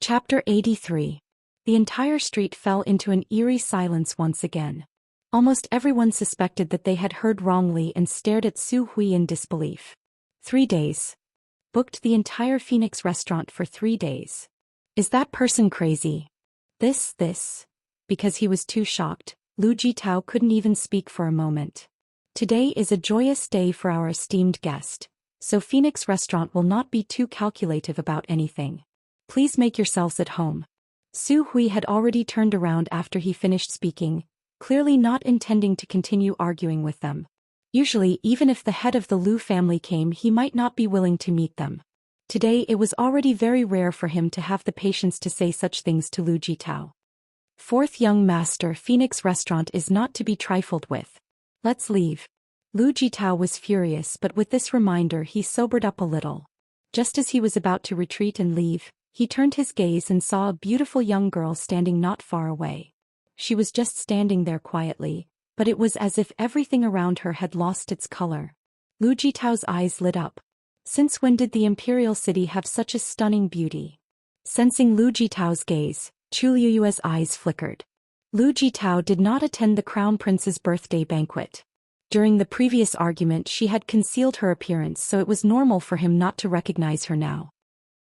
Chapter 83. The entire street fell into an eerie silence once again. Almost everyone suspected that they had heard wrongly and stared at Su Hui in disbelief. 3 days. Booked the entire Phoenix Restaurant for 3 days. Is that person crazy? This. Because he was too shocked, Lu Jitao couldn't even speak for a moment. Today is a joyous day for our esteemed guest, so Phoenix Restaurant will not be too calculative about anything. Please make yourselves at home. Su Hui had already turned around after he finished speaking, clearly not intending to continue arguing with them. Usually, even if the head of the Lu family came, he might not be willing to meet them. Today it was already very rare for him to have the patience to say such things to Lu Jitao. Fourth young master, Phoenix Restaurant is not to be trifled with. Let's leave. Lu Jitao was furious, but with this reminder he sobered up a little. Just as he was about to retreat and leave, he turned his gaze and saw a beautiful young girl standing not far away. She was just standing there quietly, but it was as if everything around her had lost its color. Lu Jitao's eyes lit up. Since when did the imperial city have such a stunning beauty? Sensing Lu Jitao's gaze, Chu Liyue's eyes flickered. Lu Jitao did not attend the crown prince's birthday banquet. During the previous argument she had concealed her appearance, so it was normal for him not to recognize her now.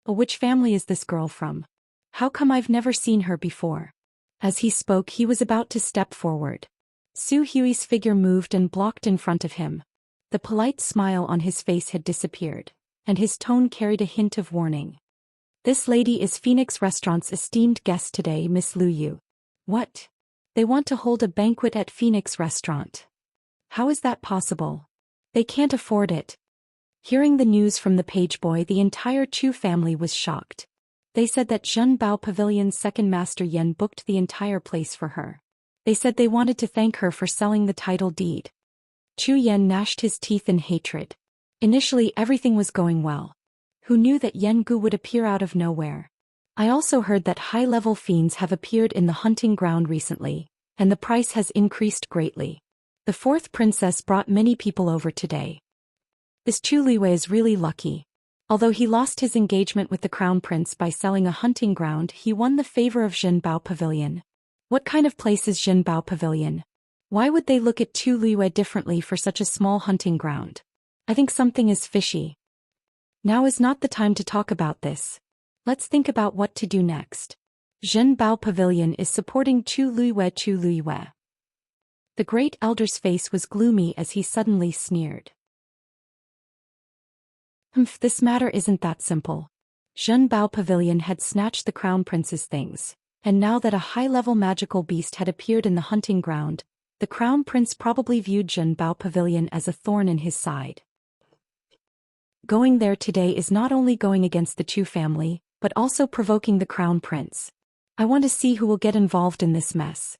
Which family is this girl from? How come I've never seen her before? As he spoke he was about to step forward. Su Hui's figure moved and blocked in front of him. The polite smile on his face had disappeared, and his tone carried a hint of warning. This lady is Phoenix Restaurant's esteemed guest today, Miss Lu Yu. What? They want to hold a banquet at Phoenix Restaurant. How is that possible? They can't afford it. Hearing the news from the page boy, the entire Chu family was shocked. They said that Zhenbao Pavilion's second master Yan booked the entire place for her. They said they wanted to thank her for selling the title deed. Chu Yan gnashed his teeth in hatred. Initially everything was going well. Who knew that Yan Gu would appear out of nowhere? I also heard that high-level fiends have appeared in the hunting ground recently, and the price has increased greatly. The fourth princess brought many people over today. This Chu Liwei is really lucky. Although he lost his engagement with the crown prince by selling a hunting ground, he won the favor of Zhenbao Pavilion. What kind of place is Zhenbao Pavilion? Why would they look at Chu Liwei differently for such a small hunting ground? I think something is fishy. Now is not the time to talk about this. Let's think about what to do next. Zhenbao Pavilion is supporting Chu Liwei. The great elder's face was gloomy as he suddenly sneered. This matter isn't that simple. Zhenbao Pavilion had snatched the crown prince's things, and now that a high-level magical beast had appeared in the hunting ground, the crown prince probably viewed Zhenbao Pavilion as a thorn in his side. Going there today is not only going against the Chu family, but also provoking the crown prince. I want to see who will get involved in this mess.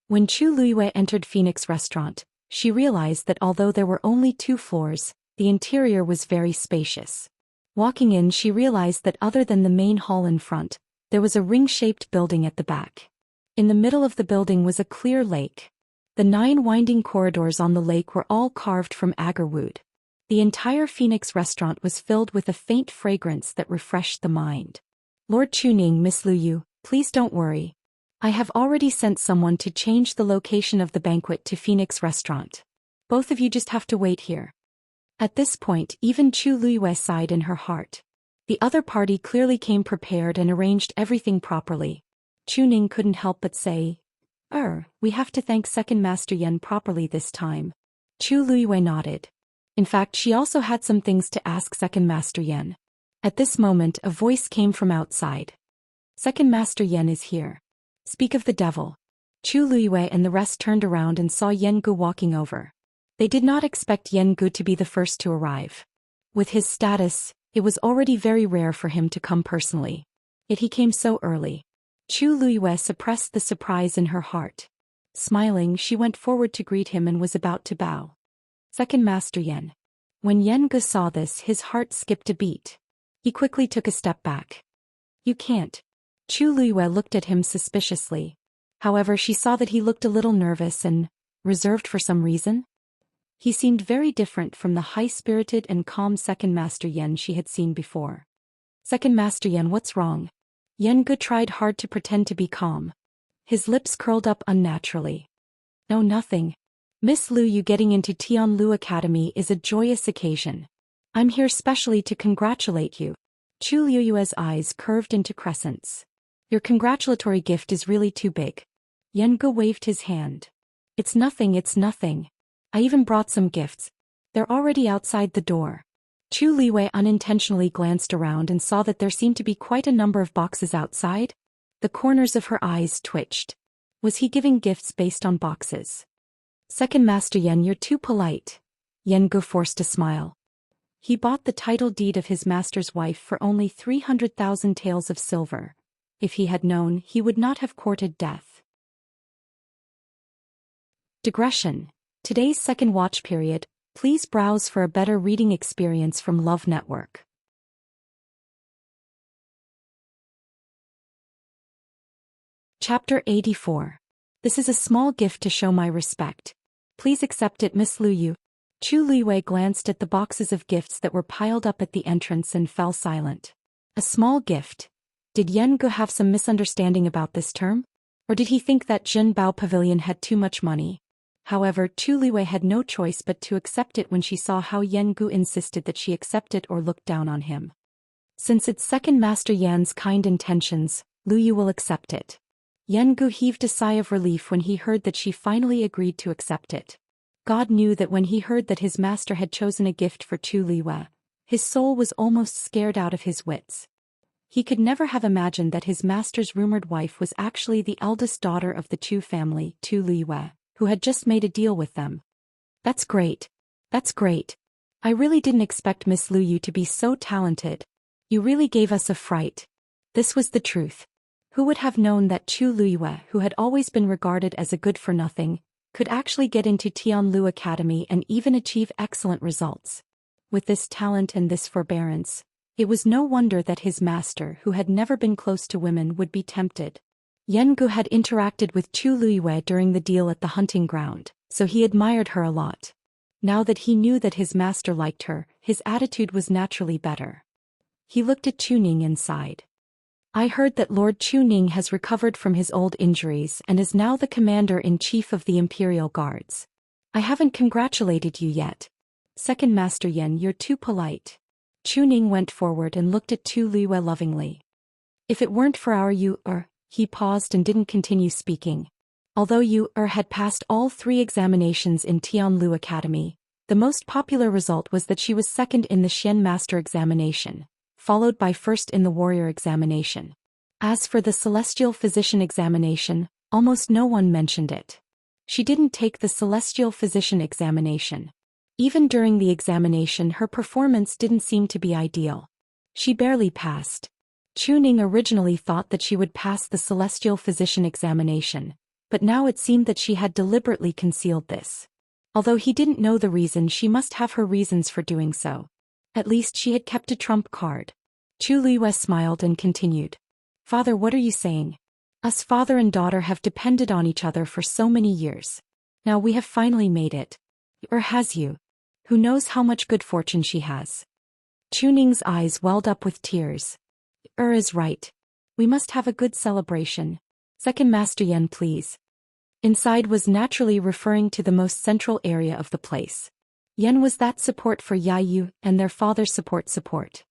When Chu Liwei entered Phoenix Restaurant, she realized that although there were only 2 floors, the interior was very spacious. Walking in, she realized that other than the main hall in front, there was a ring-shaped building at the back. In the middle of the building was a clear lake. The 9 winding corridors on the lake were all carved from agar wood. The entire Phoenix Restaurant was filled with a faint fragrance that refreshed the mind. Lord Chuning, Miss Lu Yu, please don't worry. I have already sent someone to change the location of the banquet to Phoenix Restaurant. Both of you just have to wait here. At this point, even Chu Luiyue sighed in her heart. The other party clearly came prepared and arranged everything properly. Chu Ning couldn't help but say, we have to thank Second Master Yan properly this time. Chu Luiyue nodded. In fact, she also had some things to ask Second Master Yan. At this moment, a voice came from outside. Second Master Yan is here. Speak of the devil. Chu Luiyue and the rest turned around and saw Yan Gu walking over. They did not expect Yan Gu to be the first to arrive. With his status, it was already very rare for him to come personally. Yet he came so early. Chu Luiyue suppressed the surprise in her heart. Smiling, she went forward to greet him and was about to bow. Second Master Yan. When Yan Gu saw this, his heart skipped a beat. He quickly took a step back. You can't. Chu Luiyue looked at him suspiciously. However, she saw that he looked a little nervous and reserved for some reason. He seemed very different from the high-spirited and calm Second Master Yan she had seen before. Second Master Yan, what's wrong? Yan Gu tried hard to pretend to be calm. His lips curled up unnaturally. No, nothing. Miss Lu Yu getting into Tianlu Academy is a joyous occasion. I'm here specially to congratulate you. Chu Luiyue's eyes curved into crescents. Your congratulatory gift is really too big. Yan Gu waved his hand. It's nothing, it's nothing. I even brought some gifts. They're already outside the door. Chu Luiyue unintentionally glanced around and saw that there seemed to be quite a number of boxes outside. The corners of her eyes twitched. Was he giving gifts based on boxes? Second Master Yan, you're too polite. Yan Gu forced a smile. He bought the title deed of his master's wife for only 300,000 taels of silver. If he had known, he would not have courted death. Digression. Today's second watch period, please browse for a better reading experience from Love Network. Chapter 84. This is a small gift to show my respect. Please accept it, Miss Lu Yu. Chu Luiyue glanced at the boxes of gifts that were piled up at the entrance and fell silent. A small gift. Did Yan Gu have some misunderstanding about this term? Or did he think that Jinbao Pavilion had too much money? However, Chu Luiyue had no choice but to accept it when she saw how Yan Gu insisted that she accept it or look down on him. Since it's Second Master Yan's kind intentions, Lu Yu will accept it. Yan Gu heaved a sigh of relief when he heard that she finally agreed to accept it. God knew that when he heard that his master had chosen a gift for Chu Luiyue, his soul was almost scared out of his wits. He could never have imagined that his master's rumored wife was actually the eldest daughter of the Chu family, Chu Luiyue, who had just made a deal with them. That's great. That's great. I really didn't expect Miss Lu Yu to be so talented. You really gave us a fright. This was the truth. Who would have known that Chu Luiyue, who had always been regarded as a good-for-nothing, could actually get into Tianlu Academy and even achieve excellent results? With this talent and this forbearance, it was no wonder that his master, who had never been close to women, would be tempted. Yan Gu had interacted with Chu Luiyue during the deal at the hunting ground, so he admired her a lot. Now that he knew that his master liked her, his attitude was naturally better. He looked at Chu Ning and sighed. I heard that Lord Chu Ning has recovered from his old injuries and is now the commander-in-chief of the Imperial Guards. I haven't congratulated you yet. Second Master Yan, you're too polite. Chu Ning went forward and looked at Chu Luiyue lovingly. If it weren't for our he paused and didn't continue speaking. Although had passed all 3 examinations in Tianlu Academy, the most popular result was that she was second in the Xian Master examination, followed by first in the Warrior examination. As for the Celestial Physician examination, almost no one mentioned it. She didn't take the Celestial Physician examination. Even during the examination, her performance didn't seem to be ideal. She barely passed. Chu Ning originally thought that she would pass the Celestial Physician examination, but now it seemed that she had deliberately concealed this. Although he didn't know the reason, she must have her reasons for doing so. At least she had kept a trump card. Chu Luiyue smiled and continued. Father, what are you saying? Us father and daughter have depended on each other for so many years. Now we have finally made it. Or has you? Who knows how much good fortune she has? Chu Ning's eyes welled up with tears. Is right. We must have a good celebration. Second Master Yan, please. Inside was naturally referring to the most central area of the place. Yan was that support for Yayu and their father's support.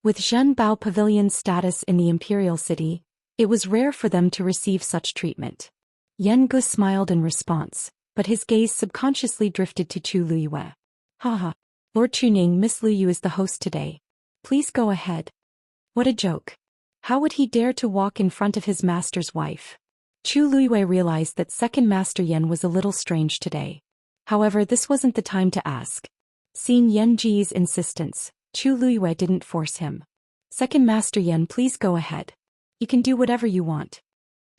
With Zhenbao Pavilion's status in the imperial city, it was rare for them to receive such treatment. Yan Gu smiled in response, but his gaze subconsciously drifted to Chu Luyue. Haha. Lord Chuning, Miss Luyu is the host today. Please go ahead. What a joke. How would he dare to walk in front of his master's wife? Chu Luyue realized that Second Master Yan was a little strange today. However, this wasn't the time to ask. Seeing Yan Ji's insistence, Chu Luyue didn't force him. Second Master Yan, please go ahead. You can do whatever you want.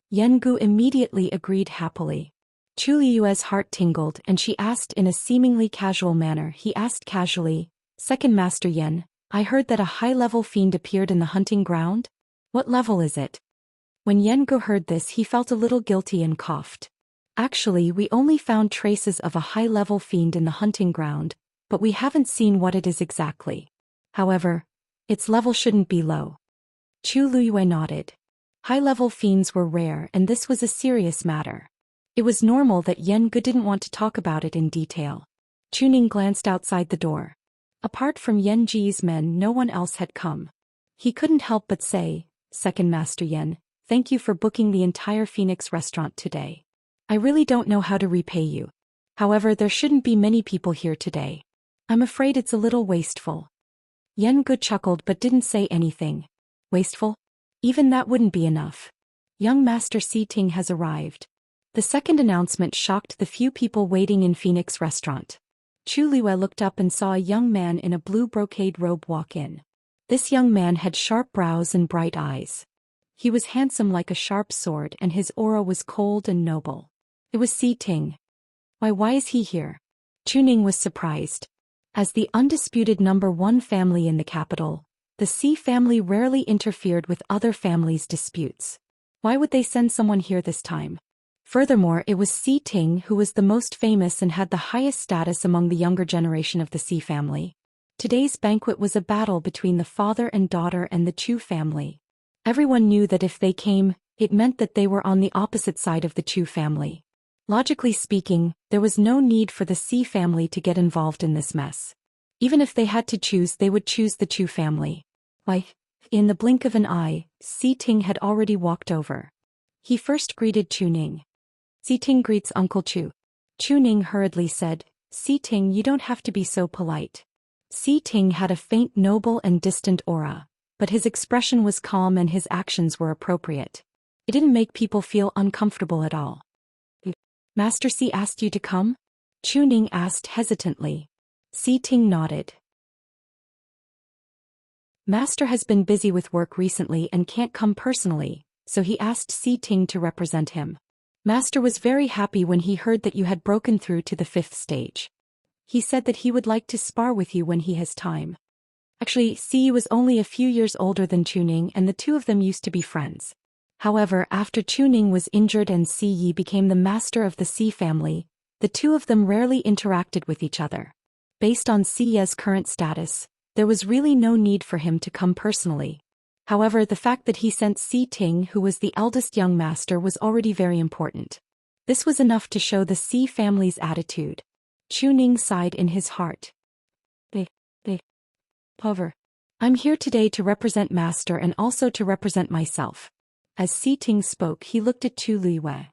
Yan Gu immediately agreed happily. Chu Liyue's heart tingled and she asked in a seemingly casual manner. He asked casually, Second Master Yan, I heard that a high-level fiend appeared in the hunting ground? What level is it? When Yan Gu heard this, he felt a little guilty and coughed. Actually, we only found traces of a high-level fiend in the hunting ground, but we haven't seen what it is exactly. However, its level shouldn't be low. Chu Luyue nodded. High-level fiends were rare and this was a serious matter. It was normal that Yan Gu didn't want to talk about it in detail. Chuning glanced outside the door. Apart from Yan Ji's men, no one else had come. He couldn't help but say, Second Master Yan, thank you for booking the entire Phoenix restaurant today. I really don't know how to repay you. However, there shouldn't be many people here today. I'm afraid it's a little wasteful. Yan Gu chuckled but didn't say anything. Wasteful? Even that wouldn't be enough. Young Master Si Ting has arrived. The second announcement shocked the few people waiting in Phoenix restaurant. Chu Liyue looked up and saw a young man in a blue brocade robe walk in. This young man had sharp brows and bright eyes. He was handsome like a sharp sword and his aura was cold and noble. It was Si Ting. Why is he here? Chuning was surprised. As the undisputed #1 family in the capital, the Si family rarely interfered with other families' disputes. Why would they send someone here this time? Furthermore, it was Si Ting who was the most famous and had the highest status among the younger generation of the Si family. Today's banquet was a battle between the father and daughter and the Chu family. Everyone knew that if they came, it meant that they were on the opposite side of the Chu family. Logically speaking, there was no need for the Si family to get involved in this mess. Even if they had to choose, they would choose the Chu family. Why, in the blink of an eye, Si Ting had already walked over. He first greeted Chuning. Si Ting greets Uncle Chu. Chuning hurriedly said, Si Ting, you don't have to be so polite. Si Ting had a faint noble and distant aura, but his expression was calm and his actions were appropriate. It didn't make people feel uncomfortable at all. Master Si asked you to come? Chuning asked hesitantly. Si Ting nodded. Master has been busy with work recently and can't come personally, so he asked Si Ting to represent him. Master was very happy when he heard that you had broken through to the 5th stage. He said that he would like to spar with you when he has time. Actually, Si was only a few years older than Chuning and the two of them used to be friends. However, after Chuning was injured and Si Yi became the master of the Si family, the two of them rarely interacted with each other. Based on Si Ye's current status, there was really no need for him to come personally. However, the fact that he sent Si Ting, who was the eldest young master, was already very important. This was enough to show the Si family's attitude. Chuning sighed in his heart. However, I'm here today to represent Master and also to represent myself. As Si Ting spoke, he looked at Chu Liyue.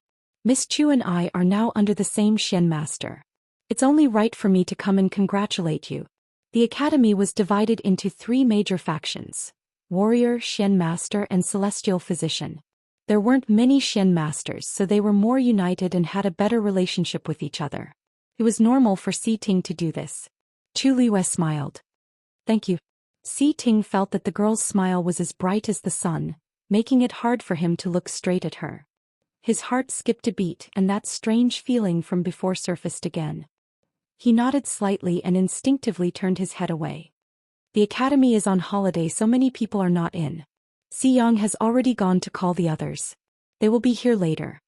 Miss Chu and I are now under the same Xian master. It's only right for me to come and congratulate you. The academy was divided into 3 major factions: Warrior, Xian Master and Celestial Physician. There weren't many Xian Masters, so they were more united and had a better relationship with each other. It was normal for Si Ting to do this. Chu Liyue smiled. Thank you. Si Ting felt that the girl's smile was as bright as the sun, making it hard for him to look straight at her. His heart skipped a beat and that strange feeling from before surfaced again. He nodded slightly and instinctively turned his head away. The academy is on holiday, so many people are not in. Si Yang has already gone to call the others. They will be here later.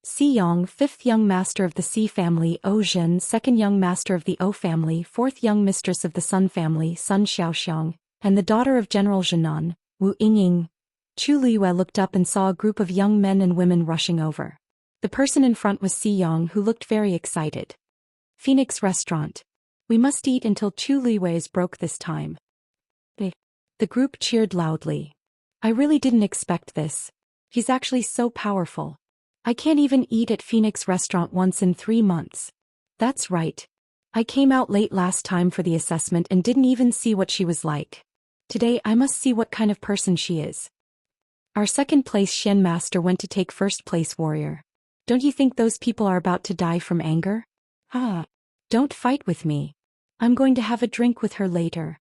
Si Yang, 5th young master of the Si family; O Zhen, 2nd young master of the O family; 4th young mistress of the Sun family, Sun Xiaoxiang, and the daughter of General Zhenan, Wu Yingying. Chu Liyue looked up and saw a group of young men and women rushing over. The person in front was Xiyang, who looked very excited. Phoenix Restaurant. We must eat until Chu Liyue is broke this time. The group cheered loudly. I really didn't expect this. He's actually so powerful. I can't even eat at Phoenix Restaurant once in 3 months. That's right. I came out late last time for the assessment and didn't even see what she was like. Today I must see what kind of person she is. Our second place Xian master went to take first place warrior. Don't you think those people are about to die from anger? Don't fight with me. I'm going to have a drink with her later.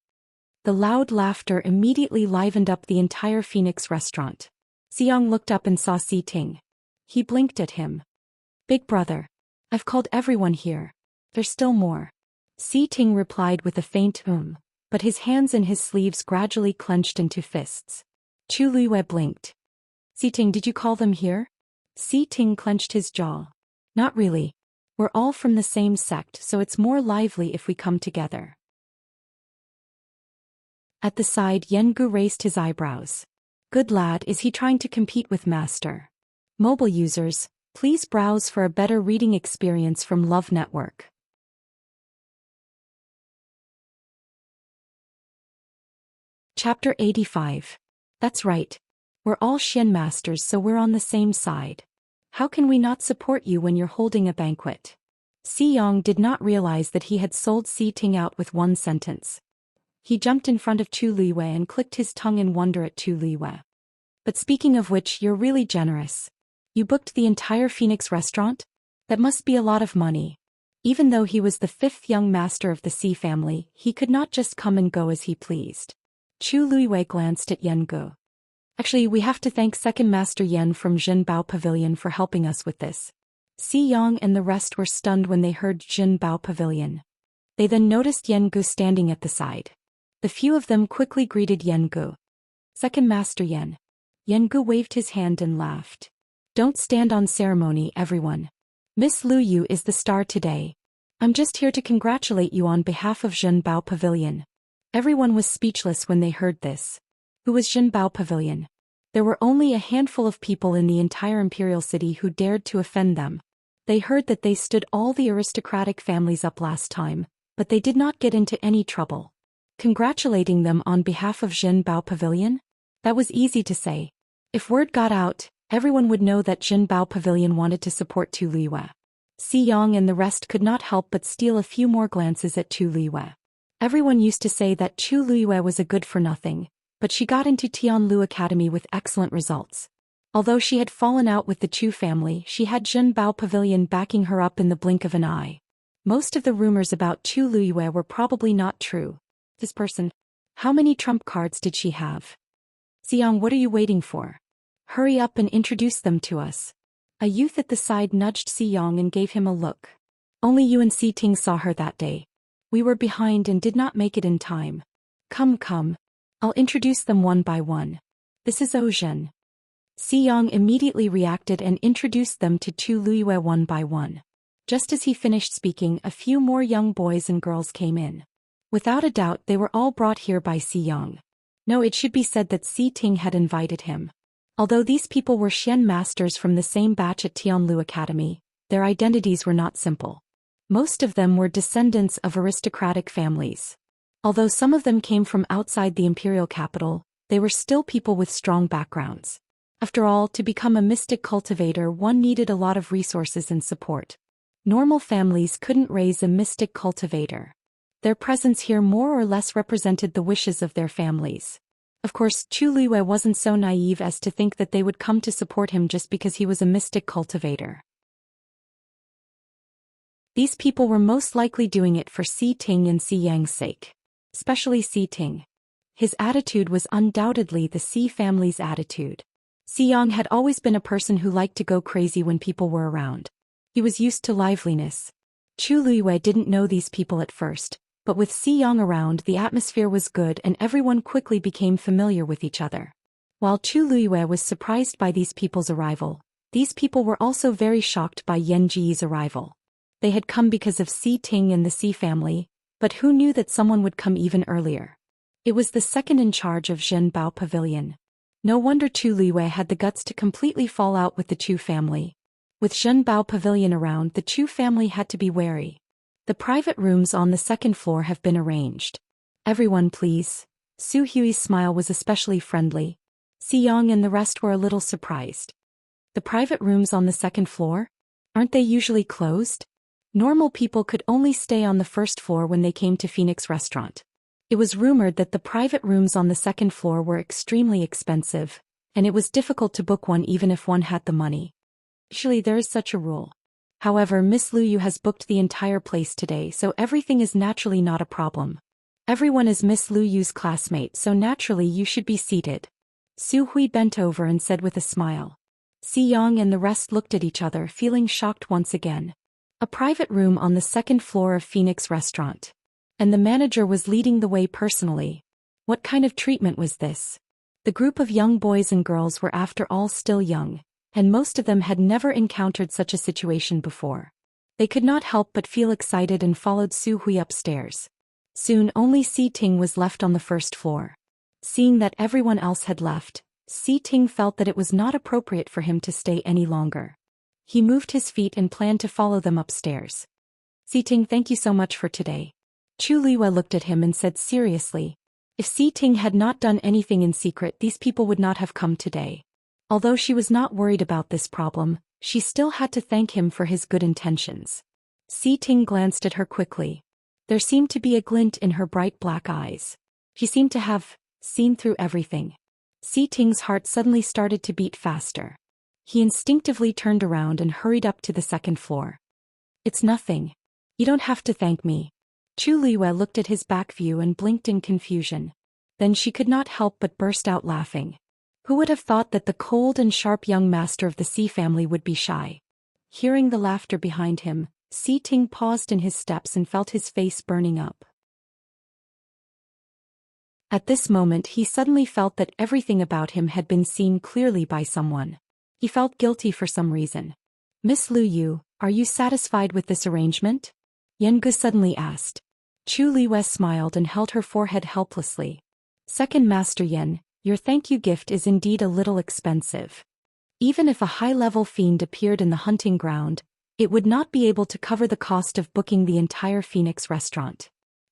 The loud laughter immediately livened up the entire Phoenix Restaurant. Xiang looked up and saw Si Ting. He blinked at him. Big brother. I've called everyone here. There's still more. Si Ting replied with a faint but his hands in his sleeves gradually clenched into fists. Chu Liyue blinked. Si Ting, did you call them here? Si Ting clenched his jaw. Not really. We're all from the same sect, so it's more lively if we come together. At the side, Yengu raised his eyebrows. Good lad, is he trying to compete with master? Mobile users, please browse for a better reading experience from Love Network. Chapter 85. That's right. We're all Xian masters, so we're on the same side. How can we not support you when you're holding a banquet? Xiyang did not realize that he had sold Si Ting out with one sentence. He jumped in front of Chu Liyue and clicked his tongue in wonder at Chu Liyue. But speaking of which, you're really generous. You booked the entire Phoenix Restaurant? That must be a lot of money. Even though he was the 5th young master of the Si family, he could not just come and go as he pleased. Chu Liyue glanced at Yengu. Actually, we have to thank Second Master Yen from Jinbao Pavilion for helping us with this. Xiyang and the rest were stunned when they heard Jinbao Pavilion. They then noticed Yengu standing at the side. The few of them quickly greeted Yengu. Second Master Yen. Yengu waved his hand and laughed. Don't stand on ceremony, everyone. Miss Lu Yu is the star today. I'm just here to congratulate you on behalf of Jinbao Pavilion. Everyone was speechless when they heard this. Who was Jinbao Pavilion? There were only a handful of people in the entire imperial city who dared to offend them. They heard that they stood all the aristocratic families up last time, but they did not get into any trouble. Congratulating them on behalf of Jinbao Pavilion? That was easy to say. If word got out, everyone would know that Jinbao Pavilion wanted to support Tu Liyue. Xiyang and the rest could not help but steal a few more glances at Tu Liyue. Everyone used to say that Chu Liyue was a good-for-nothing, but she got into Tianlu Academy with excellent results. Although she had fallen out with the Chu family, she had Jinbao Pavilion backing her up in the blink of an eye. Most of the rumors about Chu Liyue were probably not true. This person. How many trump cards did she have? Xiang, what are you waiting for? Hurry up and introduce them to us. A youth at the side nudged Xiyang and gave him a look. Only you and Si Ting saw her that day. We were behind and did not make it in time. Come. I'll introduce them one by one. This is Zhou Xian. Xiyang immediately reacted and introduced them to Chu Liyue one by one. Just as he finished speaking, a few more young boys and girls came in. Without a doubt, they were all brought here by Xiyang. No, it should be said that Si Ting had invited him. Although these people were Xian masters from the same batch at Tianlu Academy, their identities were not simple. Most of them were descendants of aristocratic families. Although some of them came from outside the imperial capital, they were still people with strong backgrounds. After all, to become a mystic cultivator, one needed a lot of resources and support. Normal families couldn't raise a mystic cultivator. Their presence here more or less represented the wishes of their families. Of course, Chu Liyue wasn't so naive as to think that they would come to support him just because he was a mystic cultivator. These people were most likely doing it for Si Ting and Xiyang's sake. Especially Si Ting. His attitude was undoubtedly the Si family's attitude. Xiyang had always been a person who liked to go crazy when people were around. He was used to liveliness. Chu Liyue didn't know these people at first, but with Xiyang around, the atmosphere was good and everyone quickly became familiar with each other. While Chu Liyue was surprised by these people's arrival, these people were also very shocked by Yan Ji's arrival. They had come because of Si Ting and the Si family, but who knew that someone would come even earlier? It was the second in charge of Jinbao Pavilion. No wonder Chu Liwei had the guts to completely fall out with the Chu family. With Zhenbao Pavilion around, the Chu family had to be wary. The private rooms on the second floor have been arranged. Everyone please. Su Hui's smile was especially friendly. Si Yang and the rest were a little surprised. The private rooms on the second floor? Aren't they usually closed? Normal people could only stay on the first floor when they came to Phoenix Restaurant. It was rumored that the private rooms on the second floor were extremely expensive, and it was difficult to book one even if one had the money. Usually there is such a rule. However, Miss Lu Yu has booked the entire place today, so everything is naturally not a problem. Everyone is Miss Lu Yu's classmate, so naturally you should be seated. Su Hui bent over and said with a smile. Si Yang and the rest looked at each other, feeling shocked once again. A private room on the second floor of Phoenix Restaurant. And the manager was leading the way personally. What kind of treatment was this? The group of young boys and girls were after all still young, and most of them had never encountered such a situation before. They could not help but feel excited and followed Su Hui upstairs. Soon only Si Ting was left on the first floor. Seeing that everyone else had left, Si Ting felt that it was not appropriate for him to stay any longer. He moved his feet and planned to follow them upstairs. Si Ting, thank you so much for today. Chu Liwei looked at him and said seriously, if Si Ting had not done anything in secret, these people would not have come today. Although she was not worried about this problem, she still had to thank him for his good intentions. Si Ting glanced at her quickly. There seemed to be a glint in her bright black eyes. She seemed to have seen through everything. Si Ting's heart suddenly started to beat faster. He instinctively turned around and hurried up to the second floor. It's nothing. You don't have to thank me. Chu Liwei looked at his back view and blinked in confusion. Then she could not help but burst out laughing. Who would have thought that the cold and sharp young master of the Si family would be shy? Hearing the laughter behind him, Si Ting paused in his steps and felt his face burning up. At this moment he suddenly felt that everything about him had been seen clearly by someone. He felt guilty for some reason. Miss Lu Yu, are you satisfied with this arrangement? Yan Gu suddenly asked. Chu Liwei smiled and held her forehead helplessly. Second Master Yan, your thank you gift is indeed a little expensive. Even if a high-level fiend appeared in the hunting ground, it would not be able to cover the cost of booking the entire Phoenix Restaurant.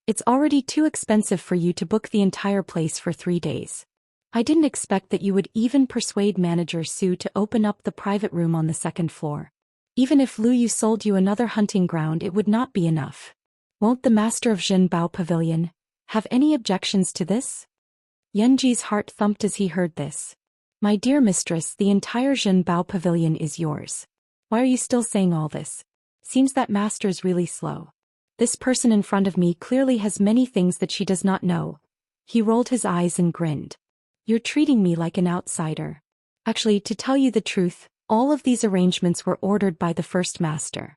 It's already too expensive for you to book the entire place for 3 days. I didn't expect that you would even persuade Manager Su to open up the private room on the second floor. Even if Lu Yu sold you another hunting ground, it would not be enough. Won't the master of Zhenbao Pavilion have any objections to this? Yanji's heart thumped as he heard this. My dear mistress, the entire Zhenbao Pavilion is yours. Why are you still saying all this? Seems that master's really slow. This person in front of me clearly has many things that she does not know. He rolled his eyes and grinned. You're treating me like an outsider. Actually, to tell you the truth, all of these arrangements were ordered by the first master.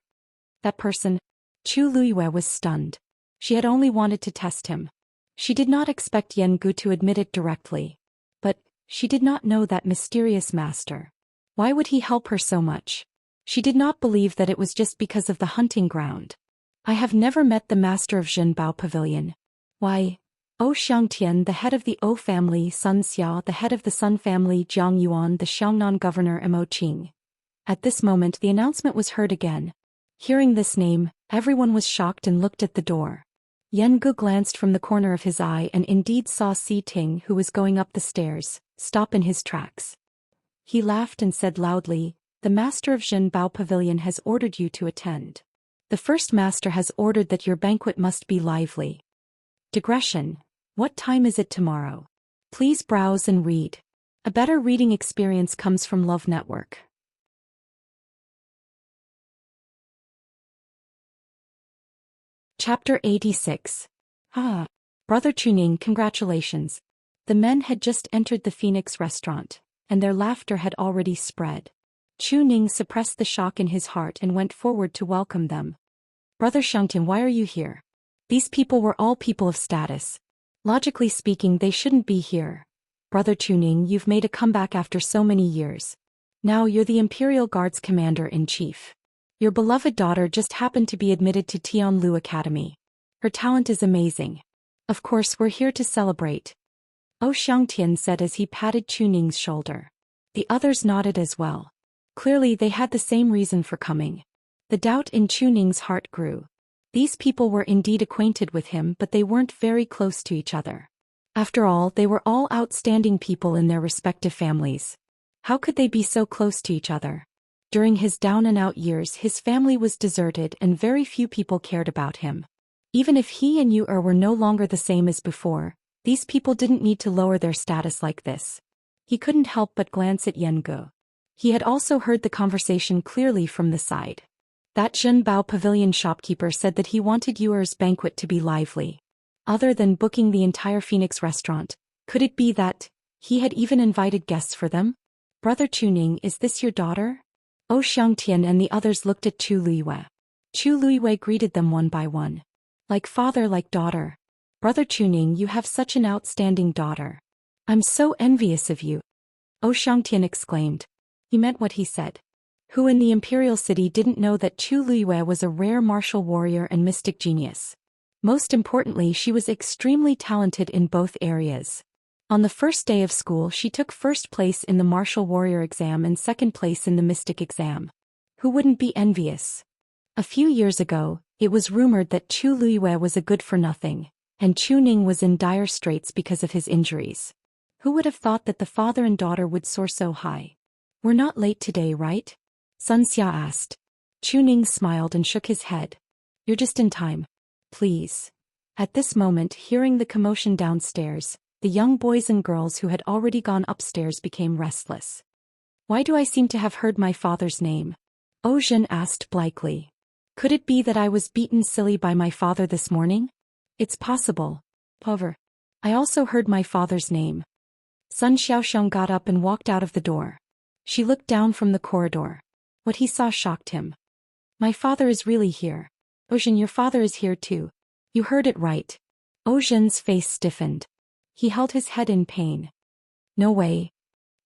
That person? Chu Liwei was stunned. She had only wanted to test him. She did not expect Yan Gu to admit it directly. But she did not know that mysterious master. Why would he help her so much? She did not believe that it was just because of the hunting ground. I have never met the master of Zhenbao Pavilion. Why, O Xiangtian, the head of the O family, Sun Xia, the head of the Sun family, Jiang Yuan, the Xiangnan governor, Mo Qing. At this moment the announcement was heard again. Hearing this name, everyone was shocked and looked at the door. Yan Gu glanced from the corner of his eye and indeed saw Si Ting, who was going up the stairs, stop in his tracks. He laughed and said loudly, the master of Zhenbao Pavilion has ordered you to attend. The first master has ordered that your banquet must be lively. Digression. What time is it tomorrow? Please browse and read. A better reading experience comes from Love Network. Chapter 86. Ah. Brother Chuning, congratulations. The men had just entered the Phoenix Restaurant, and their laughter had already spread. Chu Ning suppressed the shock in his heart and went forward to welcome them. Brother Xiangtian, why are you here? These people were all people of status. Logically speaking, they shouldn't be here. Brother Chu Ning, you've made a comeback after so many years. Now you're the Imperial Guard's commander-in-chief. Your beloved daughter just happened to be admitted to Tianlu Academy. Her talent is amazing. Of course, we're here to celebrate. Xianxia said as he patted Chuning's shoulder. The others nodded as well. Clearly they had the same reason for coming. The doubt in Chuning's heart grew. These people were indeed acquainted with him, but they weren't very close to each other. After all, they were all outstanding people in their respective families. How could they be so close to each other? During his down-and-out years, his family was deserted and very few people cared about him. Even if he and Yu were no longer the same as before, these people didn't need to lower their status like this. He couldn't help but glance at Yengu. He had also heard the conversation clearly from the side. That Zhenbao pavilion shopkeeper said that he wanted Yuer's banquet to be lively. Other than booking the entire Phoenix restaurant, could it be that he had even invited guests for them? Brother Chuning, is this your daughter? Xiangtian and the others looked at Chu Luiwei. Chu Luiwei greeted them one by one. Like father, like daughter. Brother Chuning, you have such an outstanding daughter. I'm so envious of you. Xiangtian exclaimed. He meant what he said. Who in the imperial city didn't know that Chu Luiwei was a rare martial warrior and mystic genius? Most importantly, she was extremely talented in both areas. On the first day of school, she took first place in the martial warrior exam and second place in the mystic exam. Who wouldn't be envious? A few years ago, it was rumored that Chu Luiwei was a good-for-nothing, and Chu Ning was in dire straits because of his injuries. Who would have thought that the father and daughter would soar so high? We're not late today, right? Xianxia asked. Chu Ning smiled and shook his head. You're just in time. Please. At this moment, hearing the commotion downstairs, the young boys and girls who had already gone upstairs became restless. Why do I seem to have heard my father's name? Xian asked blithely. Could it be that I was beaten silly by my father this morning? It's possible. However, I also heard my father's name. Sun Xiaoxiang got up and walked out of the door. She looked down from the corridor. What he saw shocked him. My father is really here. Xian, your father is here too. You heard it right. Xian's face stiffened. He held his head in pain. No way.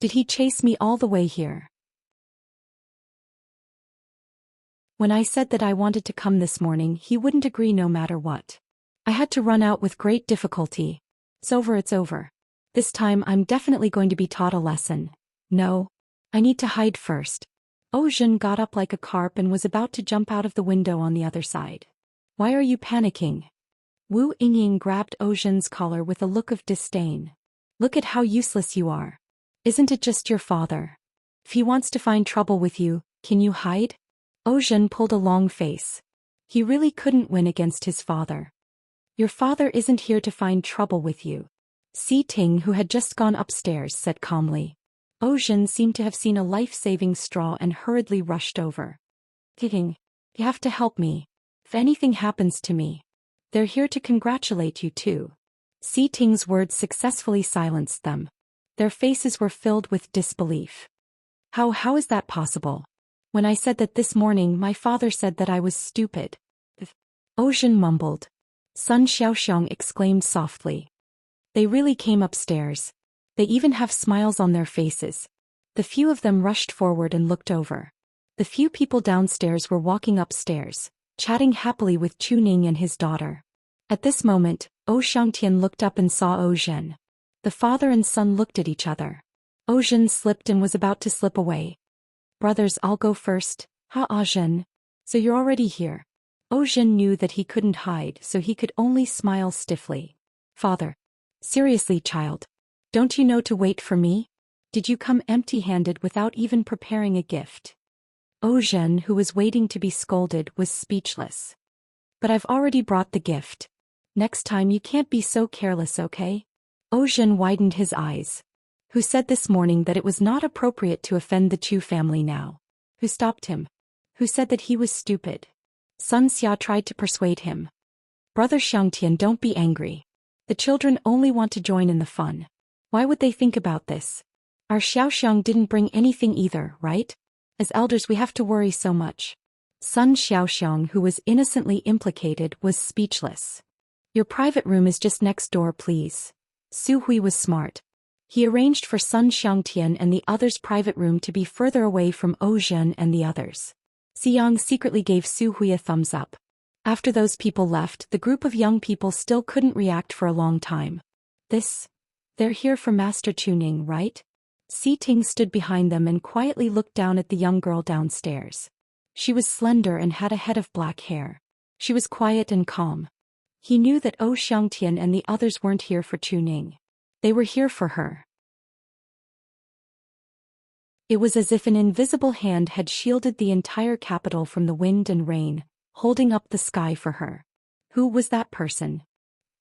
Did he chase me all the way here? When I said that I wanted to come this morning, he wouldn't agree no matter what. I had to run out with great difficulty. It's over, it's over. This time I'm definitely going to be taught a lesson. No. I need to hide first. Xian got up like a carp and was about to jump out of the window on the other side. Why are you panicking? Wu Yingying grabbed Xian's collar with a look of disdain. Look at how useless you are. Isn't it just your father? If he wants to find trouble with you, can you hide? Xian pulled a long face. He really couldn't win against his father. Your father isn't here to find trouble with you. Si Ting, who had just gone upstairs, said calmly. Xian seemed to have seen a life-saving straw and hurriedly rushed over. Ting, you have to help me. If anything happens to me. They're here to congratulate you too. Si Ting's words successfully silenced them. Their faces were filled with disbelief. How is that possible? When I said that this morning, my father said that I was stupid. Xian mumbled. Sun Xiaoxiang exclaimed softly. They really came upstairs. They even have smiles on their faces. The few of them rushed forward and looked over. The few people downstairs were walking upstairs, chatting happily with Chu Ning and his daughter. At this moment, Xiangtian looked up and saw Xian. The father and son looked at each other. Xian slipped and was about to slip away. Brothers, I'll go first. Xian. So you're already here. Xian knew that he couldn't hide, so he could only smile stiffly. Father. Seriously, child. Don't you know to wait for me? Did you come empty-handed without even preparing a gift? Xian, who was waiting to be scolded, was speechless. But I've already brought the gift. Next time you can't be so careless, okay? Xian widened his eyes. Who said this morning that it was not appropriate to offend the Chu family now? Who stopped him? Who said that he was stupid? Sun Xia tried to persuade him. Brother Xiangtian, don't be angry. The children only want to join in the fun. Why would they think about this? Our Xiaoxiang didn't bring anything either, right? As elders we have to worry so much. Sun Xiaoxiang, who was innocently implicated, was speechless. Your private room is just next door, please. Su Hui was smart. He arranged for Sun Xiangtian and the others' private room to be further away from Xian and the others. Xiang secretly gave Su Hui a thumbs up. After those people left, the group of young people still couldn't react for a long time. This They're here for Master Chuning, right? Si Ting stood behind them and quietly looked down at the young girl downstairs. She was slender and had a head of black hair. She was quiet and calm. He knew that Zhou Xian and the others weren't here for Chuning. They were here for her. It was as if an invisible hand had shielded the entire capital from the wind and rain, holding up the sky for her. Who was that person?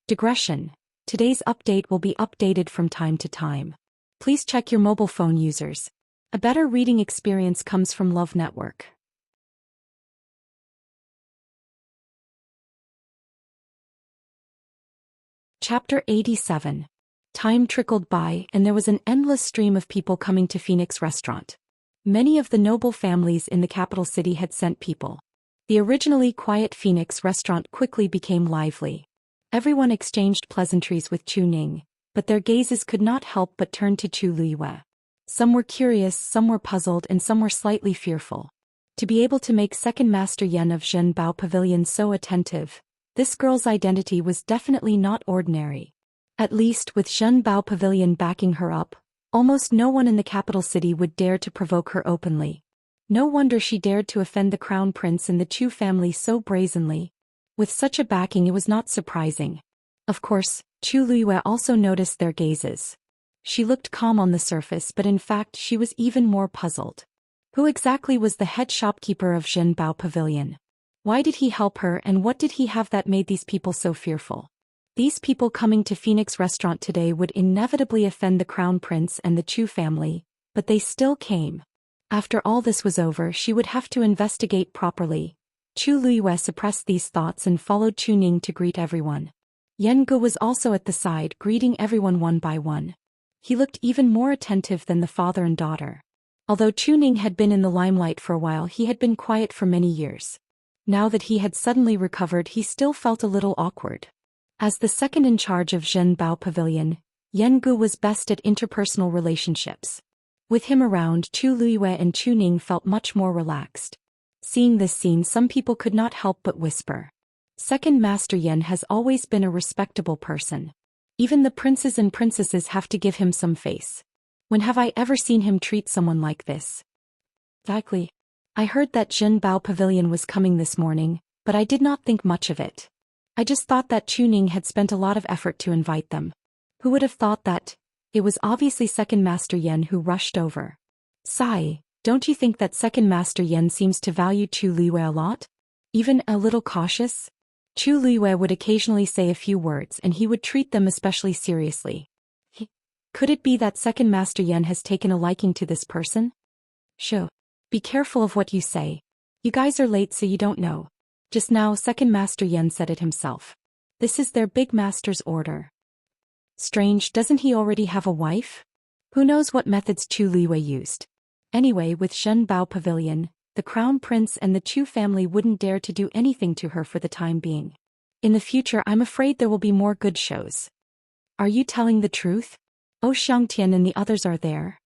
Digression. Today's update will be updated from time to time. Please check your mobile phone users. A better reading experience comes from Love Network. Chapter 87. Time trickled by and there was an endless stream of people coming to Phoenix Restaurant. Many of the noble families in the capital city had sent people. The originally quiet Phoenix Restaurant quickly became lively. Everyone exchanged pleasantries with Chuning, but their gazes could not help but turn to Chu Luiyue. Some were curious, some were puzzled, and some were slightly fearful. To be able to make Second Master Yen of Zhenbao Pavilion so attentive, this girl's identity was definitely not ordinary. At least with Zhenbao Pavilion backing her up, almost no one in the capital city would dare to provoke her openly. No wonder she dared to offend the crown prince and the Chu family so brazenly. With such a backing, it was not surprising. Of course, Chu Luiyue also noticed their gazes. She looked calm on the surface, but in fact she was even more puzzled. Who exactly was the head shopkeeper of Zhenbao Pavilion? Why did he help her, and what did he have that made these people so fearful? These people coming to Phoenix Restaurant today would inevitably offend the crown prince and the Chu family, but they still came. After all this was over, she would have to investigate properly. Chu Luiyue suppressed these thoughts and followed Chuning to greet everyone. Yan Gu was also at the side, greeting everyone one by one. He looked even more attentive than the father and daughter. Although Chuning had been in the limelight for a while, he had been quiet for many years. Now that he had suddenly recovered, he still felt a little awkward. As the second in charge of Zhenbao Pavilion, Yan Gu was best at interpersonal relationships. With him around, Chu Luiyue and Chuning felt much more relaxed. Seeing this scene, some people could not help but whisper. Second Master Yen has always been a respectable person. Even the princes and princesses have to give him some face. When have I ever seen him treat someone like this? Exactly. I heard that Zhenbao Pavilion was coming this morning, but I did not think much of it. I just thought that Chuning had spent a lot of effort to invite them. Who would have thought that? It was obviously Second Master Yen who rushed over. Sigh, don't you think that Second Master Yen seems to value Chu Luiyue a lot? Even a little cautious? Chu Luiyue would occasionally say a few words and he would treat them especially seriously. Could it be that Second Master Yen has taken a liking to this person? Shoo. Be careful of what you say. You guys are late, so you don't know. Just now Second Master Yen said it himself. This is their big master's order. Strange, doesn't he already have a wife? Who knows what methods Chu Luiyue used? Anyway, with Zhenbao Pavilion, the crown prince and the Chu family wouldn't dare to do anything to her for the time being. In the future, I'm afraid there will be more good shows. Are you telling the truth? Oh, Xianxia and the others are there.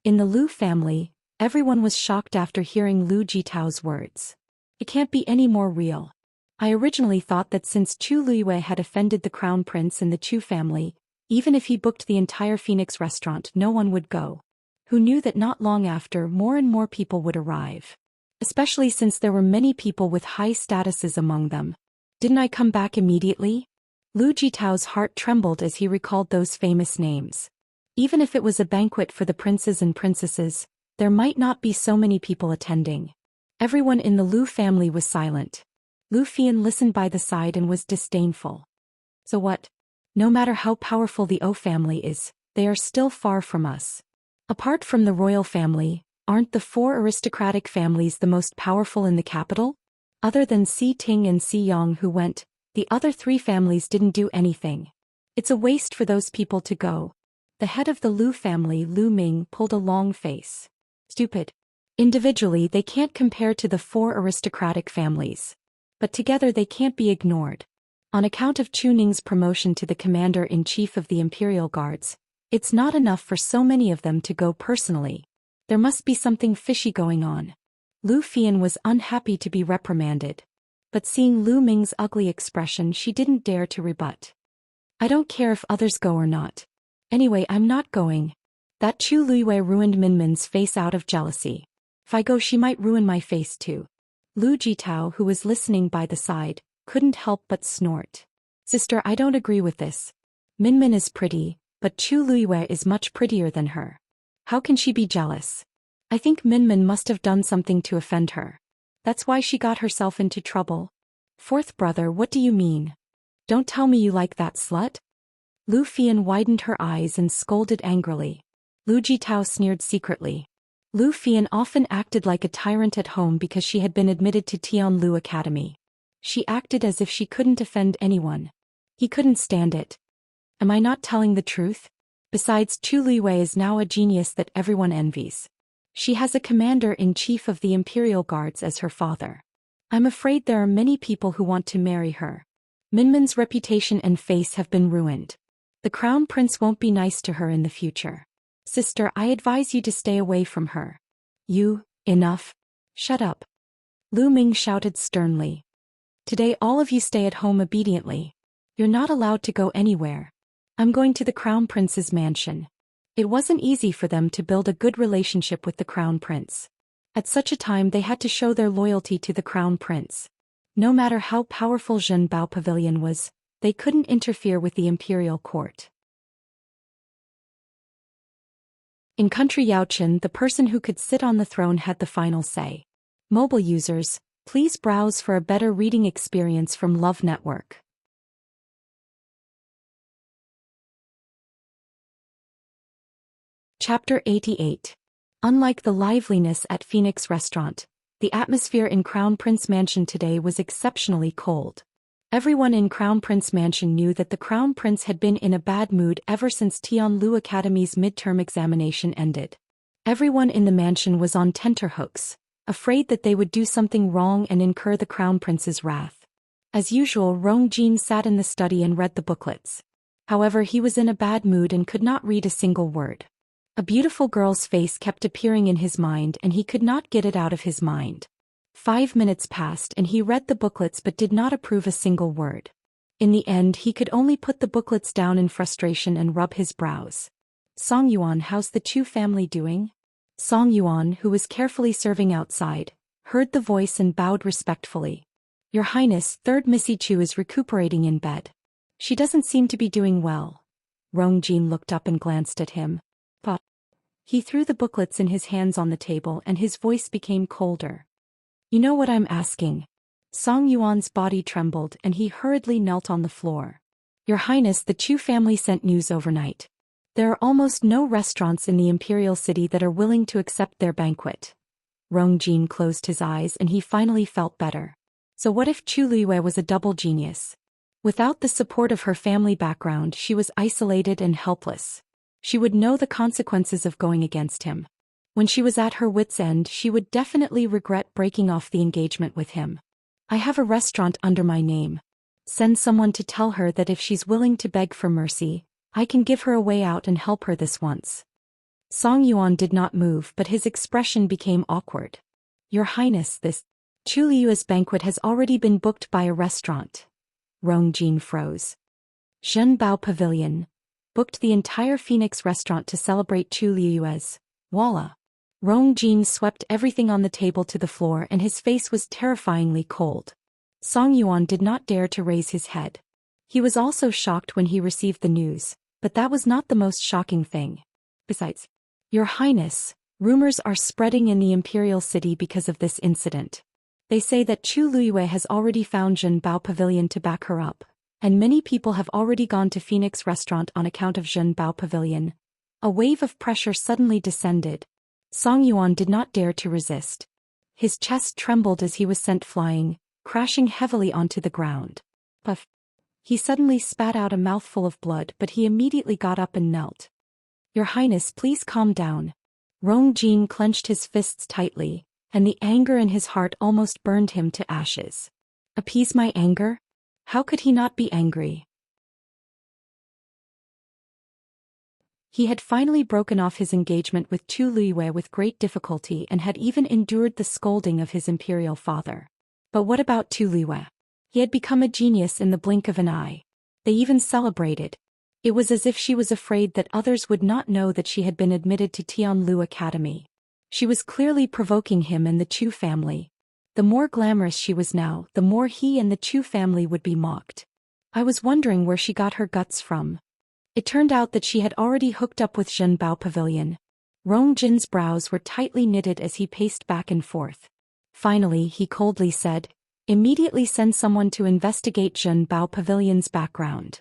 In the Lu family, everyone was shocked after hearing Lu Jitao's words. It can't be any more real. I originally thought that since Chu Luiyue had offended the crown prince and the Chu family, even if he booked the entire Phoenix Restaurant, no one would go. Who knew that not long after, more and more people would arrive? Especially since there were many people with high statuses among them. Didn't I come back immediately? Lu Jitao's heart trembled as he recalled those famous names. Even if it was a banquet for the princes and princesses, there might not be so many people attending. Everyone in the Lu family was silent. Lu Fian listened by the side and was disdainful. So what? No matter how powerful the O family is, they are still far from us. Apart from the royal family, aren't the 4 aristocratic families the most powerful in the capital? Other than Si Ting and Si Yong who went, the other 3 families didn't do anything. It's a waste for those people to go. The head of the Lu family, Lu Ming, pulled a long face. Stupid. Individually, they can't compare to the 4 aristocratic families. But together they can't be ignored. On account of Chuning's promotion to the commander-in-chief of the Imperial Guards, it's not enough for so many of them to go personally. There must be something fishy going on. Lu Fian was unhappy to be reprimanded. But seeing Lu Ming's ugly expression, she didn't dare to rebut. I don't care if others go or not. Anyway, I'm not going. That Chu Luiyue ruined Minmin's face out of jealousy. If I go, she might ruin my face too. Lu Jitao, who was listening by the side, couldn't help but snort. Sister, I don't agree with this. Minmin is pretty, but Chu Luiyue is much prettier than her. How can she be jealous? I think Minmin must have done something to offend her. That's why she got herself into trouble. Fourth brother, what do you mean? Don't tell me you like that slut? Lu Fian widened her eyes and scolded angrily. Lu Jitao sneered secretly. Lu Fian often acted like a tyrant at home because she had been admitted to Tianlu Academy. She acted as if she couldn't offend anyone. He couldn't stand it. Am I not telling the truth? Besides, Chu Luiyue is now a genius that everyone envies. She has a commander-in-chief of the Imperial Guards as her father. I'm afraid there are many people who want to marry her. Minmin's reputation and face have been ruined. The crown prince won't be nice to her in the future. Sister, I advise you to stay away from her. You, enough. Shut up. Lu Ming shouted sternly. Today all of you stay at home obediently. You're not allowed to go anywhere. I'm going to the crown prince's mansion. It wasn't easy for them to build a good relationship with the crown prince. At such a time they had to show their loyalty to the crown prince. No matter how powerful Zhenbao Pavilion was, they couldn't interfere with the imperial court. In country Yaochen, the person who could sit on the throne had the final say. Mobile users, please browse for a better reading experience from Love Network. Chapter 88. Unlike the liveliness at Phoenix Restaurant, the atmosphere in Crown Prince Mansion today was exceptionally cold. Everyone in Crown Prince Mansion knew that the Crown Prince had been in a bad mood ever since Tianlu Academy's midterm examination ended. Everyone in the mansion was on tenterhooks, afraid that they would do something wrong and incur the Crown Prince's wrath. As usual, Rong Jin sat in the study and read the booklets. However, he was in a bad mood and could not read a single word. A beautiful girl's face kept appearing in his mind and he could not get it out of his mind. 5 minutes passed and he read the booklets but did not approve a single word. In the end, he could only put the booklets down in frustration and rub his brows. Song Yuan, how's the Chu family doing? Song Yuan, who was carefully serving outside, heard the voice and bowed respectfully. Your Highness, Third Missy Chu is recuperating in bed. She doesn't seem to be doing well. Rong Jin looked up and glanced at him. He threw the booklets in his hands on the table and his voice became colder. You know what I'm asking? Song Yuan's body trembled and he hurriedly knelt on the floor. Your Highness, the Chu family sent news overnight. There are almost no restaurants in the Imperial City that are willing to accept their banquet. Rong Jin closed his eyes and he finally felt better. So what if Chu Luiyue was a double genius? Without the support of her family background, she was isolated and helpless. She would know the consequences of going against him. When she was at her wit's end, she would definitely regret breaking off the engagement with him. I have a restaurant under my name. Send someone to tell her that if she's willing to beg for mercy, I can give her a way out and help her this once. Song Yuan did not move, but his expression became awkward. Your Highness, this Chu Liu's banquet has already been booked by a restaurant. Rong Jin froze. Zhenbao Pavilion booked the entire Phoenix restaurant to celebrate Chu Liu's Walla. Rong Jin swept everything on the table to the floor and his face was terrifyingly cold. Song Yuan did not dare to raise his head. He was also shocked when he received the news, but that was not the most shocking thing. Besides, Your Highness, rumors are spreading in the Imperial City because of this incident. They say that Chu Luiyue has already found Zhenbao Pavilion to back her up, and many people have already gone to Phoenix Restaurant on account of Zhenbao Pavilion. A wave of pressure suddenly descended. Song Yuan did not dare to resist. His chest trembled as he was sent flying, crashing heavily onto the ground. Puff. He suddenly spat out a mouthful of blood, but he immediately got up and knelt. Your Highness, please calm down. Rong Jin clenched his fists tightly, and the anger in his heart almost burned him to ashes. Appease my anger? How could he not be angry? He had finally broken off his engagement with Chu Luiyue with great difficulty and had even endured the scolding of his imperial father. But what about Chu Luiyue? He had become a genius in the blink of an eye. They even celebrated. It was as if she was afraid that others would not know that she had been admitted to Tianlu Academy. She was clearly provoking him and the Chu family. The more glamorous she was now, the more he and the Chu family would be mocked. I was wondering where she got her guts from. It turned out that she had already hooked up with Zhenbao Pavilion. Rong Jin's brows were tightly knitted as he paced back and forth. Finally, he coldly said, "Immediately send someone to investigate Zhenbao Pavilion's background."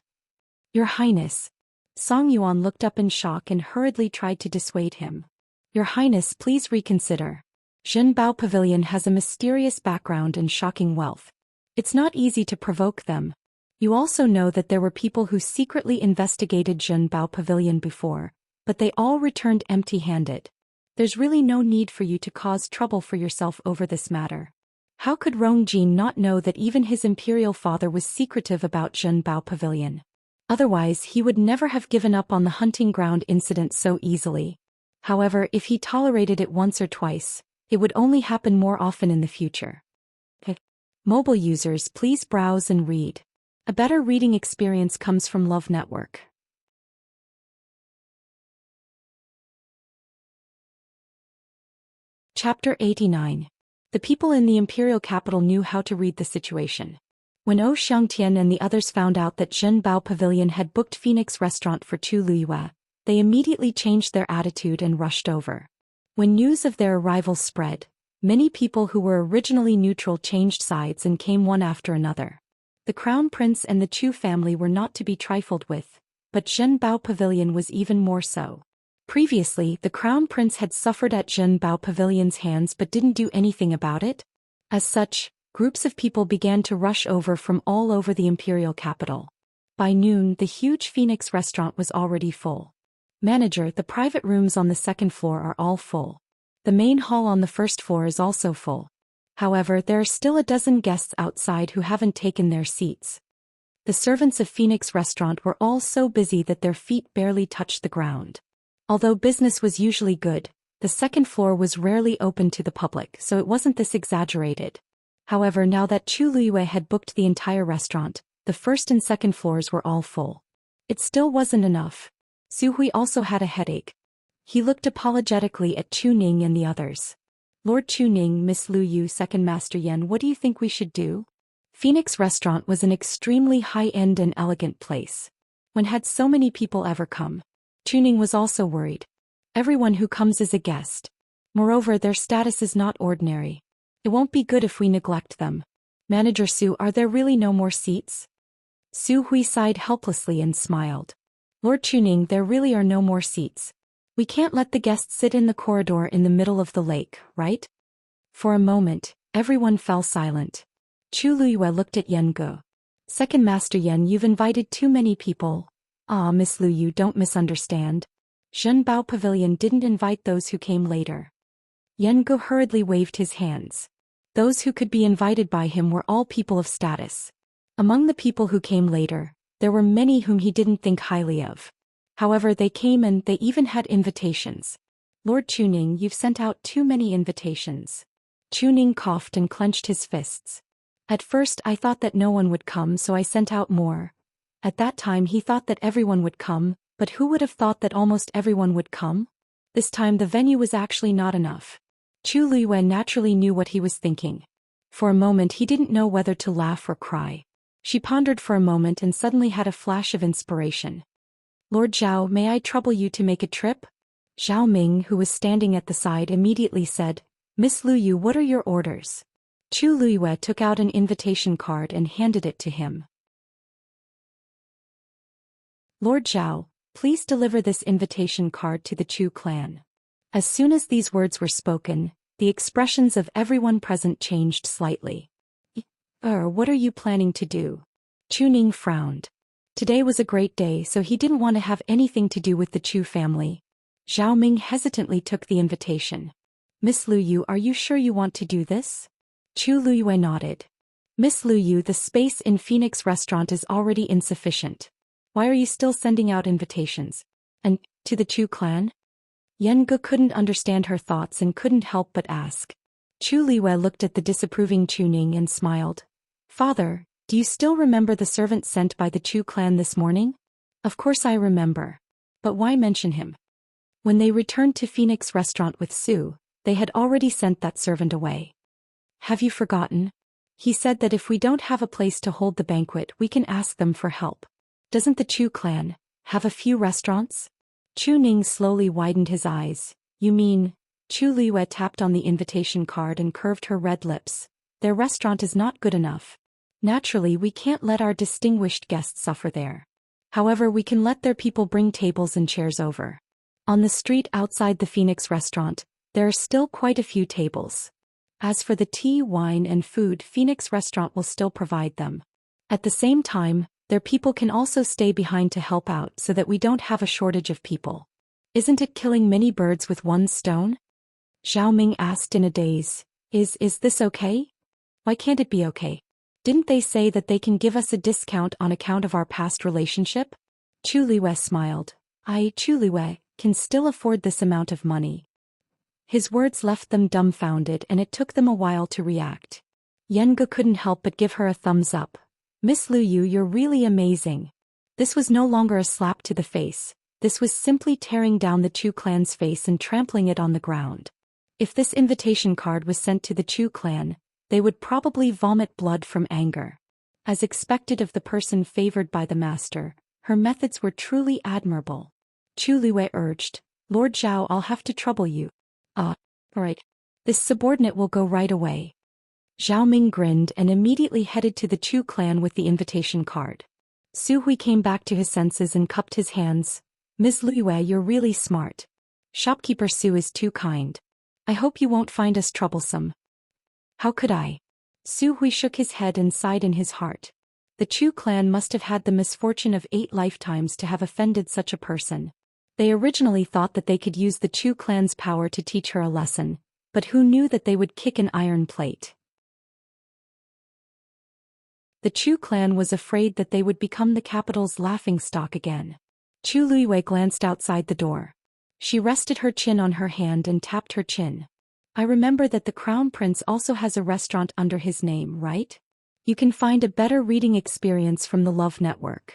"Your Highness." Song Yuan looked up in shock and hurriedly tried to dissuade him. "Your Highness, please reconsider. Zhenbao Pavilion has a mysterious background and shocking wealth. It's not easy to provoke them. You also know that there were people who secretly investigated Zhenbao Pavilion before, but they all returned empty-handed. There's really no need for you to cause trouble for yourself over this matter." How could Rongjin not know that even his imperial father was secretive about Zhenbao Pavilion? Otherwise he would never have given up on the hunting ground incident so easily. However, if he tolerated it once or twice, it would only happen more often in the future. Mobile users, please browse and read. A better reading experience comes from Love Network. Chapter 89. The people in the imperial capital knew how to read the situation. When Xianxia and the others found out that Zhenbao Pavilion had booked Phoenix Restaurant for Chu Liyue, they immediately changed their attitude and rushed over. When news of their arrival spread, many people who were originally neutral changed sides and came one after another. The Crown Prince and the Chu family were not to be trifled with, but Zhenbao Pavilion was even more so. Previously, the Crown Prince had suffered at Zhenbao Pavilion's hands but didn't do anything about it. As such, groups of people began to rush over from all over the imperial capital. By noon, the huge Phoenix restaurant was already full. "Manager, the private rooms on the second floor are all full. The main hall on the first floor is also full. However, there are still a dozen guests outside who haven't taken their seats." The servants of Phoenix Restaurant were all so busy that their feet barely touched the ground. Although business was usually good, the second floor was rarely open to the public, so it wasn't this exaggerated. However, now that Chu Liyue had booked the entire restaurant, the first and second floors were all full. It still wasn't enough. Su Hui also had a headache. He looked apologetically at Chu Ning and the others. "Lord Chu Ning, Miss Lu Yu, Second Master Yan, what do you think we should do?" Phoenix Restaurant was an extremely high-end and elegant place. When had so many people ever come? Chu Ning was also worried. Everyone who comes is a guest. Moreover, their status is not ordinary. It won't be good if we neglect them. "Manager Su, are there really no more seats?" Su Hui sighed helplessly and smiled. "Lord Chu Ning, there really are no more seats. We can't let the guests sit in the corridor in the middle of the lake, right?" For a moment, everyone fell silent. Chu Liyue looked at Yan Ge. "Second Master Yan, you've invited too many people." "Ah, Miss Lu Yu, don't misunderstand. Zhenbao Pavilion didn't invite those who came later." Yan Ge hurriedly waved his hands. Those who could be invited by him were all people of status. Among the people who came later, there were many whom he didn't think highly of. However, they came and they even had invitations. "Lord Chu Ning, you've sent out too many invitations." Chu Ning coughed and clenched his fists. "At first I thought that no one would come, so I sent out more. At that time he thought that everyone would come, but who would have thought that almost everyone would come? This time the venue was actually not enough." Chu Liyue naturally knew what he was thinking. For a moment he didn't know whether to laugh or cry. She pondered for a moment and suddenly had a flash of inspiration. "Lord Zhao, may I trouble you to make a trip?" Zhao Ming, who was standing at the side, immediately said, "Miss Lu Yu, what are your orders?" Chu Liyue took out an invitation card and handed it to him. "Lord Zhao, please deliver this invitation card to the Chu clan." As soon as these words were spoken, the expressions of everyone present changed slightly. What are you planning to do?" Chu Ning frowned. Today was a great day, so he didn't want to have anything to do with the Chu family. Zhao Ming hesitantly took the invitation. "Miss Lu Yu, are you sure you want to do this?" Chu Liyue nodded. "Miss Lu Yu, the space in Phoenix Restaurant is already insufficient. Why are you still sending out invitations? And, to the Chu clan?" Yan Ge couldn't understand her thoughts and couldn't help but ask. Chu Liyue looked at the disapproving Chu Ning and smiled. "Father, Do you still remember the servant sent by the Chu clan this morning? Of course I remember. But why mention him? When they returned to Phoenix Restaurant with Sue, they had already sent that servant away. Have you forgotten? He said that if we don't have a place to hold the banquet, we can ask them for help. Doesn't the Chu clan have a few restaurants? Chu Ning slowly widened his eyes. You mean? Chu Liwei tapped on the invitation card and curved her red lips. Their restaurant is not good enough. Naturally, we can't let our distinguished guests suffer there. However, we can let their people bring tables and chairs over. On the street outside the Phoenix Restaurant, there are still quite a few tables. As for the tea, wine, and food, Phoenix Restaurant will still provide them. At the same time, their people can also stay behind to help out so that we don't have a shortage of people. Isn't it killing many birds with one stone? Zhao Ming asked in a daze. Is this okay? Why can't it be okay? Didn't they say that they can give us a discount on account of our past relationship? Chu Liwei smiled. Chu Liwei, can still afford this amount of money. His words left them dumbfounded and it took them a while to react. Yenga couldn't help but give her a thumbs up. Miss Lu Yu, you're really amazing. This was no longer a slap to the face. This was simply tearing down the Chu clan's face and trampling it on the ground. If this invitation card was sent to the Chu clan, they would probably vomit blood from anger. As expected of the person favored by the master, her methods were truly admirable. Chu Liwei urged, Lord Zhao, I'll have to trouble you. Right. This subordinate will go right away. Zhao Ming grinned and immediately headed to the Chu clan with the invitation card. Su Hui came back to his senses and cupped his hands. Ms. Liwei, you're really smart. Shopkeeper Su is too kind. I hope you won't find us troublesome. How could I? Su Hui shook his head and sighed in his heart. The Chu clan must have had the misfortune of 8 lifetimes to have offended such a person. They originally thought that they could use the Chu clan's power to teach her a lesson, but who knew that they would kick an iron plate? The Chu clan was afraid that they would become the capital's laughingstock again. Chu Liwei glanced outside the door. She rested her chin on her hand and tapped her chin. I remember that the Crown Prince also has a restaurant under his name, right? You can find a better reading experience from the Love Network.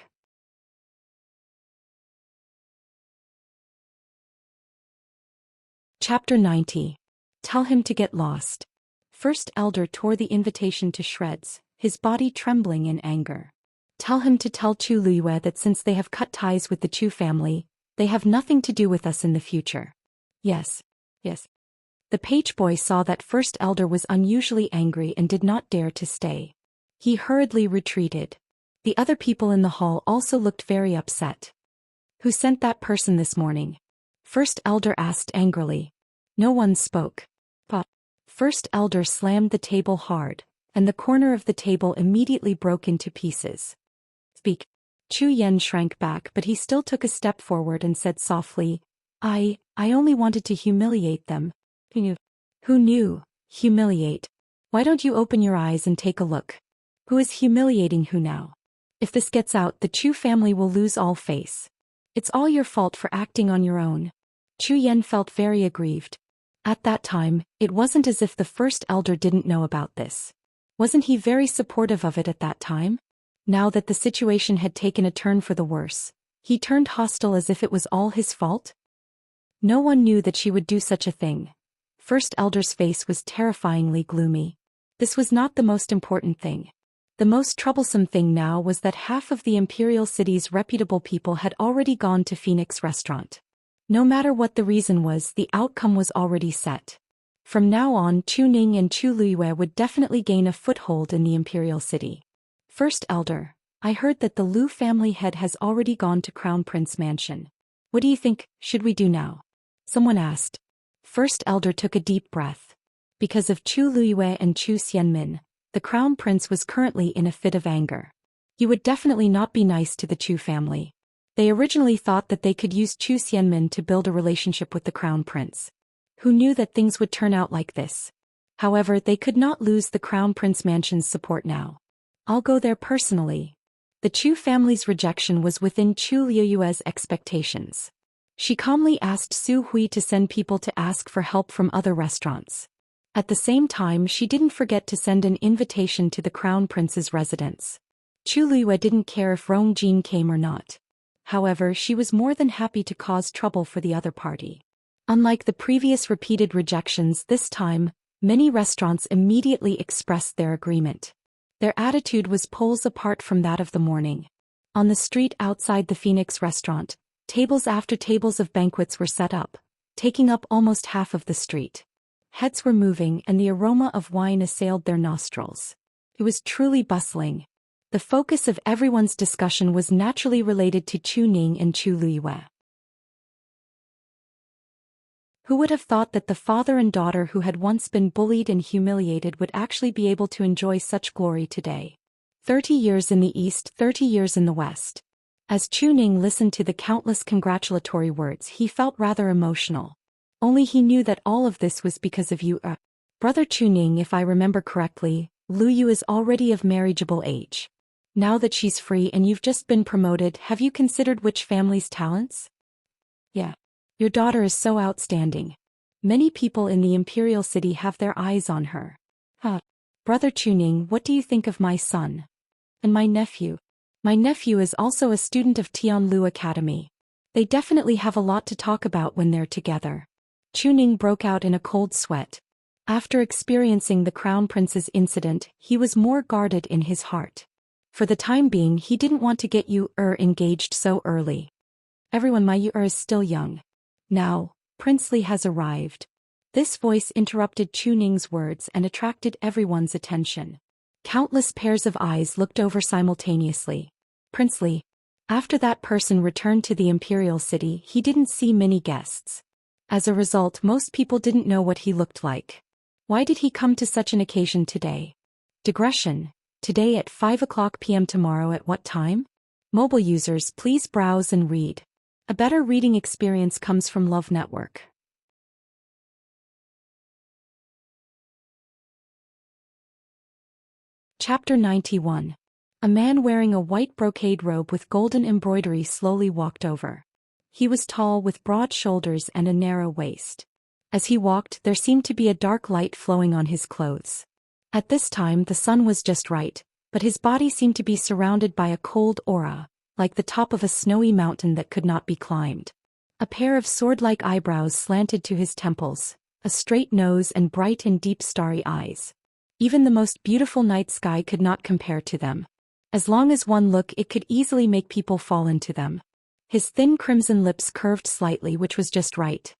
Chapter 90. Tell him to get lost. First Elder tore the invitation to shreds, his body trembling in anger. Tell him to tell Chu Liwei that since they have cut ties with the Chu family, they have nothing to do with us in the future. Yes. The page boy saw that First Elder was unusually angry and did not dare to stay. He hurriedly retreated. The other people in the hall also looked very upset. Who sent that person this morning? First Elder asked angrily. No one spoke. But First Elder slammed the table hard, and the corner of the table immediately broke into pieces. Speak. Chu Yen shrank back, but he still took a step forward and said softly, I only wanted to humiliate them. Who knew? Humiliate. Why don't you open your eyes and take a look? Who is humiliating who now? If this gets out, the Chu family will lose all face. It's all your fault for acting on your own. Chu Yen felt very aggrieved. At that time, it wasn't as if the First Elder didn't know about this. Wasn't he very supportive of it at that time? Now that the situation had taken a turn for the worse, he turned hostile as if it was all his fault? No one knew that she would do such a thing. First Elder's face was terrifyingly gloomy. This was not the most important thing. The most troublesome thing now was that half of the Imperial City's reputable people had already gone to Phoenix Restaurant. No matter what the reason was, the outcome was already set. From now on, Chu Ning and Chu Liwei would definitely gain a foothold in the Imperial City. First Elder, I heard that the Lu family head has already gone to Crown Prince Mansion. What do you think should we do now? Someone asked. First Elder took a deep breath. Because of Chu Liwei and Chu Xianmin, the Crown Prince was currently in a fit of anger. He would definitely not be nice to the Chu family. They originally thought that they could use Chu Xianmin to build a relationship with the Crown Prince. Who knew that things would turn out like this? However, they could not lose the Crown Prince Mansion's support now. I'll go there personally. The Chu family's rejection was within Chu Liuyue's expectations. She calmly asked Su Hui to send people to ask for help from other restaurants. At the same time, she didn't forget to send an invitation to the Crown Prince's residence. Chu Luiyue didn't care if Rong Jin came or not. However, she was more than happy to cause trouble for the other party. Unlike the previous repeated rejections, this time, many restaurants immediately expressed their agreement. Their attitude was poles apart from that of the morning. On the street outside the Phoenix restaurant, tables after tables of banquets were set up, taking up almost half of the street. Heads were moving and the aroma of wine assailed their nostrils. It was truly bustling. The focus of everyone's discussion was naturally related to Chu Ning and Chu Luiyue. Who would have thought that the father and daughter who had once been bullied and humiliated would actually be able to enjoy such glory today? 30 years in the East, 30 years in the West. As Chu Ning listened to the countless congratulatory words, he felt rather emotional. Only he knew that all of this was because of you. Brother Chu Ning, if I remember correctly, Lu Yu is already of marriageable age. Now that she's free and you've just been promoted, have you considered which family's talents? Yeah. Your daughter is so outstanding. Many people in the imperial city have their eyes on her. Brother Chu Ning, what do you think of my son? And my nephew? My nephew is also a student of Tianlu Academy. They definitely have a lot to talk about when they're together. Chu Ning broke out in a cold sweat. After experiencing the Crown Prince's incident, he was more guarded in his heart. For the time being, he didn't want to get you engaged so early. Everyone, my you is still young. Now, Prince Li has arrived. This voice interrupted Chu Ning's words and attracted everyone's attention. Countless pairs of eyes looked over simultaneously. Prince Li. After that person returned to the imperial city, he didn't see many guests. As a result, most people didn't know what he looked like. Why did he come to such an occasion today? Digression. Today at 5 p.m. Tomorrow at what time? Mobile users, please browse and read. A better reading experience comes from Love Network. Chapter 91. A man wearing a white brocade robe with golden embroidery slowly walked over. He was tall with broad shoulders and a narrow waist. As he walked, there seemed to be a dark light flowing on his clothes. At this time the sun was just right, but his body seemed to be surrounded by a cold aura, like the top of a snowy mountain that could not be climbed. A pair of sword-like eyebrows slanted to his temples, a straight nose and bright and deep starry eyes. Even the most beautiful night sky could not compare to them. As long as one look, it could easily make people fall into them. His thin crimson lips curved slightly, which was just right.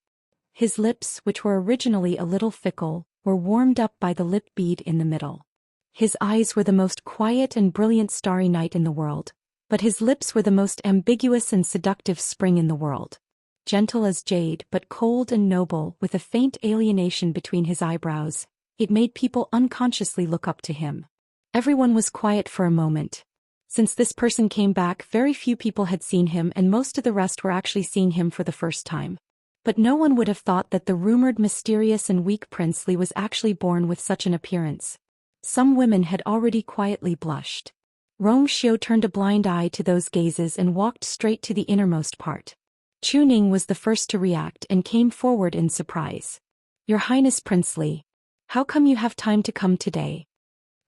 His lips, which were originally a little fickle, were warmed up by the lip bead in the middle. His eyes were the most quiet and brilliant starry night in the world, but his lips were the most ambiguous and seductive spring in the world. Gentle as jade but cold and noble, with a faint alienation between his eyebrows, it made people unconsciously look up to him. Everyone was quiet for a moment. Since this person came back, very few people had seen him and most of the rest were actually seeing him for the first time. But no one would have thought that the rumored mysterious and weak Prince Li was actually born with such an appearance. Some women had already quietly blushed. Rong Xiu turned a blind eye to those gazes and walked straight to the innermost part. Chu Ning was the first to react and came forward in surprise. Your Highness Prince Li, how come you have time to come today?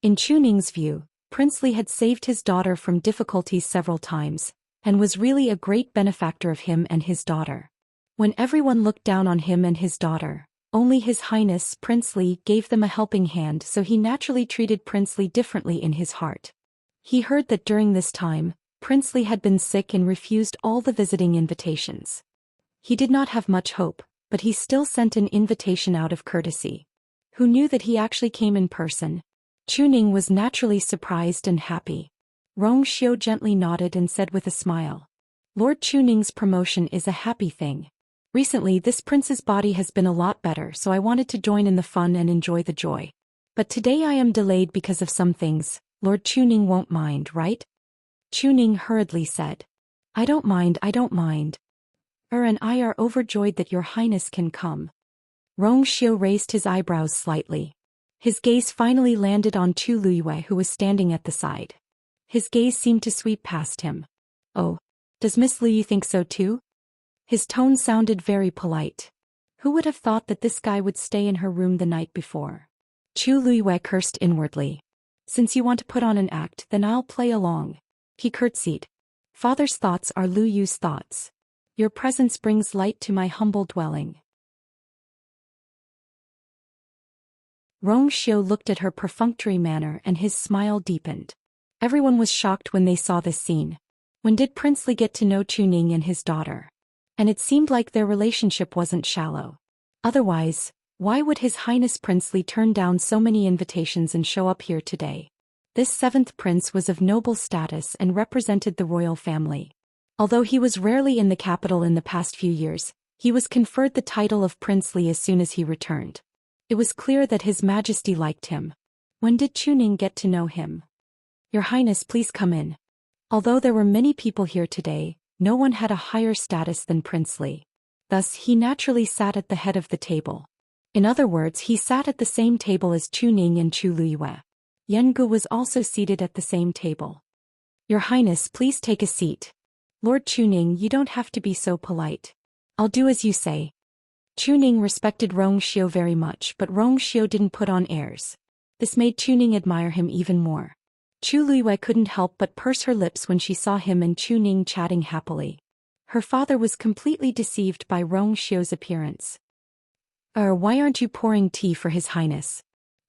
In Chu Ning's view, Prince Li had saved his daughter from difficulties several times, and was really a great benefactor of him and his daughter. When everyone looked down on him and his daughter, only His Highness Prince Li gave them a helping hand, so he naturally treated Prince Li differently in his heart. He heard that during this time, Prince Li had been sick and refused all the visiting invitations. He did not have much hope, but he still sent an invitation out of courtesy. Who knew that he actually came in person? Chu Ning was naturally surprised and happy. Rong Xiu gently nodded and said with a smile, Lord Chu Ning's promotion is a happy thing. Recently this prince's body has been a lot better, so I wanted to join in the fun and enjoy the joy. But today I am delayed because of some things. Lord Chu Ning won't mind, right? Chu Ning hurriedly said. I don't mind. And I are overjoyed that your highness can come. Rong Xiu raised his eyebrows slightly. His gaze finally landed on Chu Luiyue, who was standing at the side. His gaze seemed to sweep past him. Oh, does Miss Liu think so too? His tone sounded very polite. Who would have thought that this guy would stay in her room the night before? Chu Luiyue cursed inwardly. Since you want to put on an act, then I'll play along. He curtsied. Father's thoughts are Lu Yu's thoughts. Your presence brings light to my humble dwelling. Xiu looked at her perfunctory manner and his smile deepened. Everyone was shocked when they saw this scene. When did Prince Li get to know Chuning and his daughter? And it seemed like their relationship wasn't shallow. Otherwise, why would His Highness Prince Li turn down so many invitations and show up here today? This seventh prince was of noble status and represented the royal family. Although he was rarely in the capital in the past few years, he was conferred the title of Prince Li as soon as he returned. It was clear that His Majesty liked him. When did Chuning get to know him? Your Highness, please come in. Although there were many people here today, no one had a higher status than Prince Li. Thus, he naturally sat at the head of the table. In other words, he sat at the same table as Chuning and Chu Liyue. Yengu was also seated at the same table. Your Highness, please take a seat. Lord Chuning, you don't have to be so polite. I'll do as you say. Chuning respected Xiu very much, but Xiu didn't put on airs. This made Chuning admire him even more. Chu Liyue couldn't help but purse her lips when she saw him and Chuning chatting happily. Her father was completely deceived by Xiu's appearance. Why aren't you pouring tea for His Highness?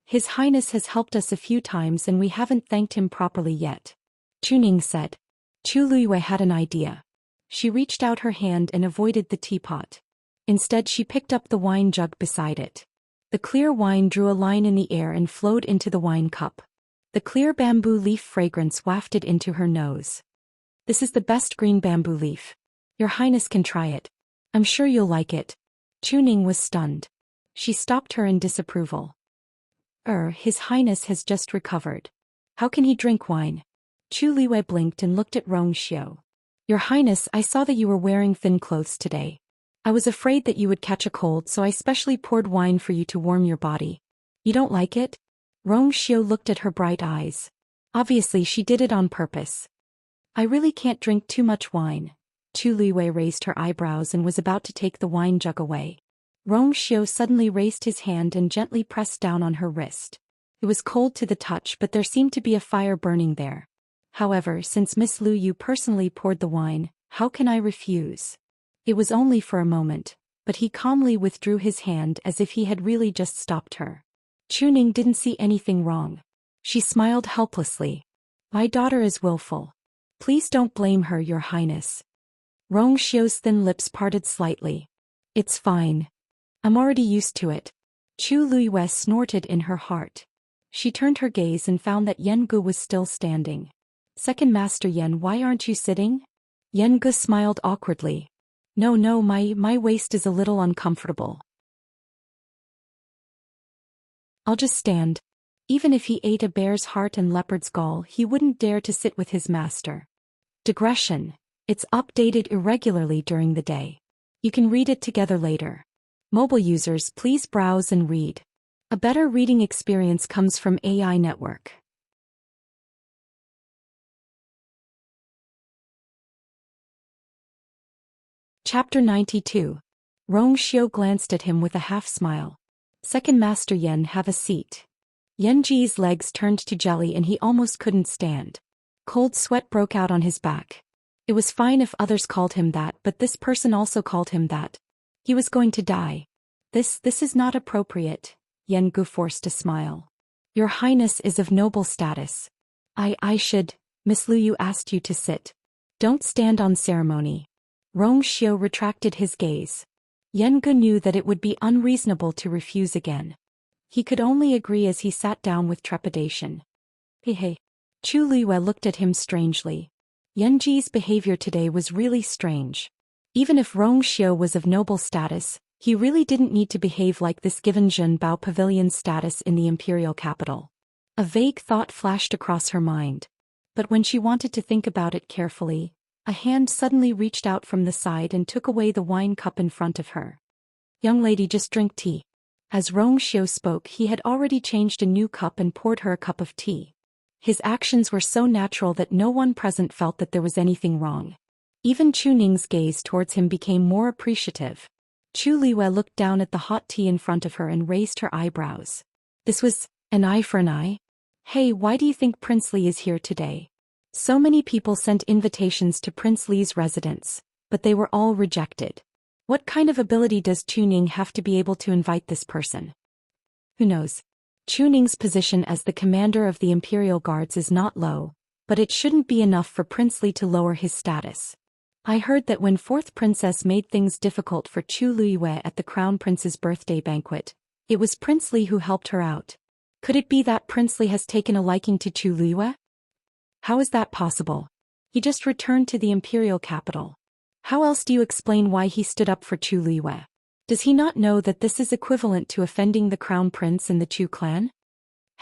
His Highness has helped us a few times and we haven't thanked him properly yet. Chuning said. Chu Liyue had an idea. She reached out her hand and avoided the teapot. Instead, she picked up the wine jug beside it. The clear wine drew a line in the air and flowed into the wine cup. The clear bamboo leaf fragrance wafted into her nose. This is the best green bamboo leaf. Your Highness can try it. I'm sure you'll like it. Chuning was stunned. She stopped her in disapproval. His Highness has just recovered. How can he drink wine? Chu Liyue blinked and looked at Xiu. Your Highness, I saw that you were wearing thin clothes today. I was afraid that you would catch a cold, so I specially poured wine for you to warm your body. You don't like it? Xiu looked at her bright eyes. Obviously she did it on purpose. I really can't drink too much wine. Chu Liyue raised her eyebrows and was about to take the wine jug away. Xiu suddenly raised his hand and gently pressed down on her wrist. It was cold to the touch, but there seemed to be a fire burning there. However, since Miss Lu Yu personally poured the wine, how can I refuse? It was only for a moment, but he calmly withdrew his hand as if he had really just stopped her. Chuning didn't see anything wrong. She smiled helplessly. My daughter is willful. Please don't blame her, Your Highness. Xiu's thin lips parted slightly. It's fine. I'm already used to it. Chu Liyue snorted in her heart. She turned her gaze and found that Yengu was still standing. Second Master Yen, why aren't you sitting? Yengu smiled awkwardly. No, my waist is a little uncomfortable. I'll just stand. Even if he ate a bear's heart and leopard's gall, he wouldn't dare to sit with his master. Digression. It's updated irregularly during the day. You can read it together later. Mobile users, please browse and read. A better reading experience comes from AI Network. Chapter 92. Xiu glanced at him with a half-smile. Second Master Yen, have a seat. Yenji's legs turned to jelly and he almost couldn't stand. Cold sweat broke out on his back. It was fine if others called him that, but this person also called him that. He was going to die. This is not appropriate. Yengu forced a smile. Your Highness is of noble status. I should. Miss Lu Yu asked you to sit. Don't stand on ceremony. Xiu retracted his gaze. Yengu knew that it would be unreasonable to refuse again. He could only agree as he sat down with trepidation. Hey. Chu Liyue looked at him strangely. Yenji's behavior today was really strange. Even if Xiu was of noble status, he really didn't need to behave like this given Zhenbao Pavilion's status in the imperial capital. A vague thought flashed across her mind. But when she wanted to think about it carefully, a hand suddenly reached out from the side and took away the wine cup in front of her. Young lady, just drink tea. As Xiu spoke, he had already changed a new cup and poured her a cup of tea. His actions were so natural that no one present felt that there was anything wrong. Even Chuning's gaze towards him became more appreciative. Chu Liyue looked down at the hot tea in front of her and raised her eyebrows. This was an eye for an eye? Hey, why do you think Prince Li is here today? So many people sent invitations to Prince Li's residence, but they were all rejected. What kind of ability does Chu Ning have to be able to invite this person? Who knows? Chu Ning's position as the commander of the Imperial Guards is not low, but it shouldn't be enough for Prince Li to lower his status. I heard that when fourth princess made things difficult for Chu Liyue at the Crown Prince's birthday banquet, it was Prince Li who helped her out. Could it be that Prince Li has taken a liking to Chu Liyue? How is that possible? He just returned to the imperial capital. How else do you explain why he stood up for Chu Liyue? Does he not know that this is equivalent to offending the crown prince and the Chu clan?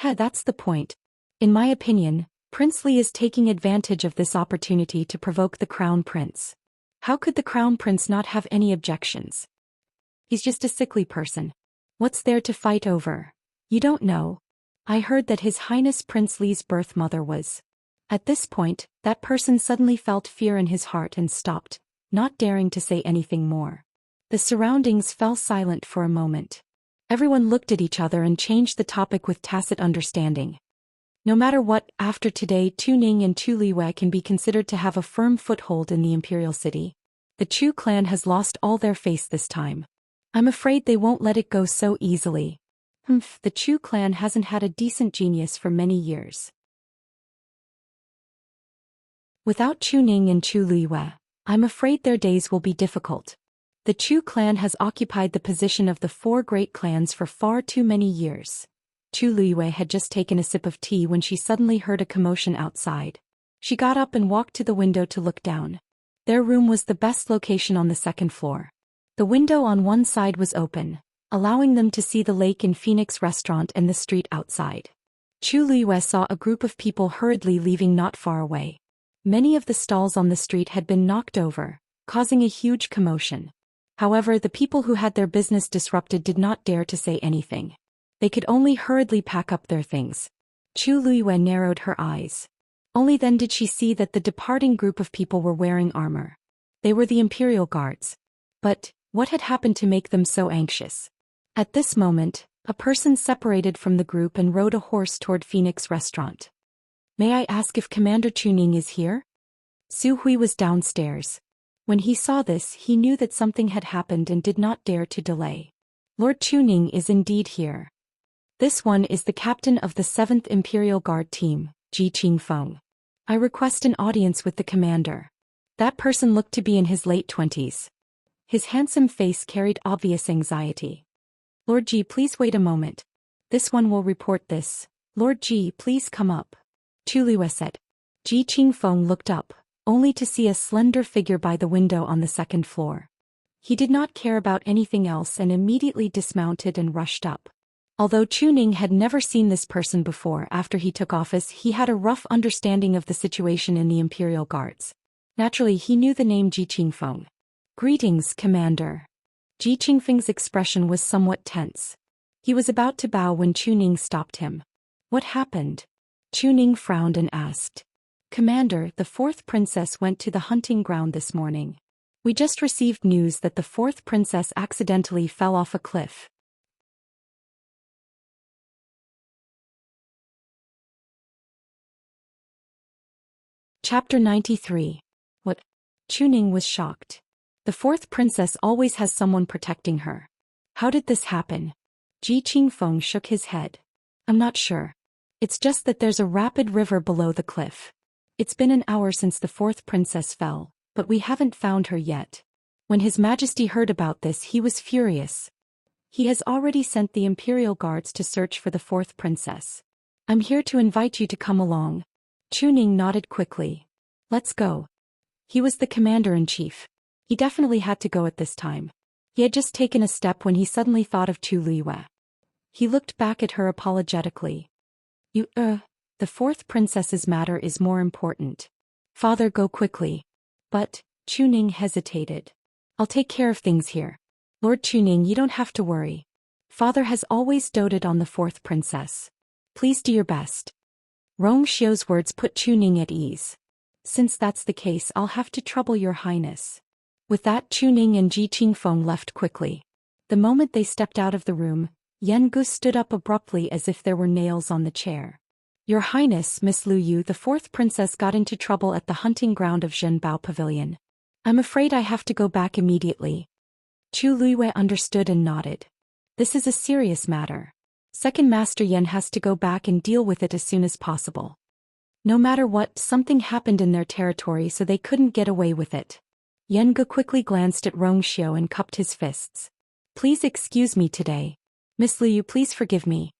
That's the point. In my opinion, Prince Li is taking advantage of this opportunity to provoke the crown prince. How could the crown prince not have any objections? He's just a sickly person. What's there to fight over? You don't know. I heard that His Highness Prince Li's birth mother was. At this point, that person suddenly felt fear in his heart and stopped, not daring to say anything more. The surroundings fell silent for a moment. Everyone looked at each other and changed the topic with tacit understanding. No matter what, after today Chu Ning and Chu Liyue can be considered to have a firm foothold in the imperial city. The Chu clan has lost all their face this time. I'm afraid they won't let it go so easily. The Chu clan hasn't had a decent genius for many years. Without Chu Ning and Chu Liyue, I'm afraid their days will be difficult. The Chu clan has occupied the position of the four great clans for far too many years. Chu Liyue had just taken a sip of tea when she suddenly heard a commotion outside. She got up and walked to the window to look down. Their room was the best location on the second floor. The window on one side was open, allowing them to see the lake in Phoenix restaurant and the street outside. Chu Liyue saw a group of people hurriedly leaving not far away. Many of the stalls on the street had been knocked over, causing a huge commotion. However, the people who had their business disrupted did not dare to say anything. They could only hurriedly pack up their things. Chu Liyue narrowed her eyes. Only then did she see that the departing group of people were wearing armor. They were the Imperial Guards. But what had happened to make them so anxious? At this moment, a person separated from the group and rode a horse toward Phoenix restaurant. May I ask if Commander Chu Ning is here? Su Hui was downstairs. When he saw this, he knew that something had happened and did not dare to delay. Lord Chu Ning is indeed here. This one is the captain of the 7th Imperial Guard team, Ji Qingfeng. I request an audience with the commander. That person looked to be in his late 20s. His handsome face carried obvious anxiety. Lord Ji, please wait a moment. This one will report this. Lord Ji, please come up. Chu Liyue said. Ji Qingfeng looked up, only to see a slender figure by the window on the second floor. He did not care about anything else and immediately dismounted and rushed up. Although Chu Ning had never seen this person before after he took office, he had a rough understanding of the situation in the Imperial Guards. Naturally, he knew the name Ji Qingfeng. Greetings, Commander. Ji Qingfeng's expression was somewhat tense. He was about to bow when Chu Ning stopped him. What happened? Chu Ning frowned and asked. Commander, the fourth princess went to the hunting ground this morning. We just received news that the fourth princess accidentally fell off a cliff. Chapter 93. What? Chu Ning was shocked. The fourth princess always has someone protecting her. How did this happen? Ji Qingfeng shook his head. I'm not sure. It's just that there's a rapid river below the cliff. It's been an hour since the fourth princess fell, but we haven't found her yet. When His Majesty heard about this, he was furious. He has already sent the Imperial Guards to search for the fourth princess. I'm here to invite you to come along. Chu Ning nodded quickly. Let's go. He was the commander-in-chief. He definitely had to go at this time. He had just taken a step when he suddenly thought of Chu Liyue. He looked back at her apologetically. The fourth princess's matter is more important. Father, go quickly. But, Chu Ning hesitated. I'll take care of things here. Lord Chu Ning, you don't have to worry. Father has always doted on the fourth princess. Please do your best. Rong Xiu's words put Chu Ning at ease. Since that's the case, I'll have to trouble your highness. With that, Chu Ning and Ji Qingfeng left quickly. The moment they stepped out of the room, Yan Gu stood up abruptly as if there were nails on the chair. Your Highness, Miss Lu Yu, the fourth princess got into trouble at the hunting ground of Zhenbao Pavilion. I'm afraid I have to go back immediately. Chu Luiwei understood and nodded. This is a serious matter. Second Master Yan has to go back and deal with it as soon as possible. No matter what, something happened in their territory, so they couldn't get away with it. Yan Ge quickly glanced at Rong Xiu and cupped his fists. Please excuse me today. Miss Lu Yu, please forgive me.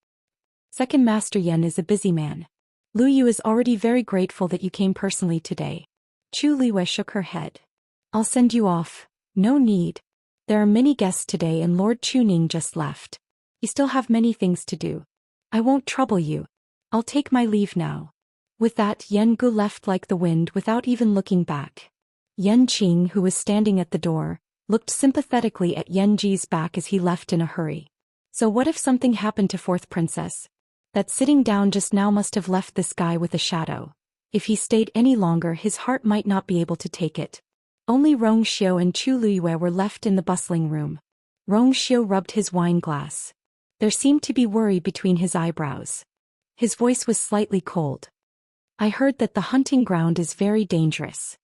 Second Master Yan is a busy man. Lu Yu is already very grateful that you came personally today. Chu Liwei shook her head. I'll send you off. No need. There are many guests today and Lord Chuning just left. You still have many things to do. I won't trouble you. I'll take my leave now. With that, Yan Gu left like the wind without even looking back. Yan Qing, who was standing at the door, looked sympathetically at Yan Ji's back as he left in a hurry. So what if something happened to fourth princess? That sitting down just now must have left this guy with a shadow. If he stayed any longer, his heart might not be able to take it. Only Rong Xiu and Chu Luiwei were left in the bustling room. Rong Xiu rubbed his wine glass. There seemed to be worry between his eyebrows. His voice was slightly cold. I heard that the hunting ground is very dangerous.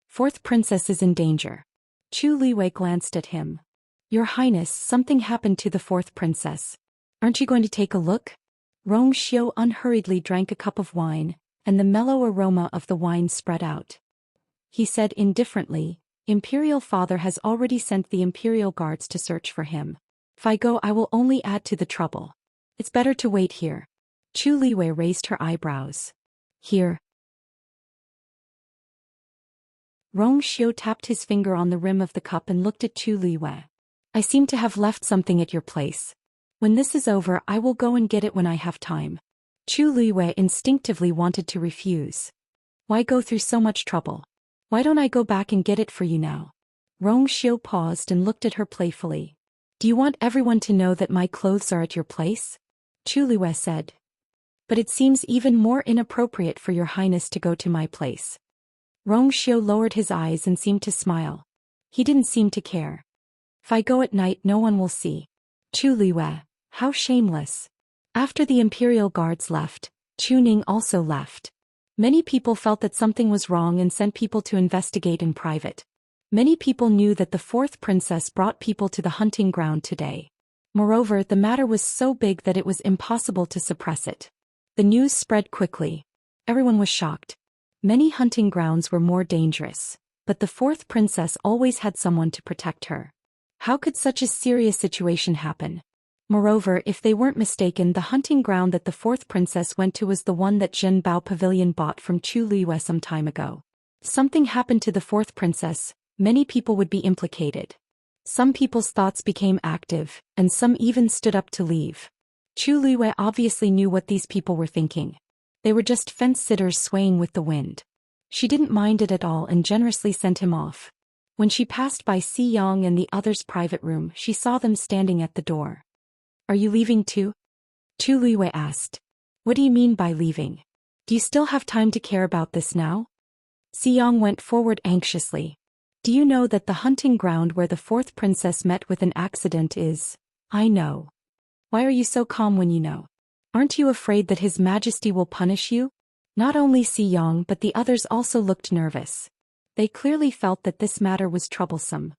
Fourth princess is in danger. Chu Liwei glanced at him. Your Highness, something happened to the fourth princess. Aren't you going to take a look? Rong Xiu unhurriedly drank a cup of wine, and the mellow aroma of the wine spread out. He said indifferently, Imperial Father has already sent the Imperial Guards to search for him. If I go, I will only add to the trouble. It's better to wait here. Chu Liwei raised her eyebrows. Here. Rong Xiu tapped his finger on the rim of the cup and looked at Chu Liwei. I seem to have left something at your place. When this is over, I will go and get it when I have time. Chu Liwei instinctively wanted to refuse. Why go through so much trouble? Why don't I go back and get it for you now? Rong Xiu paused and looked at her playfully. Do you want everyone to know that my clothes are at your place? Chu Liwei said. But it seems even more inappropriate for your Highness to go to my place. Rong Xiu lowered his eyes and seemed to smile. He didn't seem to care. If I go at night, no one will see. Chu Liwei, how shameless. After the Imperial Guards left, Chuning also left. Many people felt that something was wrong and sent people to investigate in private. Many people knew that the fourth princess brought people to the hunting ground today. Moreover, the matter was so big that it was impossible to suppress it. The news spread quickly. Everyone was shocked. Many hunting grounds were more dangerous, but the fourth princess always had someone to protect her. How could such a serious situation happen? Moreover, if they weren't mistaken, the hunting ground that the fourth princess went to was the one that Zhenbao Pavilion bought from Chu Liwei some time ago. If something happened to the fourth princess, many people would be implicated. Some people's thoughts became active, and some even stood up to leave. Chu Liwei obviously knew what these people were thinking. They were just fence-sitters swaying with the wind. She didn't mind it at all and generously sent him off. When she passed by Xiyang and the others' private room, she saw them standing at the door. Are you leaving too? Chu Liwei asked. What do you mean by leaving? Do you still have time to care about this now? Xiyang went forward anxiously. Do you know that the hunting ground where the fourth princess met with an accident is? I know. Why are you so calm when you know? Aren't you afraid that His Majesty will punish you? Not only Xiyang but the others also looked nervous. They clearly felt that this matter was troublesome.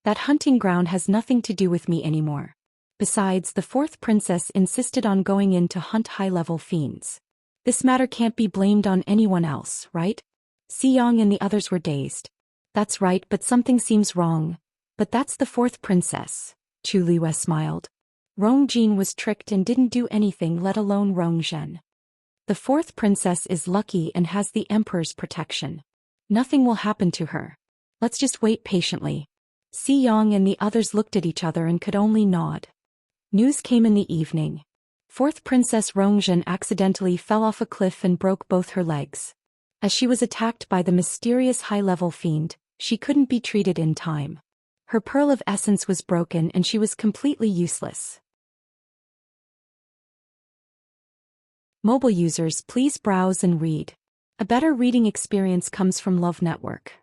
That hunting ground has nothing to do with me anymore. Besides, the fourth princess insisted on going in to hunt high-level fiends. This matter can't be blamed on anyone else, right? Xiyang and the others were dazed. That's right, but something seems wrong. But that's the fourth princess. Chu Liwei smiled. Rong Jin was tricked and didn't do anything, let alone Rong Zhen. The fourth princess is lucky and has the emperor's protection. Nothing will happen to her. Let's just wait patiently. Xiyang and the others looked at each other and could only nod. News came in the evening. Fourth Princess Rongzhen accidentally fell off a cliff and broke both her legs. As she was attacked by the mysterious high-level fiend, she couldn't be treated in time. Her pearl of essence was broken and she was completely useless. Mobile users, please browse and read. A better reading experience comes from Love Network.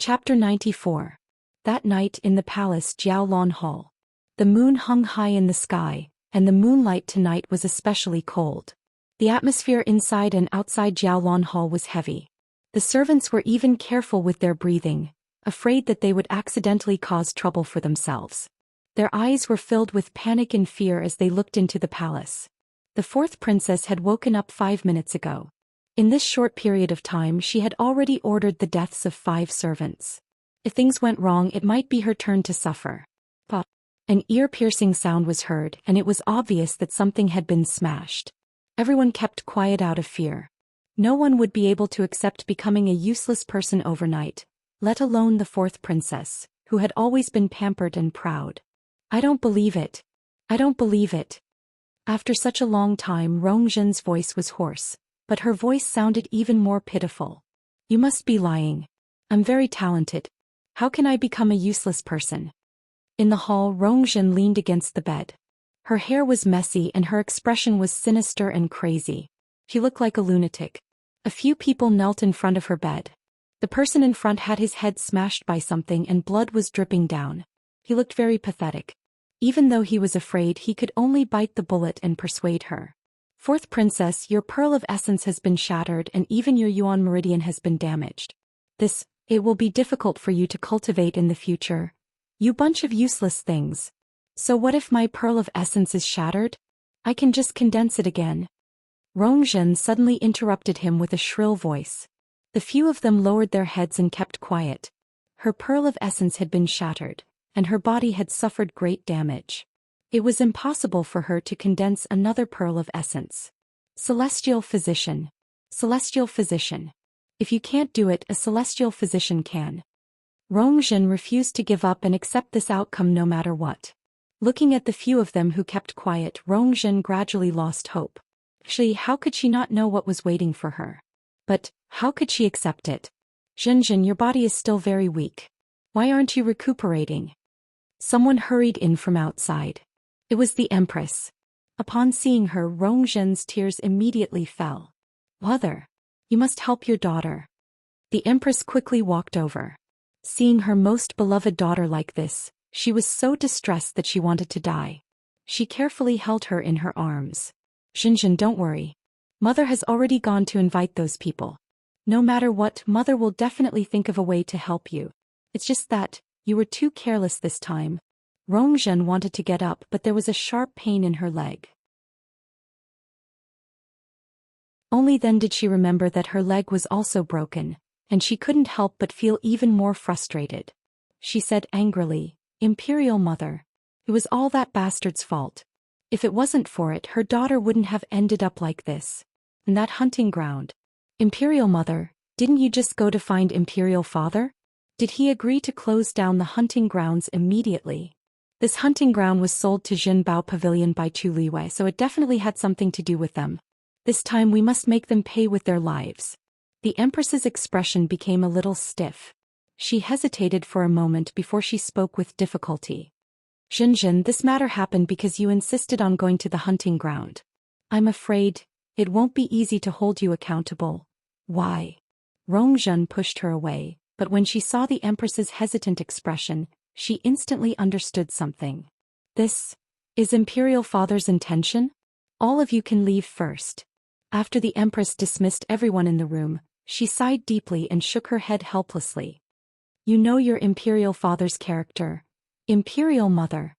Chapter 94. That night in the palace Jiaolon Hall. The moon hung high in the sky, and the moonlight tonight was especially cold. The atmosphere inside and outside Jiaolon Hall was heavy. The servants were even careful with their breathing, afraid that they would accidentally cause trouble for themselves. Their eyes were filled with panic and fear as they looked into the palace. The fourth princess had woken up 5 minutes ago. In this short period of time she had already ordered the deaths of 5 servants. If things went wrong it might be her turn to suffer. Pop! An ear-piercing sound was heard and it was obvious that something had been smashed. Everyone kept quiet out of fear. No one would be able to accept becoming a useless person overnight, let alone the fourth princess, who had always been pampered and proud. I don't believe it. I don't believe it. After such a long time Rongzhen's voice was hoarse, but her voice sounded even more pitiful. You must be lying. I'm very talented. How can I become a useless person? In the hall Rongzhen leaned against the bed. Her hair was messy and her expression was sinister and crazy. She looked like a lunatic. A few people knelt in front of her bed. The person in front had his head smashed by something and blood was dripping down. He looked very pathetic. Even though he was afraid he could only bite the bullet and persuade her. Fourth princess, your pearl of essence has been shattered and even your yuan meridian has been damaged. It will be difficult for you to cultivate in the future. You bunch of useless things. So what if my pearl of essence is shattered? I can just condense it again. Rongzhen suddenly interrupted him with a shrill voice. The few of them lowered their heads and kept quiet. Her pearl of essence had been shattered, and her body had suffered great damage. It was impossible for her to condense another pearl of essence. Celestial physician. Celestial physician. If you can't do it, a celestial physician can. Rongzhen refused to give up and accept this outcome no matter what. Looking at the few of them who kept quiet, Rongzhen gradually lost hope. How could she not know what was waiting for her? But, how could she accept it? Zhenzhen, your body is still very weak. Why aren't you recuperating? Someone hurried in from outside. It was the Empress. Upon seeing her, Rongzhen's tears immediately fell. Mother, you must help your daughter. The Empress quickly walked over. Seeing her most beloved daughter like this, she was so distressed that she wanted to die. She carefully held her in her arms. Zhenzhen, don't worry. Mother has already gone to invite those people. No matter what, Mother will definitely think of a way to help you. It's just that, you were too careless this time. Rongzhen wanted to get up but there was a sharp pain in her leg. Only then did she remember that her leg was also broken, and she couldn't help but feel even more frustrated. She said angrily, Imperial Mother. It was all that bastard's fault. If it wasn't for it, her daughter wouldn't have ended up like this. In that hunting ground. Imperial Mother, didn't you just go to find Imperial Father? Did he agree to close down the hunting grounds immediately? This hunting ground was sold to Jinbao Pavilion by Chu Liwei, so it definitely had something to do with them. This time we must make them pay with their lives. The Empress's expression became a little stiff. She hesitated for a moment before she spoke with difficulty. Zhenzhen, this matter happened because you insisted on going to the hunting ground. I'm afraid it won't be easy to hold you accountable. Why? Rongzhen pushed her away, but when she saw the Empress's hesitant expression, she instantly understood something. This is Imperial Father's intention? All of you can leave first. After the Empress dismissed everyone in the room, she sighed deeply and shook her head helplessly. You know your Imperial Father's character. Imperial Mother.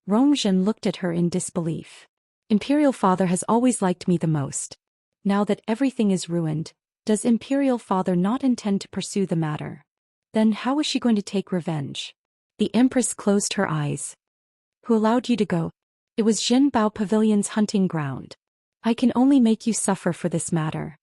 Rongzhen looked at her in disbelief. Imperial Father has always liked me the most. Now that everything is ruined, does Imperial Father not intend to pursue the matter? Then how is she going to take revenge? The Empress closed her eyes. Who allowed you to go? It was Jinbao Pavilion's hunting ground. I can only make you suffer for this matter.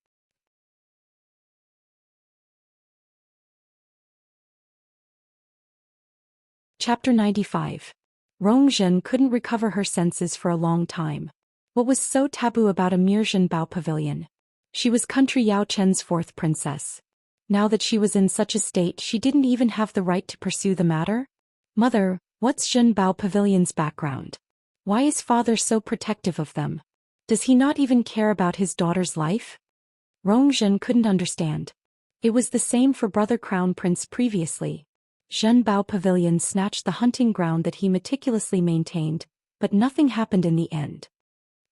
Chapter 95. Rongzhen couldn't recover her senses for a long time. What was so taboo about a mere Jinbao Pavilion? She was country Yao Chen's fourth princess. Now that she was in such a state, she didn't even have the right to pursue the matter? Mother, what's Jinbao Pavilion's background? Why is father so protective of them? Does he not even care about his daughter's life? Rongzhen couldn't understand. It was the same for brother Crown Prince previously. Zhenbao Pavilion snatched the hunting ground that he meticulously maintained, but nothing happened in the end.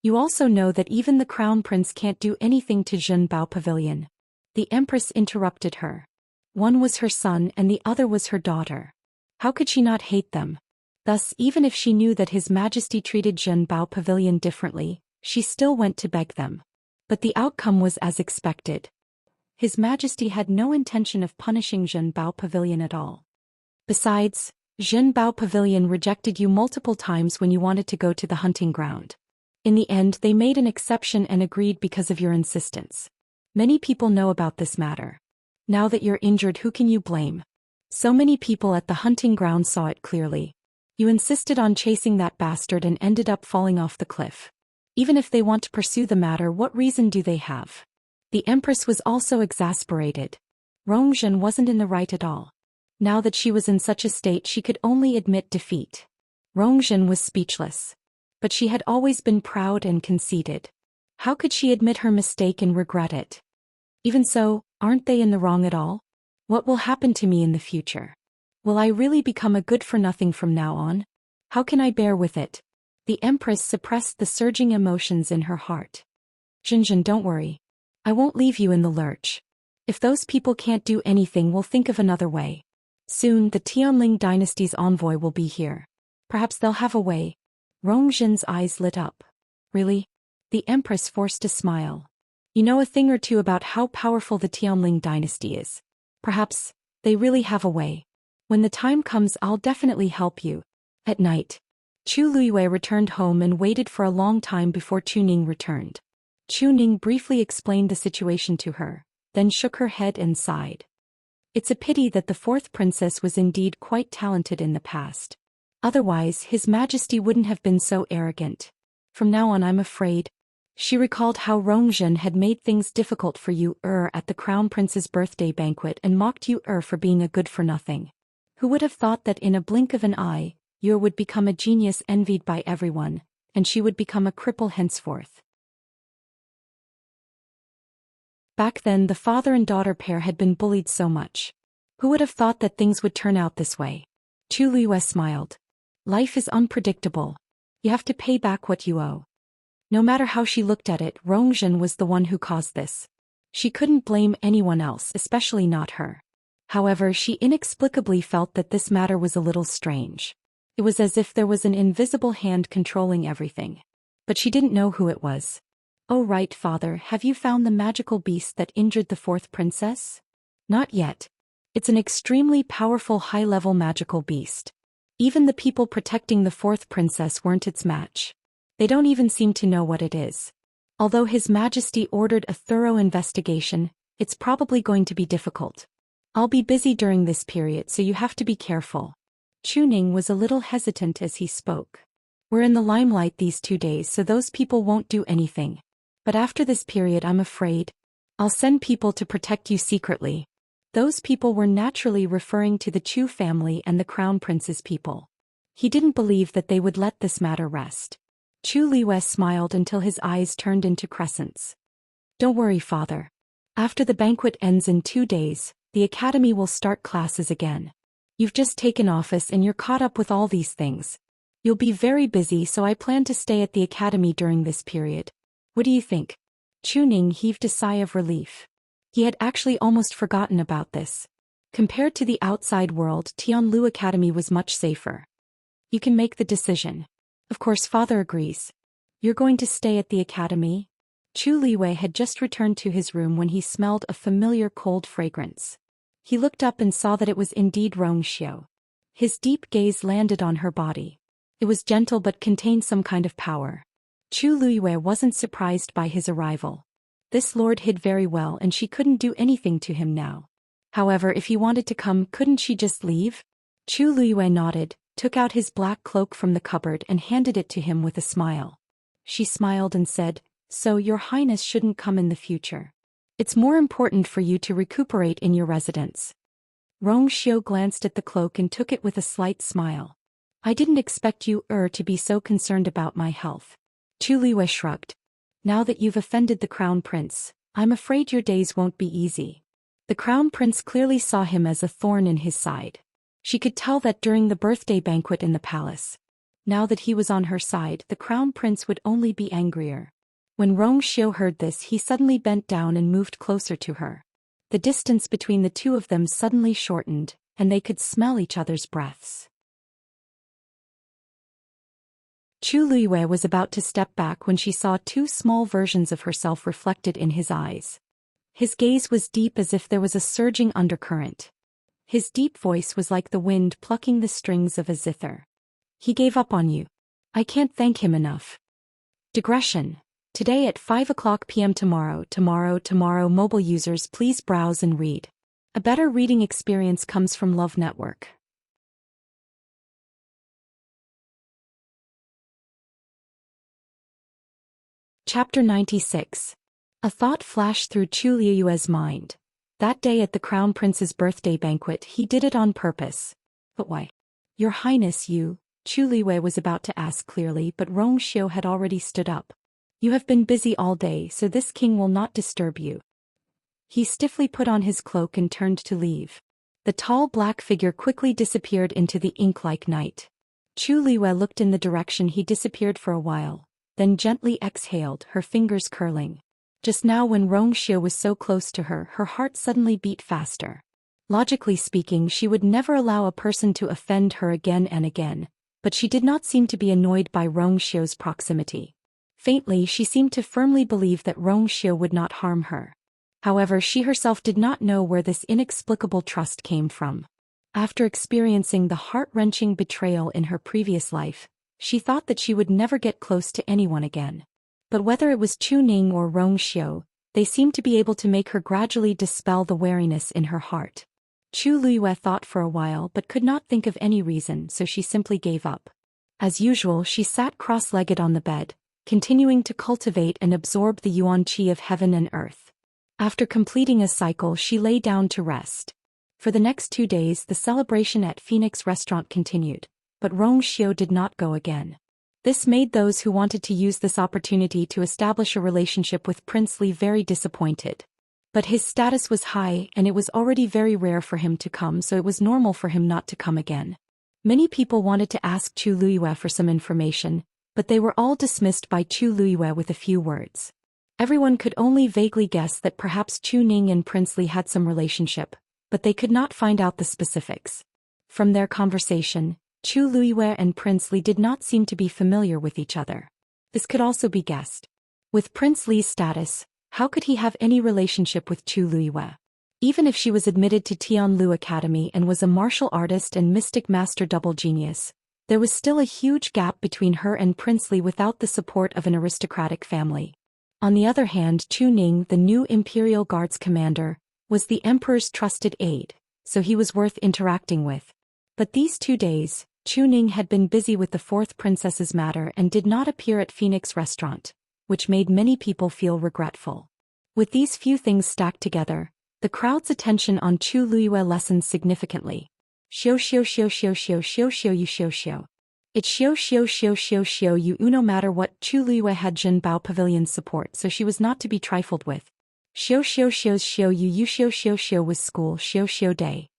You also know that even the crown prince can't do anything to Zhenbao Pavilion. The empress interrupted her. One was her son and the other was her daughter. How could she not hate them? Thus, even if she knew that His Majesty treated Zhenbao Pavilion differently, she still went to beg them. But the outcome was as expected. His Majesty had no intention of punishing Zhenbao Pavilion at all. Besides, Zhenbao Pavilion rejected you multiple times when you wanted to go to the hunting ground. In the end, they made an exception and agreed because of your insistence. Many people know about this matter. Now that you're injured, who can you blame? So many people at the hunting ground saw it clearly. You insisted on chasing that bastard and ended up falling off the cliff. Even if they want to pursue the matter, what reason do they have? The empress was also exasperated. Rongzhen wasn't in the right at all. Now that she was in such a state, she could only admit defeat. Rongzhen was speechless. But she had always been proud and conceited. How could she admit her mistake and regret it? Even so, aren't they in the wrong at all? What will happen to me in the future? Will I really become a good-for-nothing from now on? How can I bear with it? The empress suppressed the surging emotions in her heart. Zhenzhen, don't worry. I won't leave you in the lurch. If those people can't do anything, we'll think of another way. Soon, the Tianling dynasty's envoy will be here. Perhaps they'll have a way. Rongzhen's eyes lit up. Really? The empress forced a smile. You know a thing or two about how powerful the Tianling dynasty is. Perhaps they really have a way. When the time comes, I'll definitely help you. At night, Chu Luiyue returned home and waited for a long time before Chu Ning returned. Chu Ning briefly explained the situation to her, then shook her head and sighed. It's a pity that the fourth princess was indeed quite talented in the past. Otherwise, His Majesty wouldn't have been so arrogant. From now on, I'm afraid. She recalled how Rongzhen had made things difficult for you at the crown prince's birthday banquet and mocked you for being a good-for-nothing. Who would have thought that in a blink of an eye, you would become a genius envied by everyone, and she would become a cripple henceforth. Back then, the father and daughter pair had been bullied so much. Who would have thought that things would turn out this way? Chu Luiyue smiled. Life is unpredictable. You have to pay back what you owe. No matter how she looked at it, Rongzhen was the one who caused this. She couldn't blame anyone else, especially not her. However, she inexplicably felt that this matter was a little strange. It was as if there was an invisible hand controlling everything. But she didn't know who it was. Oh right, father, have you found the magical beast that injured the fourth princess? Not yet. It's an extremely powerful high-level magical beast. Even the people protecting the fourth princess weren't its match. They don't even seem to know what it is. Although His Majesty ordered a thorough investigation, it's probably going to be difficult. I'll be busy during this period, so you have to be careful. Chu Ning was a little hesitant as he spoke. We're in the limelight these 2 days, so those people won't do anything. But after this period, I'm afraid I'll send people to protect you secretly. Those people were naturally referring to the Chu family and the crown prince's people. He didn't believe that they would let this matter rest. Chu Luiyue smiled until his eyes turned into crescents. Don't worry, father. After the banquet ends in 2 days, the academy will start classes again. You've just taken office and you're caught up with all these things. You'll be very busy, so I plan to stay at the academy during this period. What do you think? Chu Ning heaved a sigh of relief. He had actually almost forgotten about this. Compared to the outside world, Tianlu Academy was much safer. You can make the decision. Of course, father agrees. You're going to stay at the academy? Chu Luiyue had just returned to his room when he smelled a familiar cold fragrance. He looked up and saw that it was indeed Rongxiu. His deep gaze landed on her body. It was gentle but contained some kind of power. Chu Luiyue wasn't surprised by his arrival. This lord hid very well and she couldn't do anything to him now. However, if he wanted to come, couldn't she just leave? Chu Luiyue nodded, took out his black cloak from the cupboard and handed it to him with a smile. She smiled and said, "So your highness shouldn't come in the future. It's more important for you to recuperate in your residence." Rongxiu glanced at the cloak and took it with a slight smile. "I didn't expect you to be so concerned about my health." Chu Luiyue shrugged. "Now that you've offended the crown prince, I'm afraid your days won't be easy." The crown prince clearly saw him as a thorn in his side. She could tell that during the birthday banquet in the palace. Now that he was on her side, the crown prince would only be angrier. When Xiu heard this, he suddenly bent down and moved closer to her. The distance between the two of them suddenly shortened, and they could smell each other's breaths. Chu Luiyue was about to step back when she saw two small versions of herself reflected in his eyes. His gaze was deep as if there was a surging undercurrent. His deep voice was like the wind plucking the strings of a zither. He gave up on you. I can't thank him enough. Digression. Today at 5 o'clock p.m. Tomorrow, mobile users please browse and read. A better reading experience comes from Love Network. Chapter 96. A thought flashed through Chu Luiyue's mind. That day at the Crown Prince's birthday banquet, he did it on purpose. But why? Your Highness, Chu Luiyue was about to ask clearly, but Xiu had already stood up. You have been busy all day, so this king will not disturb you. He stiffly put on his cloak and turned to leave. The tall black figure quickly disappeared into the ink-like night. Chu Luiyue looked in the direction he disappeared for a while, then gently exhaled, her fingers curling. Just now when Xiu was so close to her, her heart suddenly beat faster. Logically speaking, she would never allow a person to offend her again and again, but she did not seem to be annoyed by Xiu's proximity. Faintly, she seemed to firmly believe that Xiu would not harm her. However, she herself did not know where this inexplicable trust came from. After experiencing the heart-wrenching betrayal in her previous life, she thought that she would never get close to anyone again. But whether it was Chu Ning or Xiu, they seemed to be able to make her gradually dispel the wariness in her heart. Chu Luiyue thought for a while but could not think of any reason, so she simply gave up. As usual, she sat cross-legged on the bed, continuing to cultivate and absorb the yuan qi of heaven and earth. After completing a cycle, she lay down to rest. For the next 2 days, the celebration at Phoenix Restaurant continued, but Xiu did not go again. This made those who wanted to use this opportunity to establish a relationship with Prince Li very disappointed. But his status was high, and it was already very rare for him to come, so it was normal for him not to come again. Many people wanted to ask Chu Luiyue for some information, but they were all dismissed by Chu Luiyue with a few words. Everyone could only vaguely guess that perhaps Chu Ning and Prince Li had some relationship, but they could not find out the specifics. From their conversation, Chu Luiyue and Prince Li did not seem to be familiar with each other. This could also be guessed. With Prince Li's status, how could he have any relationship with Chu Luiyue? Even if she was admitted to Tianlu Academy and was a martial artist and mystic master double genius, there was still a huge gap between her and Prince Li without the support of an aristocratic family. On the other hand, Chu Ning, the new Imperial Guards commander, was the emperor's trusted aide, so he was worth interacting with. But these 2 days, Chu Ning had been busy with the fourth princess's matter and did not appear at Phoenix Restaurant, which made many people feel regretful. With these few things stacked together, the crowd's attention on Chu Luiyue lessened significantly. Xiu xiu. It's xiu you. No matter what, Chu Luiyue had Jin Bao Pavilion's support, so she was not to be trifled with. Xiu was school xiu day.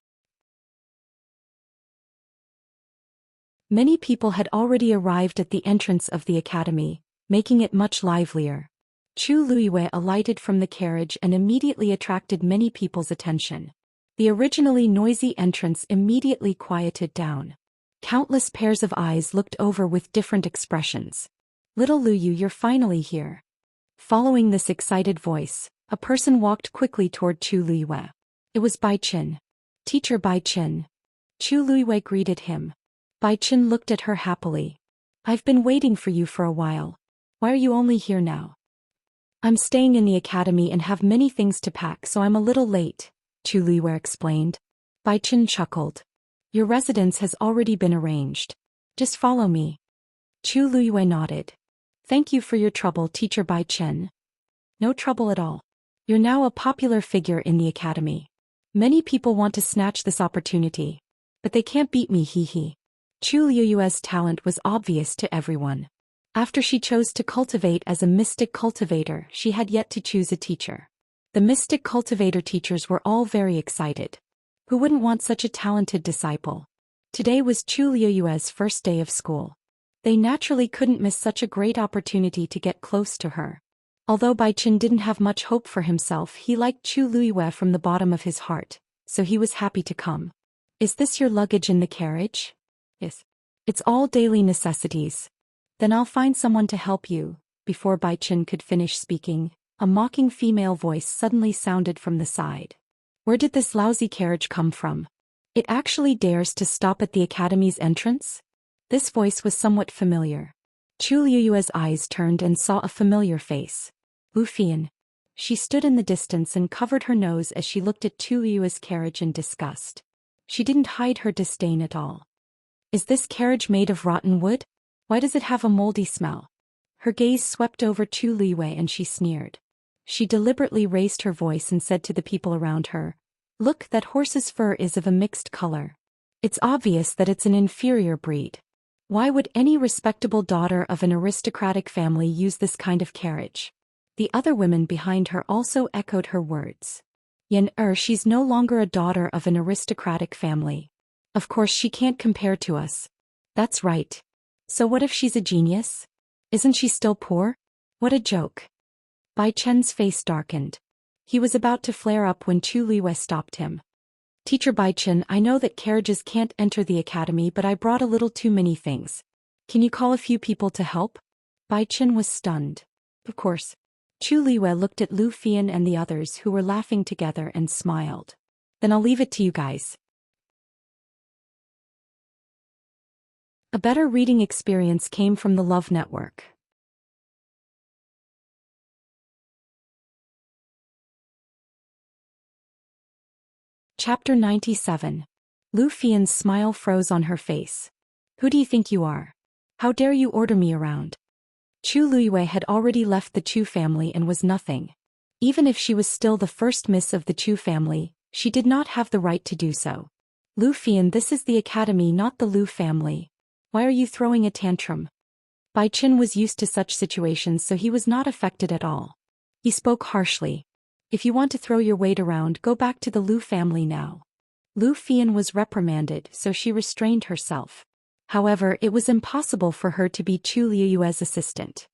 Many people had already arrived at the entrance of the academy, making it much livelier. Chu Luiyue alighted from the carriage and immediately attracted many people's attention. The originally noisy entrance immediately quieted down. Countless pairs of eyes looked over with different expressions. Little Luyu, you're finally here. Following this excited voice, a person walked quickly toward Chu Luiyue. It was Bai Qin. Teacher Bai Qin. Chu Luiyue greeted him. Bai Qin looked at her happily. I've been waiting for you for a while. Why are you only here now? I'm staying in the academy and have many things to pack, so I'm a little late, Chu Luiyue explained. Bai Qin chuckled. Your residence has already been arranged. Just follow me. Chu Luiyue nodded. Thank you for your trouble, Teacher Bai Qin. No trouble at all. You're now a popular figure in the academy. Many people want to snatch this opportunity. But they can't beat me, hee. Chu Luiyue's talent was obvious to everyone. After she chose to cultivate as a mystic cultivator, she had yet to choose a teacher. The mystic cultivator teachers were all very excited. Who wouldn't want such a talented disciple? Today was Chu Liuyue's first day of school. They naturally couldn't miss such a great opportunity to get close to her. Although Bai Chen didn't have much hope for himself, he liked Chu Liyue from the bottom of his heart, so he was happy to come. Is this your luggage in the carriage? Yes. It's all daily necessities. Then I'll find someone to help you. Before Bai Chen could finish speaking, a mocking female voice suddenly sounded from the side. Where did this lousy carriage come from? It actually dares to stop at the academy's entrance? This voice was somewhat familiar. Chu Liyue's eyes turned and saw a familiar face. Wu Fian. She stood in the distance and covered her nose as she looked at Chu Liyue's carriage in disgust. She didn't hide her disdain at all. Is this carriage made of rotten wood? Why does it have a moldy smell? Her gaze swept over Chu Liyue and she sneered. She deliberately raised her voice and said to the people around her, "Look, that horse's fur is of a mixed color. It's obvious that it's an inferior breed. Why would any respectable daughter of an aristocratic family use this kind of carriage?" The other women behind her also echoed her words. She's no longer a daughter of an aristocratic family. Of course she can't compare to us. That's right. So what if she's a genius? Isn't she still poor? What a joke. Bai Chen's face darkened. He was about to flare up when Chu Liyue stopped him. Teacher Bai Chen, I know that carriages can't enter the academy, but I brought a little too many things. Can you call a few people to help? Bai Chen was stunned. Of course. Chu Liyue looked at Lu Fian and the others who were laughing together and smiled. Then I'll leave it to you guys. A better reading experience came from the Love Network. Chapter 97. Lu Fian's smile froze on her face. Who do you think you are? How dare you order me around? Chu Liyue had already left the Chu family and was nothing. Even if she was still the first miss of the Chu family, she did not have the right to do so. Lu Fian, this is the academy, not the Lu family. Why are you throwing a tantrum? Bai Chen was used to such situations, so he was not affected at all. He spoke harshly. If you want to throw your weight around, go back to the Lu family now. Lu Fian was reprimanded, so she restrained herself. However, it was impossible for her to be Chu Liyue's assistant.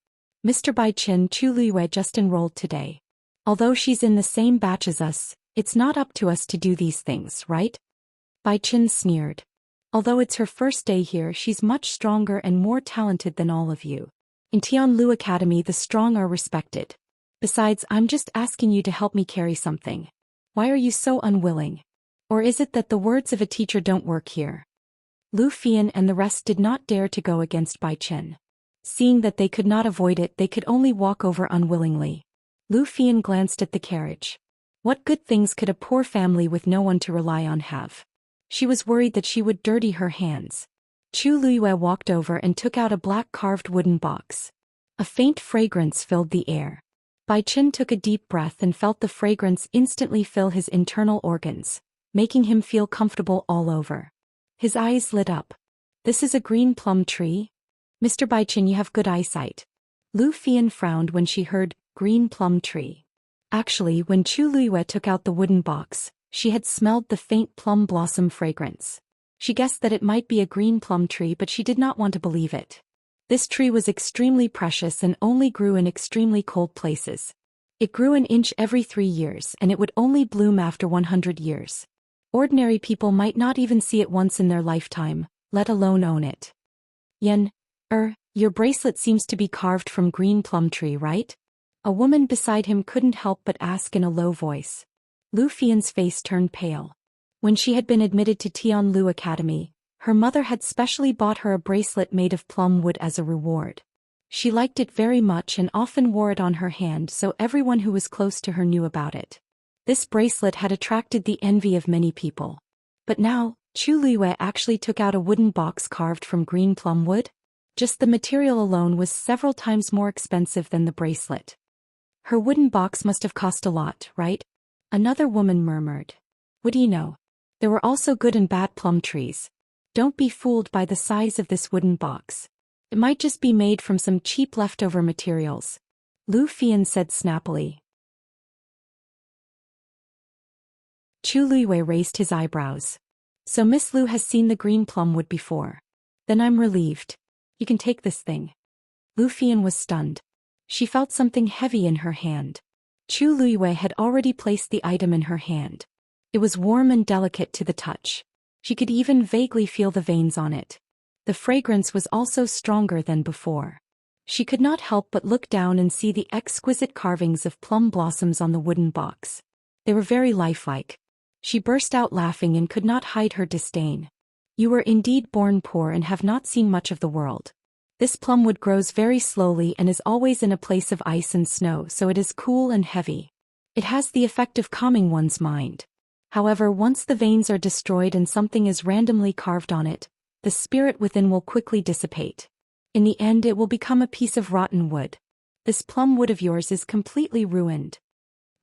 Mr. Bai Chen, Chu Liyue just enrolled today. Although she's in the same batch as us, it's not up to us to do these things, right? Bai Chen sneered. Although it's her first day here, she's much stronger and more talented than all of you. In Tianlu Academy, the strong are respected. Besides, I'm just asking you to help me carry something. Why are you so unwilling? Or is it that the words of a teacher don't work here? Lu Fian and the rest did not dare to go against Bai Chen. Seeing that they could not avoid it, they could only walk over unwillingly. Lu Fian glanced at the carriage. What good things could a poor family with no one to rely on have? She was worried that she would dirty her hands. Chu Liyue walked over and took out a black carved wooden box. A faint fragrance filled the air. Bai Chen took a deep breath and felt the fragrance instantly fill his internal organs, making him feel comfortable all over. His eyes lit up. This is a green plum tree? Mr. Bai Chen, you have good eyesight. Lu Fian frowned when she heard green plum tree. Actually, when Chu Liyue took out the wooden box, she had smelled the faint plum blossom fragrance. She guessed that it might be a green plum tree, but she did not want to believe it. This tree was extremely precious and only grew in extremely cold places. It grew an inch every 3 years, and it would only bloom after 100 years. Ordinary people might not even see it once in their lifetime, let alone own it. Your bracelet seems to be carved from green plum tree, right? A woman beside him couldn't help but ask in a low voice. Lu Fian's face turned pale. When she had been admitted to Tianlu Academy, her mother had specially bought her a bracelet made of plum wood as a reward. She liked it very much and often wore it on her hand, so everyone who was close to her knew about it. This bracelet had attracted the envy of many people. But now, Chu Liyue actually took out a wooden box carved from green plum wood? Just the material alone was several times more expensive than the bracelet. Her wooden box must have cost a lot, right? Another woman murmured. What do you know? There were also good and bad plum trees. Don't be fooled by the size of this wooden box. It might just be made from some cheap leftover materials. Lu Fian said snappily. Chu Liyue raised his eyebrows. So Miss Lu has seen the green plumwood before. Then I'm relieved. You can take this thing. Lu Fian was stunned. She felt something heavy in her hand. Chu Luiyue had already placed the item in her hand. It was warm and delicate to the touch. She could even vaguely feel the veins on it. The fragrance was also stronger than before. She could not help but look down and see the exquisite carvings of plum blossoms on the wooden box. They were very lifelike. She burst out laughing and could not hide her disdain. You were indeed born poor and have not seen much of the world. This plumwood grows very slowly and is always in a place of ice and snow, so it is cool and heavy. It has the effect of calming one's mind. However, once the veins are destroyed and something is randomly carved on it, the spirit within will quickly dissipate. In the end it will become a piece of rotten wood. This plum wood of yours is completely ruined.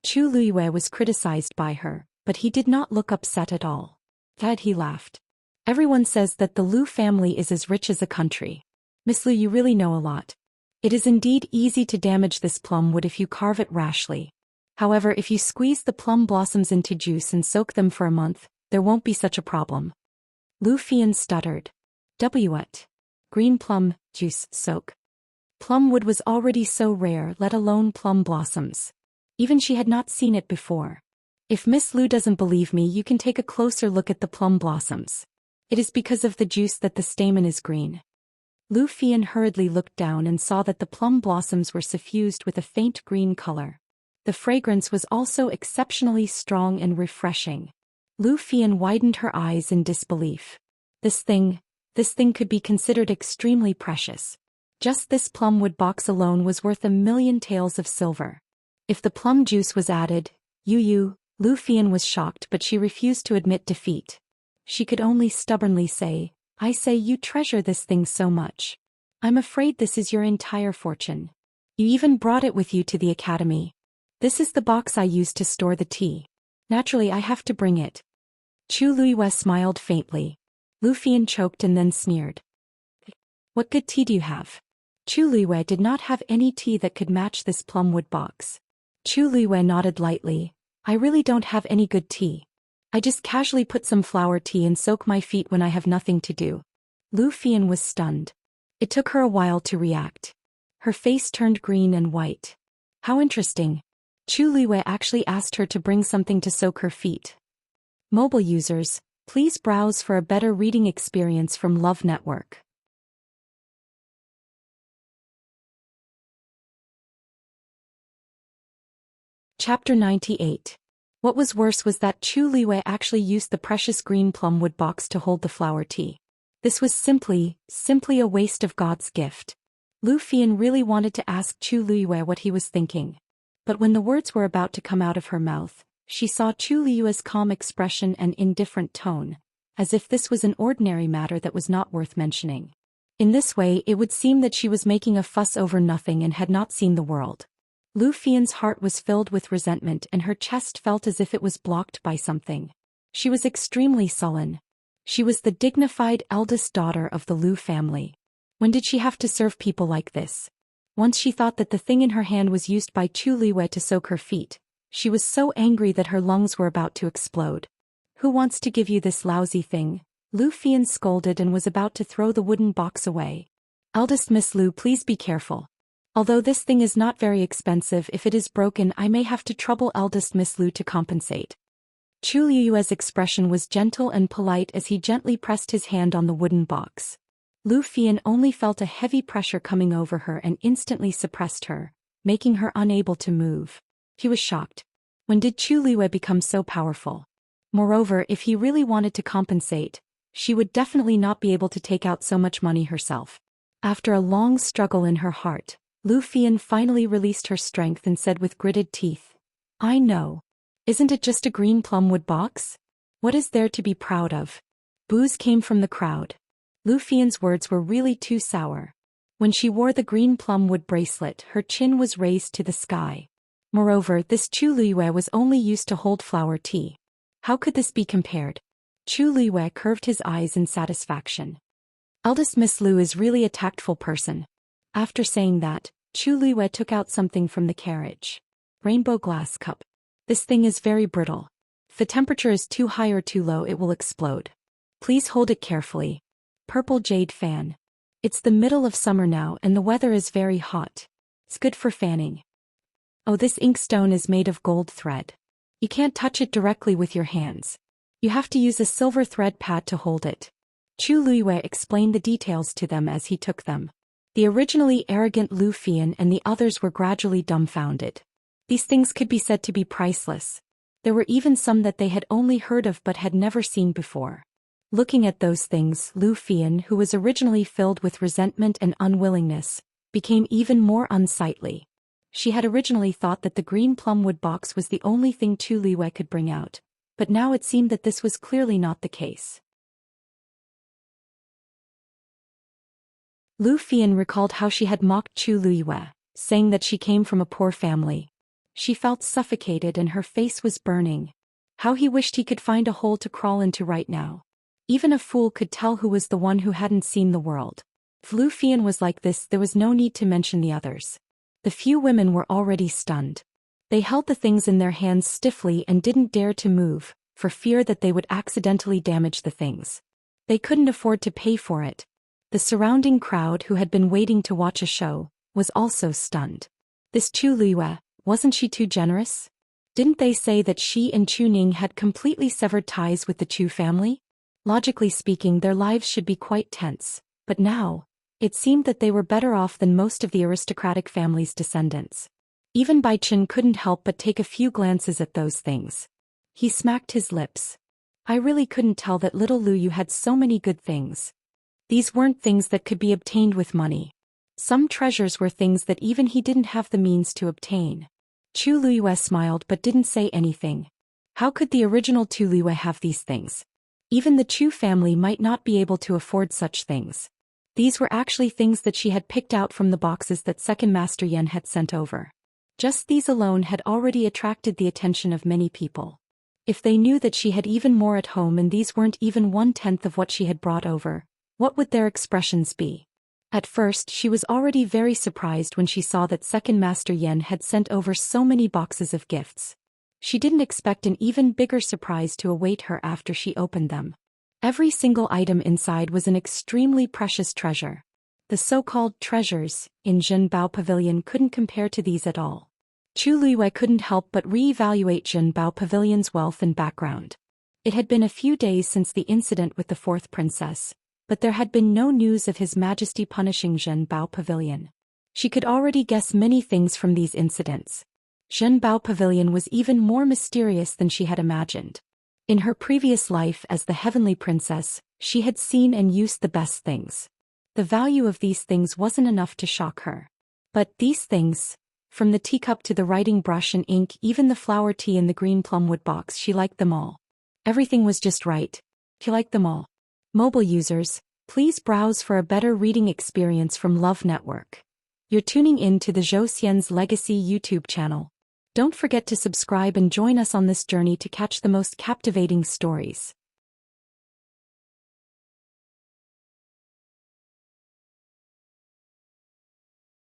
Chu Luiyue was criticized by her, but he did not look upset at all. Instead he laughed. Everyone says that the Lu family is as rich as a country. Miss Lu, you really know a lot. It is indeed easy to damage this plum wood if you carve it rashly. However, if you squeeze the plum blossoms into juice and soak them for a month, there won't be such a problem. Lu Fian stuttered. What? Green plum, juice, soak. Plum wood was already so rare, let alone plum blossoms. Even she had not seen it before. If Miss Lu doesn't believe me, you can take a closer look at the plum blossoms. It is because of the juice that the stamen is green. Lu Fian hurriedly looked down and saw that the plum blossoms were suffused with a faint green color. The fragrance was also exceptionally strong and refreshing. Lu Fian widened her eyes in disbelief. This thing could be considered extremely precious. Just this plumwood box alone was worth 1,000,000 taels of silver. If the plum juice was added, Lu Fian was shocked, but she refused to admit defeat. She could only stubbornly say, I say you treasure this thing so much. I'm afraid this is your entire fortune. You even brought it with you to the academy. This is the box I used to store the tea. Naturally I have to bring it. Chu Luiyue smiled faintly. Lu Fian choked and then sneered. What good tea do you have? Chu Luiyue did not have any tea that could match this plumwood box. Chu Luiyue nodded lightly. I really don't have any good tea. I just casually put some flower tea and soak my feet when I have nothing to do. Lu Fian was stunned. It took her a while to react. Her face turned green and white. How interesting. Chu Luiyue actually asked her to bring something to soak her feet. Mobile users, please browse for a better reading experience from Love Network. Chapter 98. What was worse was that Chu Luiyue actually used the precious green plumwood box to hold the flower tea. This was simply a waste of God's gift. Lu Fian really wanted to ask Chu Luiyue what he was thinking. But when the words were about to come out of her mouth, she saw Chu Luiyue's calm expression and indifferent tone, as if this was an ordinary matter that was not worth mentioning. In this way it would seem that she was making a fuss over nothing and had not seen the world. Lu Fian's heart was filled with resentment and her chest felt as if it was blocked by something. She was extremely sullen. She was the dignified eldest daughter of the Lu family. When did she have to serve people like this? Once she thought that the thing in her hand was used by Chu Luiyue to soak her feet. She was so angry that her lungs were about to explode. Who wants to give you this lousy thing? Lu Fian scolded and was about to throw the wooden box away. Eldest Miss Lu, please be careful. Although this thing is not very expensive, if it is broken I may have to trouble eldest Miss Lu to compensate. Chu Luiyue's expression was gentle and polite as he gently pressed his hand on the wooden box. Lu Fian only felt a heavy pressure coming over her and instantly suppressed her, making her unable to move. He was shocked. When did Chu Luiyue become so powerful? Moreover, if he really wanted to compensate, she would definitely not be able to take out so much money herself. After a long struggle in her heart, Lu Fian finally released her strength and said with gritted teeth, I know. Isn't it just a green plumwood box? What is there to be proud of? Boos came from the crowd. Lu Fian's words were really too sour. When she wore the green plumwood bracelet, her chin was raised to the sky. Moreover, this Chu Luiyue was only used to hold flower tea. How could this be compared? Chu Luiyue curved his eyes in satisfaction. Eldest Miss Lu is really a tactful person. After saying that, Chu Luiyue took out something from the carriage. Rainbow glass cup. This thing is very brittle. If the temperature is too high or too low it will explode. Please hold it carefully. Purple jade fan. It's the middle of summer now and the weather is very hot. It's good for fanning. Oh, this inkstone is made of gold thread. You can't touch it directly with your hands. You have to use a silver thread pad to hold it. Chu Luiyue explained the details to them as he took them. The originally arrogant Lu Fian and the others were gradually dumbfounded. These things could be said to be priceless. There were even some that they had only heard of but had never seen before. Looking at those things, Lu Fian, who was originally filled with resentment and unwillingness, became even more unsightly. She had originally thought that the green plumwood box was the only thing Chu Luiyue could bring out, but now it seemed that this was clearly not the case. Lu Fian recalled how she had mocked Chu Luiyue, saying that she came from a poor family. She felt suffocated and her face was burning. How he wished he could find a hole to crawl into right now. Even a fool could tell who was the one who hadn't seen the world. If Lu Fian was like this, there was no need to mention the others. The few women were already stunned. They held the things in their hands stiffly and didn't dare to move, for fear that they would accidentally damage the things. They couldn't afford to pay for it. The surrounding crowd, who had been waiting to watch a show, was also stunned. This Chu Luiyue, wasn't she too generous? Didn't they say that she and Chu Ning had completely severed ties with the Chu family? Logically speaking, their lives should be quite tense, but now, it seemed that they were better off than most of the aristocratic family's descendants. Even Bai Chen couldn't help but take a few glances at those things. He smacked his lips. I really couldn't tell that little Lu Yu had so many good things. These weren't things that could be obtained with money. Some treasures were things that even he didn't have the means to obtain. Chu Luiyue smiled but didn't say anything. How could the original Chu Luiyue have these things? Even the Chu family might not be able to afford such things. These were actually things that she had picked out from the boxes that Second Master Yan had sent over. Just these alone had already attracted the attention of many people. If they knew that she had even more at home and these weren't even 1/10 of what she had brought over, what would their expressions be? At first she was already very surprised when she saw that Second Master Yan had sent over so many boxes of gifts. She didn't expect an even bigger surprise to await her after she opened them. Every single item inside was an extremely precious treasure. The so-called treasures in Zhenbao Pavilion couldn't compare to these at all. Chu Luiyue couldn't help but re-evaluate Zhenbao Pavilion's wealth and background. It had been a few days since the incident with the fourth princess, but there had been no news of His Majesty punishing Zhenbao Pavilion. She could already guess many things from these incidents. Zhenbao Pavilion was even more mysterious than she had imagined. In her previous life as the Heavenly Princess, she had seen and used the best things. The value of these things wasn't enough to shock her. But these things, from the teacup to the writing brush and ink, even the flower tea in the green plumwood box, she liked them all. Everything was just right. She liked them all. Mobile users, please browse for a better reading experience from Love Network. You're tuning in to the Zhou Xian's Legacy YouTube channel. Don't forget to subscribe and join us on this journey to catch the most captivating stories.